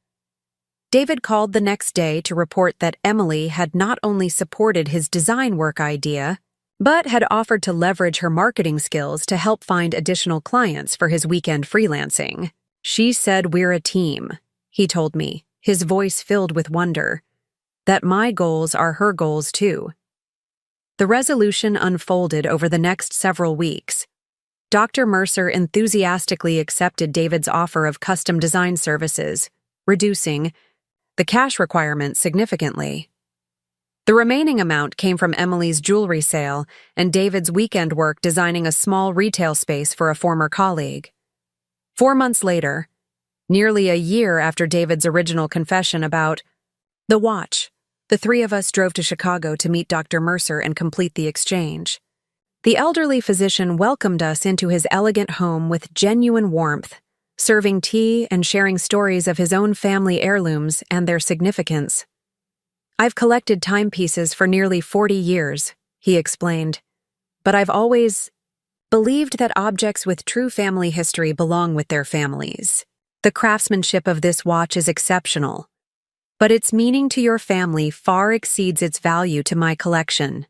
David called the next day to report that Emily had not only supported his design work idea, but had offered to leverage her marketing skills to help find additional clients for his weekend freelancing. She said we're a team, he told me, his voice filled with wonder. That my goals are her goals, too. The resolution unfolded over the next several weeks. Dr. Mercer enthusiastically accepted David's offer of custom design services, reducing the cash requirement significantly. The remaining amount came from Emily's jewelry sale and David's weekend work designing a small retail space for a former colleague. 4 months later, nearly a year after David's original confession about the watch, the three of us drove to Chicago to meet Dr. Mercer and complete the exchange. The elderly physician welcomed us into his elegant home with genuine warmth, serving tea and sharing stories of his own family heirlooms and their significance. I've collected timepieces for nearly 40 years, he explained, but I've always believed that objects with true family history belong with their families. The craftsmanship of this watch is exceptional, but its meaning to your family far exceeds its value to my collection.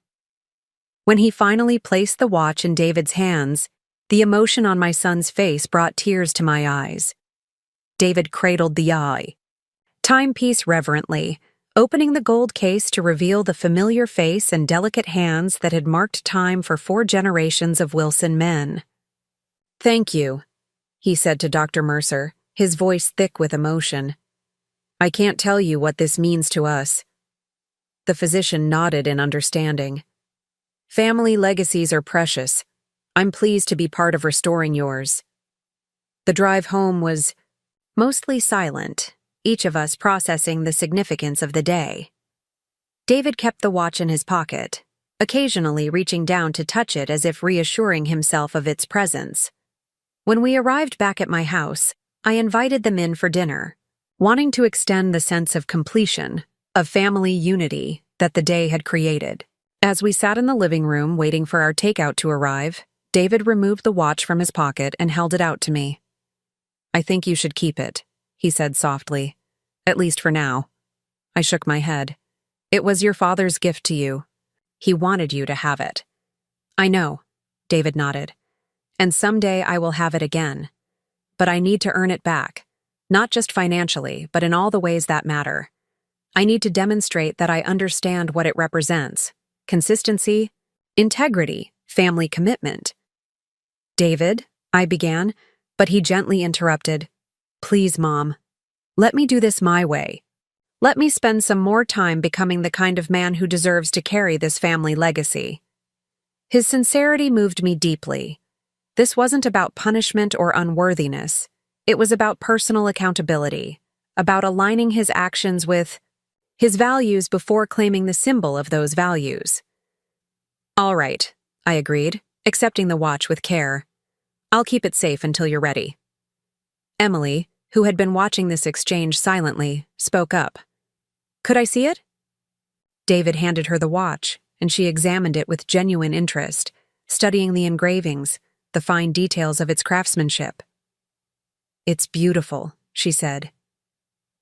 When he finally placed the watch in David's hands, the emotion on my son's face brought tears to my eyes. David cradled the timepiece reverently, opening the gold case to reveal the familiar face and delicate hands that had marked time for 4 generations of Wilson men. Thank you, he said to Dr. Mercer, his voice thick with emotion. I can't tell you what this means to us. The physician nodded in understanding. Family legacies are precious. I'm pleased to be part of restoring yours. The drive home was mostly silent, each of us processing the significance of the day. David kept the watch in his pocket, occasionally reaching down to touch it as if reassuring himself of its presence. When we arrived back at my house, I invited them in for dinner, wanting to extend the sense of completion, of family unity that the day had created. As we sat in the living room waiting for our takeout to arrive, David removed the watch from his pocket and held it out to me. I think you should keep it, he said softly, at least for now. I shook my head. It was your father's gift to you. He wanted you to have it. I know, David nodded. And someday I will have it again. But I need to earn it back, not just financially, but in all the ways that matter. I need to demonstrate that I understand what it represents. Consistency, integrity, family commitment. David, I began, but he gently interrupted. Please, Mom. Let me do this my way. Let me spend some more time becoming the kind of man who deserves to carry this family legacy. His sincerity moved me deeply. This wasn't about punishment or unworthiness. It was about personal accountability, about aligning his actions with his values before claiming the symbol of those values. All right, I agreed, accepting the watch with care. I'll keep it safe until you're ready. Emily, who had been watching this exchange silently, spoke up. Could I see it? David handed her the watch, and she examined it with genuine interest, studying the engravings, the fine details of its craftsmanship. It's beautiful, she said.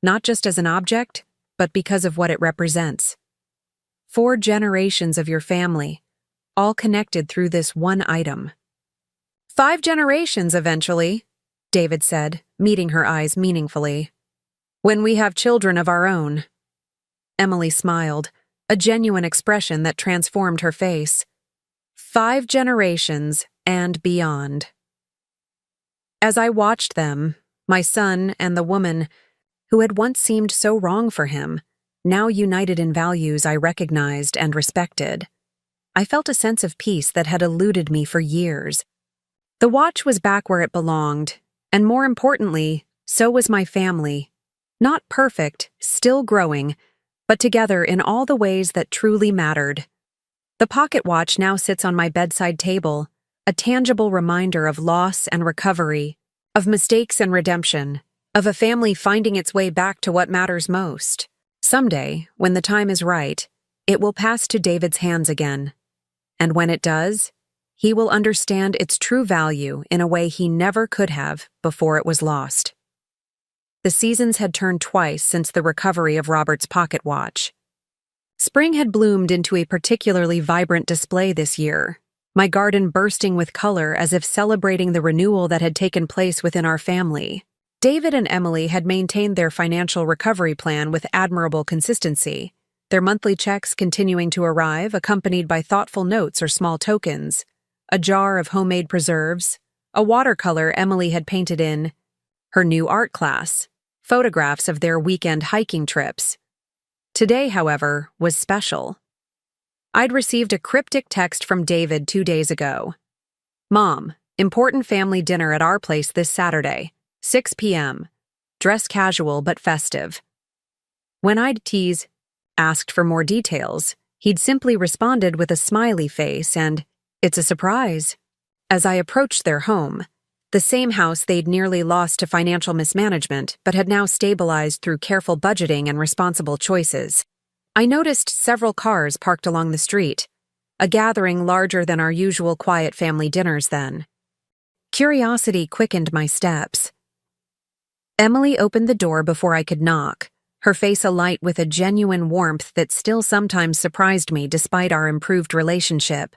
Not just as an object, but because of what it represents. 4 generations of your family, all connected through this one item. 5 generations eventually, David said, meeting her eyes meaningfully. When we have children of our own. Emily smiled, a genuine expression that transformed her face. 5 generations and beyond. As I watched them, my son and the woman who had once seemed so wrong for him, now united in values I recognized and respected, I felt a sense of peace that had eluded me for years. The watch was back where it belonged, and more importantly, so was my family. Not perfect, still growing, but together in all the ways that truly mattered. The pocket watch now sits on my bedside table, a tangible reminder of loss and recovery, of mistakes and redemption, of a family finding its way back to what matters most. Someday, when the time is right, it will pass to David's hands again. And when it does, he will understand its true value in a way he never could have before it was lost. The seasons had turned twice since the recovery of Robert's pocket watch. Spring had bloomed into a particularly vibrant display this year, my garden bursting with color as if celebrating the renewal that had taken place within our family. David and Emily had maintained their financial recovery plan with admirable consistency, their monthly checks continuing to arrive, accompanied by thoughtful notes or small tokens, a jar of homemade preserves, a watercolor Emily had painted in her new art class, photographs of their weekend hiking trips. Today, however, was special. I'd received a cryptic text from David 2 days ago. Mom, important family dinner at our place this Saturday, 6 p.m. Dress casual but festive. When I'd asked for more details, he'd simply responded with a smiley face and, "It's a surprise." As I approached their home, the same house they'd nearly lost to financial mismanagement but had now stabilized through careful budgeting and responsible choices, I noticed several cars parked along the street, a gathering larger than our usual quiet family dinners then. Curiosity quickened my steps. Emily opened the door before I could knock, her face alight with a genuine warmth that still sometimes surprised me despite our improved relationship.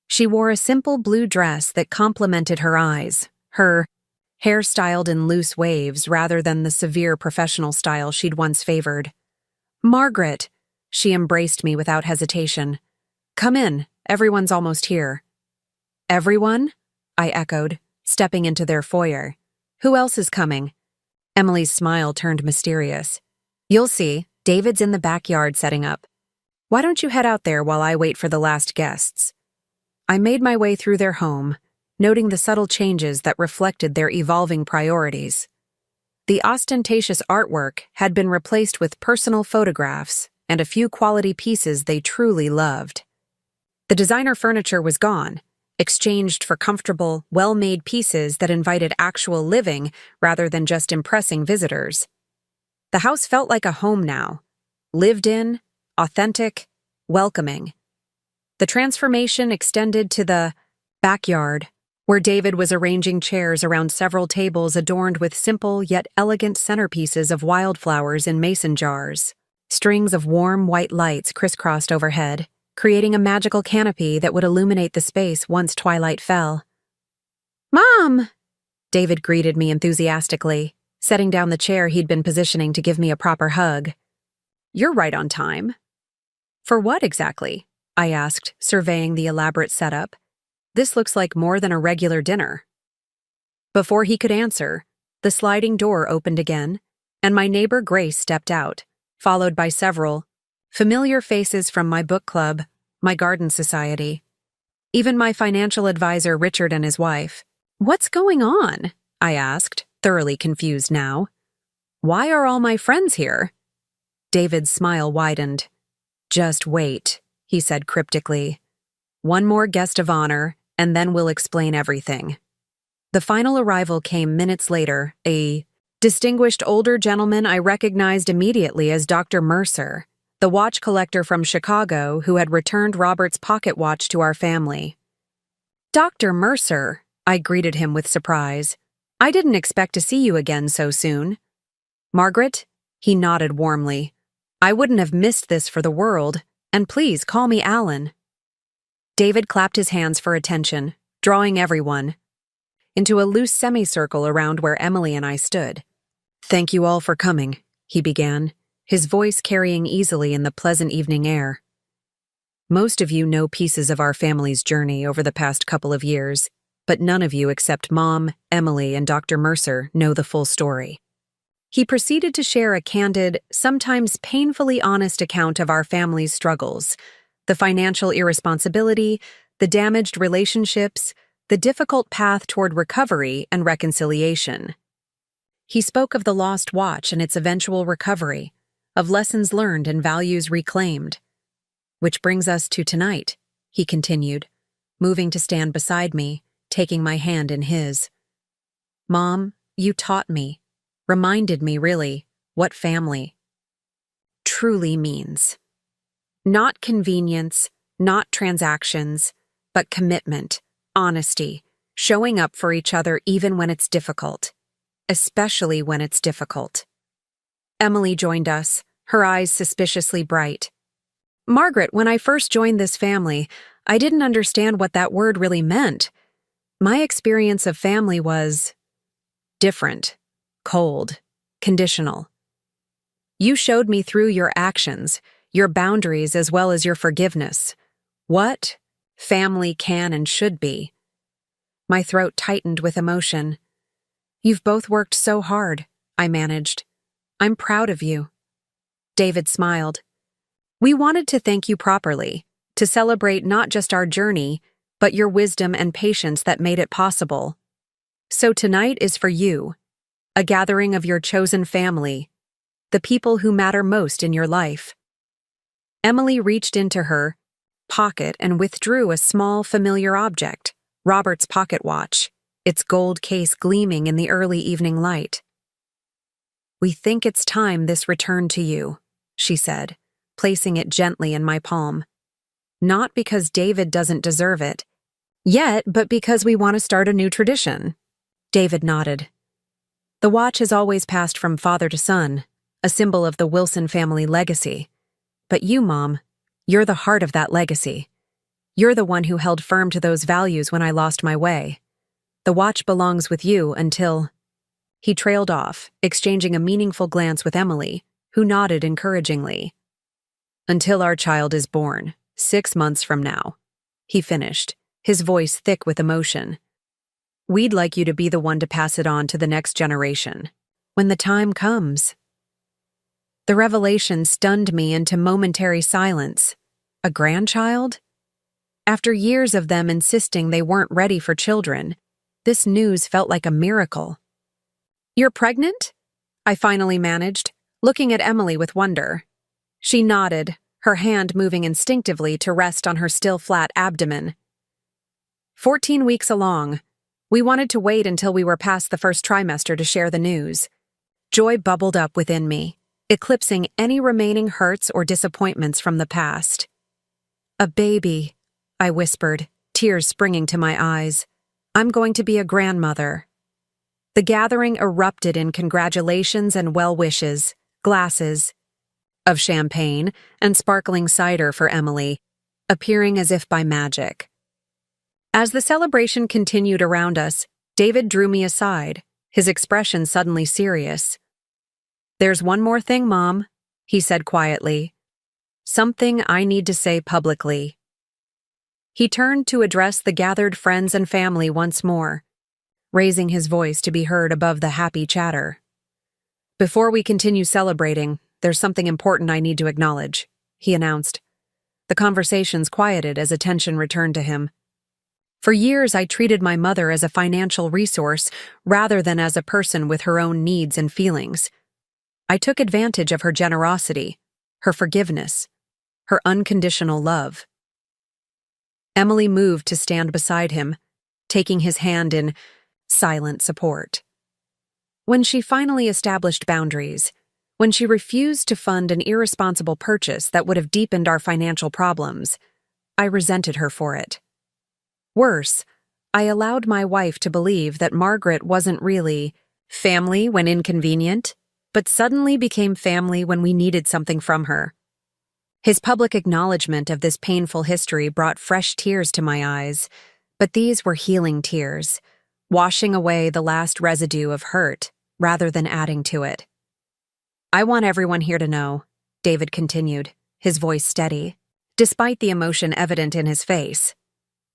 She wore a simple blue dress that complemented her eyes, her hair styled in loose waves rather than the severe professional style she'd once favored. "Margaret," she embraced me without hesitation. "Come in, everyone's almost here." "Everyone?" I echoed, stepping into their foyer. "Who else is coming?" Emily's smile turned mysterious. "You'll see, David's in the backyard setting up. Why don't you head out there while I wait for the last guests?" I made my way through their home, noting the subtle changes that reflected their evolving priorities. The ostentatious artwork had been replaced with personal photographs and a few quality pieces they truly loved. The designer furniture was gone, exchanged for comfortable, well-made pieces that invited actual living rather than just impressing visitors. The house felt like a home now, lived in, authentic, welcoming. The transformation extended to the backyard, where David was arranging chairs around several tables adorned with simple yet elegant centerpieces of wildflowers in mason jars. Strings of warm white lights crisscrossed overhead, creating a magical canopy that would illuminate the space once twilight fell. "Mom!" David greeted me enthusiastically, setting down the chair he'd been positioning to give me a proper hug. "You're right on time." "For what exactly?" I asked, surveying the elaborate setup. "This looks like more than a regular dinner." Before he could answer, the sliding door opened again, and my neighbor Grace stepped out, followed by several familiar faces from my book club, my garden society. Even my financial advisor Richard and his wife. "What's going on?" I asked, thoroughly confused now. "Why are all my friends here?" David's smile widened. "Just wait," he said cryptically. "One more guest of honor, and then we'll explain everything." The final arrival came minutes later, a distinguished older gentleman I recognized immediately as Dr. Mercer, the watch collector from Chicago who had returned Robert's pocket watch to our family. "Dr. Mercer," I greeted him with surprise. "I didn't expect to see you again so soon." "Margaret?" He nodded warmly. "I wouldn't have missed this for the world, and please call me Alan." David clapped his hands for attention, drawing everyone into a loose semicircle around where Emily and I stood. "Thank you all for coming," he began, his voice carrying easily in the pleasant evening air. "Most of you know pieces of our family's journey over the past couple of years, but none of you except Mom, Emily, and Dr. Mercer know the full story." He proceeded to share a candid, sometimes painfully honest account of our family's struggles, the financial irresponsibility, the damaged relationships, the difficult path toward recovery and reconciliation. He spoke of the lost watch and its eventual recovery, of lessons learned and values reclaimed. "Which brings us to tonight," he continued, moving to stand beside me, taking my hand in his. "Mom, you taught me, reminded me really, what family truly means. Not convenience, not transactions, but commitment, honesty, showing up for each other even when it's difficult, especially when it's difficult." Emily joined us, her eyes suspiciously bright. "Margaret, when I first joined this family, I didn't understand what that word really meant. My experience of family was different, cold, conditional. You showed me through your actions, your boundaries as well as your forgiveness, what family can and should be." My throat tightened with emotion. "You've both worked so hard," I managed. "I'm proud of you." David smiled. "We wanted to thank you properly, to celebrate not just our journey, but your wisdom and patience that made it possible. So tonight is for you, a gathering of your chosen family, the people who matter most in your life." Emily reached into her pocket and withdrew a small, familiar object, Robert's pocket watch, its gold case gleaming in the early evening light. "We think it's time this returned to you," she said, placing it gently in my palm. "Not because David doesn't deserve it yet, but because we want to start a new tradition." David nodded. "The watch has always passed from father to son, a symbol of the Wilson family legacy. But you, Mom, you're the heart of that legacy. You're the one who held firm to those values when I lost my way. The watch belongs with you until—" He trailed off, exchanging a meaningful glance with Emily, who nodded encouragingly. "Until our child is born, 6 months from now," he finished, his voice thick with emotion. "We'd like you to be the one to pass it on to the next generation, when the time comes." The revelation stunned me into momentary silence. A grandchild? After years of them insisting they weren't ready for children, this news felt like a miracle. "You're pregnant?" I finally managed, looking at Emily with wonder. She nodded, her hand moving instinctively to rest on her still flat abdomen. 14 weeks along. We wanted to wait until we were past the first trimester to share the news. Joy bubbled up within me, eclipsing any remaining hurts or disappointments from the past. "A baby," I whispered, tears springing to my eyes. "I'm going to be a grandmother." The gathering erupted in congratulations and well wishes, glasses of champagne and sparkling cider for Emily, appearing as if by magic. As the celebration continued around us, David drew me aside, his expression suddenly serious. "There's one more thing, Mom," he said quietly. "Something I need to say publicly." He turned to address the gathered friends and family once more, raising his voice to be heard above the happy chatter. "Before we continue celebrating, there's something important I need to acknowledge," he announced. The conversations quieted as attention returned to him. "For years, I treated my mother as a financial resource rather than as a person with her own needs and feelings. I took advantage of her generosity, her forgiveness, her unconditional love. Emily moved to stand beside him, taking his hand in silent support. When she finally established boundaries, when she refused to fund an irresponsible purchase that would have deepened our financial problems, I resented her for it. Worse, I allowed my wife to believe that Margaret wasn't really family when inconvenient, but suddenly became family when we needed something from her. His public acknowledgement of this painful history brought fresh tears to my eyes, but these were healing tears, washing away the last residue of hurt rather than adding to it. I want everyone here to know, David continued, his voice steady, despite the emotion evident in his face,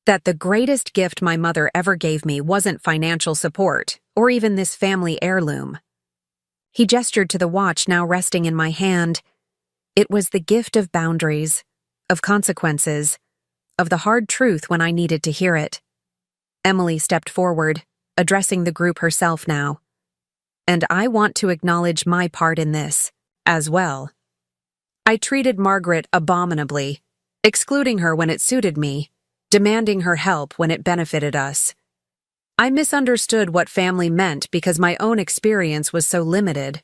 that the greatest gift my mother ever gave me wasn't financial support or even this family heirloom. He gestured to the watch now resting in my hand. It was the gift of boundaries, of consequences, of the hard truth when I needed to hear it. Emily stepped forward, addressing the group herself now. And I want to acknowledge my part in this, as well. I treated Margaret abominably, excluding her when it suited me, demanding her help when it benefited us. I misunderstood what family meant because my own experience was so limited.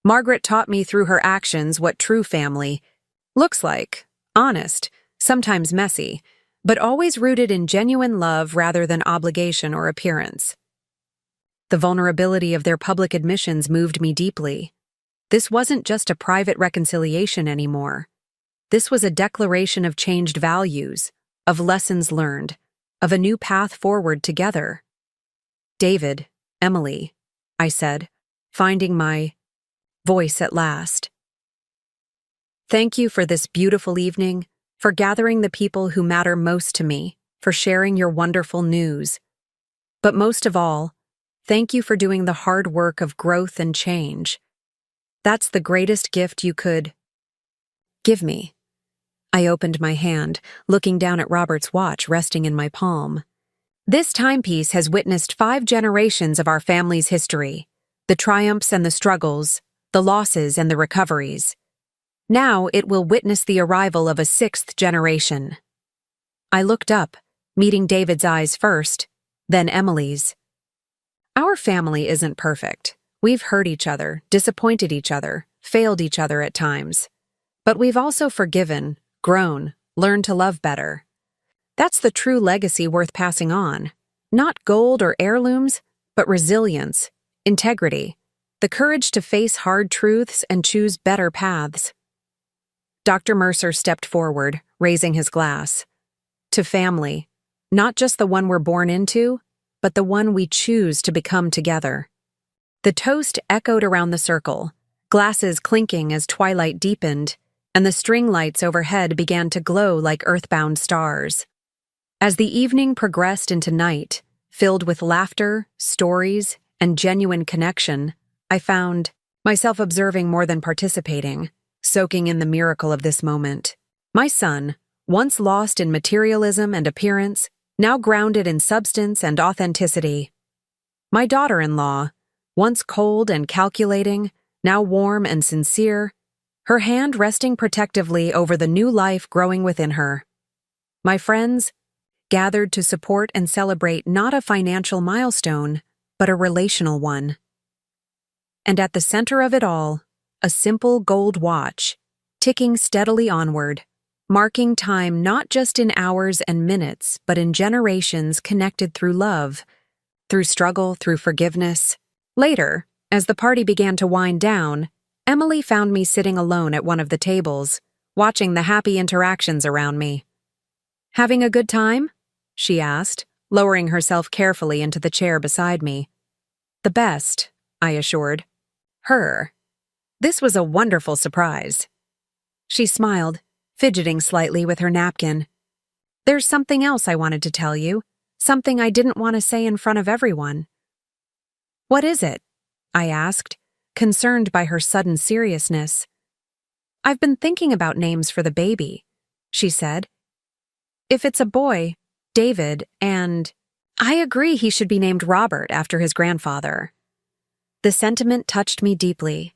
Margaret taught me through her actions what true family looks like, honest, sometimes messy, but always rooted in genuine love rather than obligation or appearance. The vulnerability of their public admissions moved me deeply. This wasn't just a private reconciliation anymore. This was a declaration of changed values, of lessons learned, of a new path forward together. David, Emily, I said, finding my voice at last. Thank you for this beautiful evening, for gathering the people who matter most to me, for sharing your wonderful news. But most of all, thank you for doing the hard work of growth and change. That's the greatest gift you could give me. I opened my hand, looking down at Robert's watch resting in my palm. This timepiece has witnessed 5 generations of our family's history, the triumphs and the struggles, the losses and the recoveries. Now it will witness the arrival of a 6th generation. I looked up, meeting David's eyes first, then Emily's. Our family isn't perfect. We've hurt each other, disappointed each other, failed each other at times. But we've also forgiven, grown, learned to love better. That's the true legacy worth passing on. Not gold or heirlooms, but resilience, integrity, the courage to face hard truths and choose better paths. Dr. Mercer stepped forward, raising his glass. To family, not just the one we're born into, but the one we choose to become together. The toast echoed around the circle, glasses clinking as twilight deepened, and the string lights overhead began to glow like earthbound stars. As the evening progressed into night, filled with laughter, stories, and genuine connection, I found myself observing more than participating, soaking in the miracle of this moment. My son, once lost in materialism and appearance, now grounded in substance and authenticity. My daughter-in-law, once cold and calculating, now warm and sincere, her hand resting protectively over the new life growing within her. My friends, gathered to support and celebrate not a financial milestone, but a relational one. And at the center of it all, a simple gold watch, ticking steadily onward, marking time not just in hours and minutes, but in generations connected through love, through struggle, through forgiveness. Later, as the party began to wind down, Emily found me sitting alone at one of the tables, watching the happy interactions around me. "Having a good time?" she asked, lowering herself carefully into the chair beside me. "The best," I assured her. This was a wonderful surprise. She smiled, fidgeting slightly with her napkin. "There's something else I wanted to tell you, something I didn't want to say in front of everyone." "What is it?" I asked, concerned by her sudden seriousness. "I've been thinking about names for the baby," she said. "If it's a boy, David, and I agree he should be named Robert after his grandfather." The sentiment touched me deeply.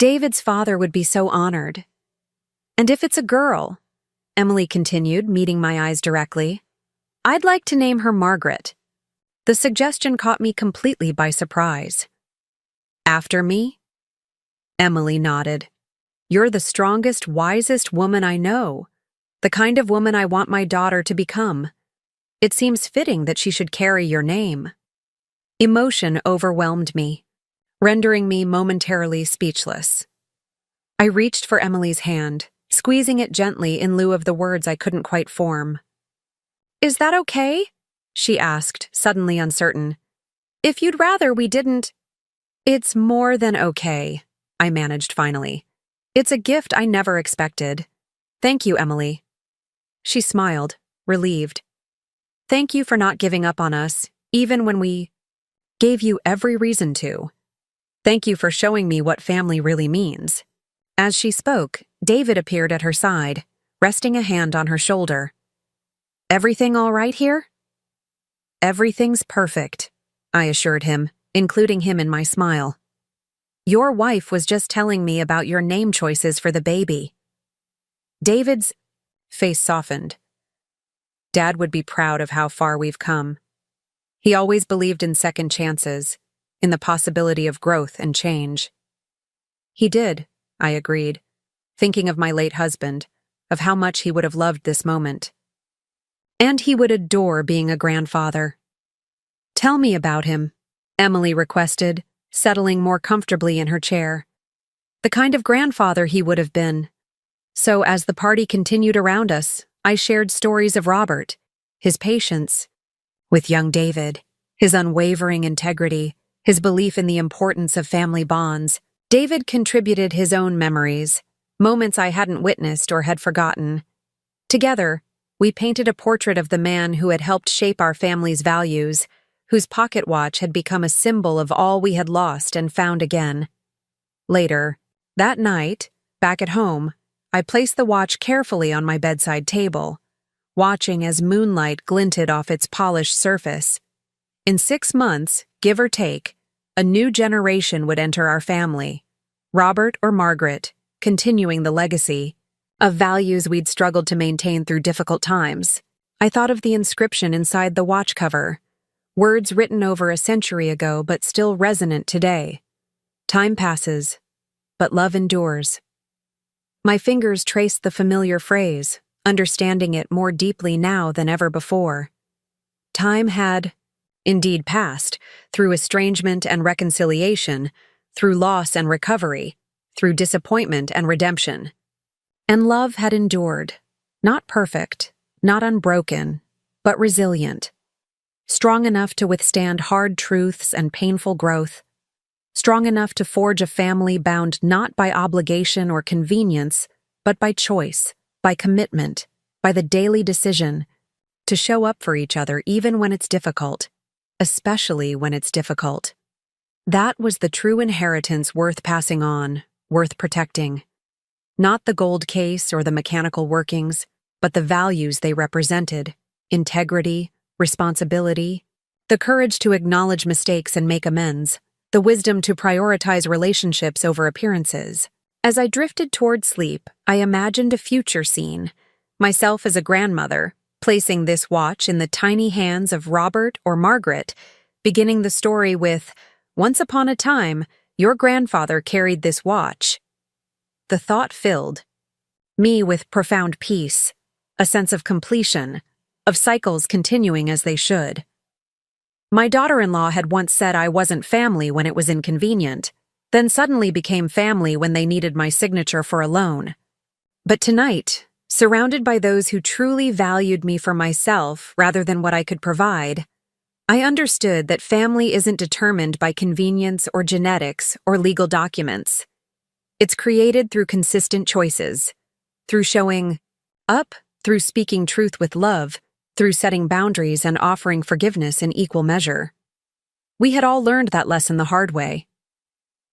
David's father would be so honored. And if it's a girl, Emily continued, meeting my eyes directly, I'd like to name her Margaret. The suggestion caught me completely by surprise. After me? Emily nodded. You're the strongest, wisest woman I know. The kind of woman I want my daughter to become. It seems fitting that she should carry your name. Emotion overwhelmed me, rendering me momentarily speechless. I reached for Emily's hand, squeezing it gently in lieu of the words I couldn't quite form. Is that okay? She asked, suddenly uncertain. If you'd rather we didn't… It's more than okay, I managed finally. It's a gift I never expected. Thank you, Emily. She smiled, relieved. Thank you for not giving up on us, even when we gave you every reason to. Thank you for showing me what family really means. As she spoke, David appeared at her side, resting a hand on her shoulder. Everything all right here? Everything's perfect, I assured him, including him in my smile. Your wife was just telling me about your name choices for the baby. David's face softened. Dad would be proud of how far we've come. He always believed in second chances, in the possibility of growth and change. He did, I agreed, thinking of my late husband, of how much he would have loved this moment. And he would adore being a grandfather. Tell me about him, Emily requested, settling more comfortably in her chair. The kind of grandfather he would have been. So as the party continued around us, I shared stories of Robert, his patience with young David, his unwavering integrity, his belief in the importance of family bonds. David contributed his own memories, moments I hadn't witnessed or had forgotten. Together, we painted a portrait of the man who had helped shape our family's values, whose pocket watch had become a symbol of all we had lost and found again. Later, that night, back at home, I placed the watch carefully on my bedside table, watching as moonlight glinted off its polished surface. In 6 months, give or take, a new generation would enter our family, Robert or Margaret, continuing the legacy of values we'd struggled to maintain through difficult times. I thought of the inscription inside the watch cover, words written over a century ago but still resonant today. Time passes, but love endures. My fingers traced the familiar phrase, understanding it more deeply now than ever before. Time had, indeed, passed, through estrangement and reconciliation, through loss and recovery, through disappointment and redemption. And love had endured, not perfect, not unbroken, but resilient. Strong enough to withstand hard truths and painful growth, strong enough to forge a family bound not by obligation or convenience, but by choice, by commitment, by the daily decision to show up for each other even when it's difficult, especially when it's difficult. That was the true inheritance worth passing on, worth protecting. Not the gold case or the mechanical workings, but the values they represented: integrity, responsibility, the courage to acknowledge mistakes and make amends, the wisdom to prioritize relationships over appearances. As I drifted toward sleep, I imagined a future scene, myself as a grandmother, placing this watch in the tiny hands of Robert or Margaret, beginning the story with, "Once upon a time, your grandfather carried this watch." The thought filled me with profound peace, a sense of completion, of cycles continuing as they should. My daughter-in-law had once said I wasn't family when it was inconvenient, then suddenly became family when they needed my signature for a loan. But tonight, surrounded by those who truly valued me for myself rather than what I could provide, I understood that family isn't determined by convenience or genetics or legal documents. It's created through consistent choices, through showing up, through speaking truth with love, through setting boundaries and offering forgiveness in equal measure. We had all learned that lesson the hard way.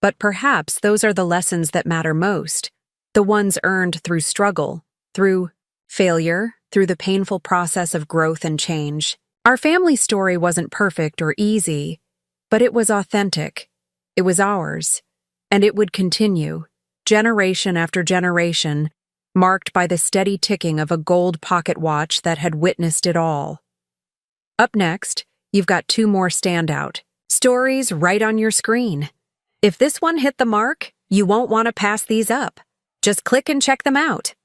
But perhaps those are the lessons that matter most, the ones earned through struggle, through failure, through the painful process of growth and change. Our family story wasn't perfect or easy, but it was authentic. It was ours, and it would continue. generation after generation, marked by the steady ticking of a gold pocket watch that had witnessed it all. Up next, you've got two more standout stories right on your screen. If this one hit the mark, you won't want to pass these up. Just click and check them out.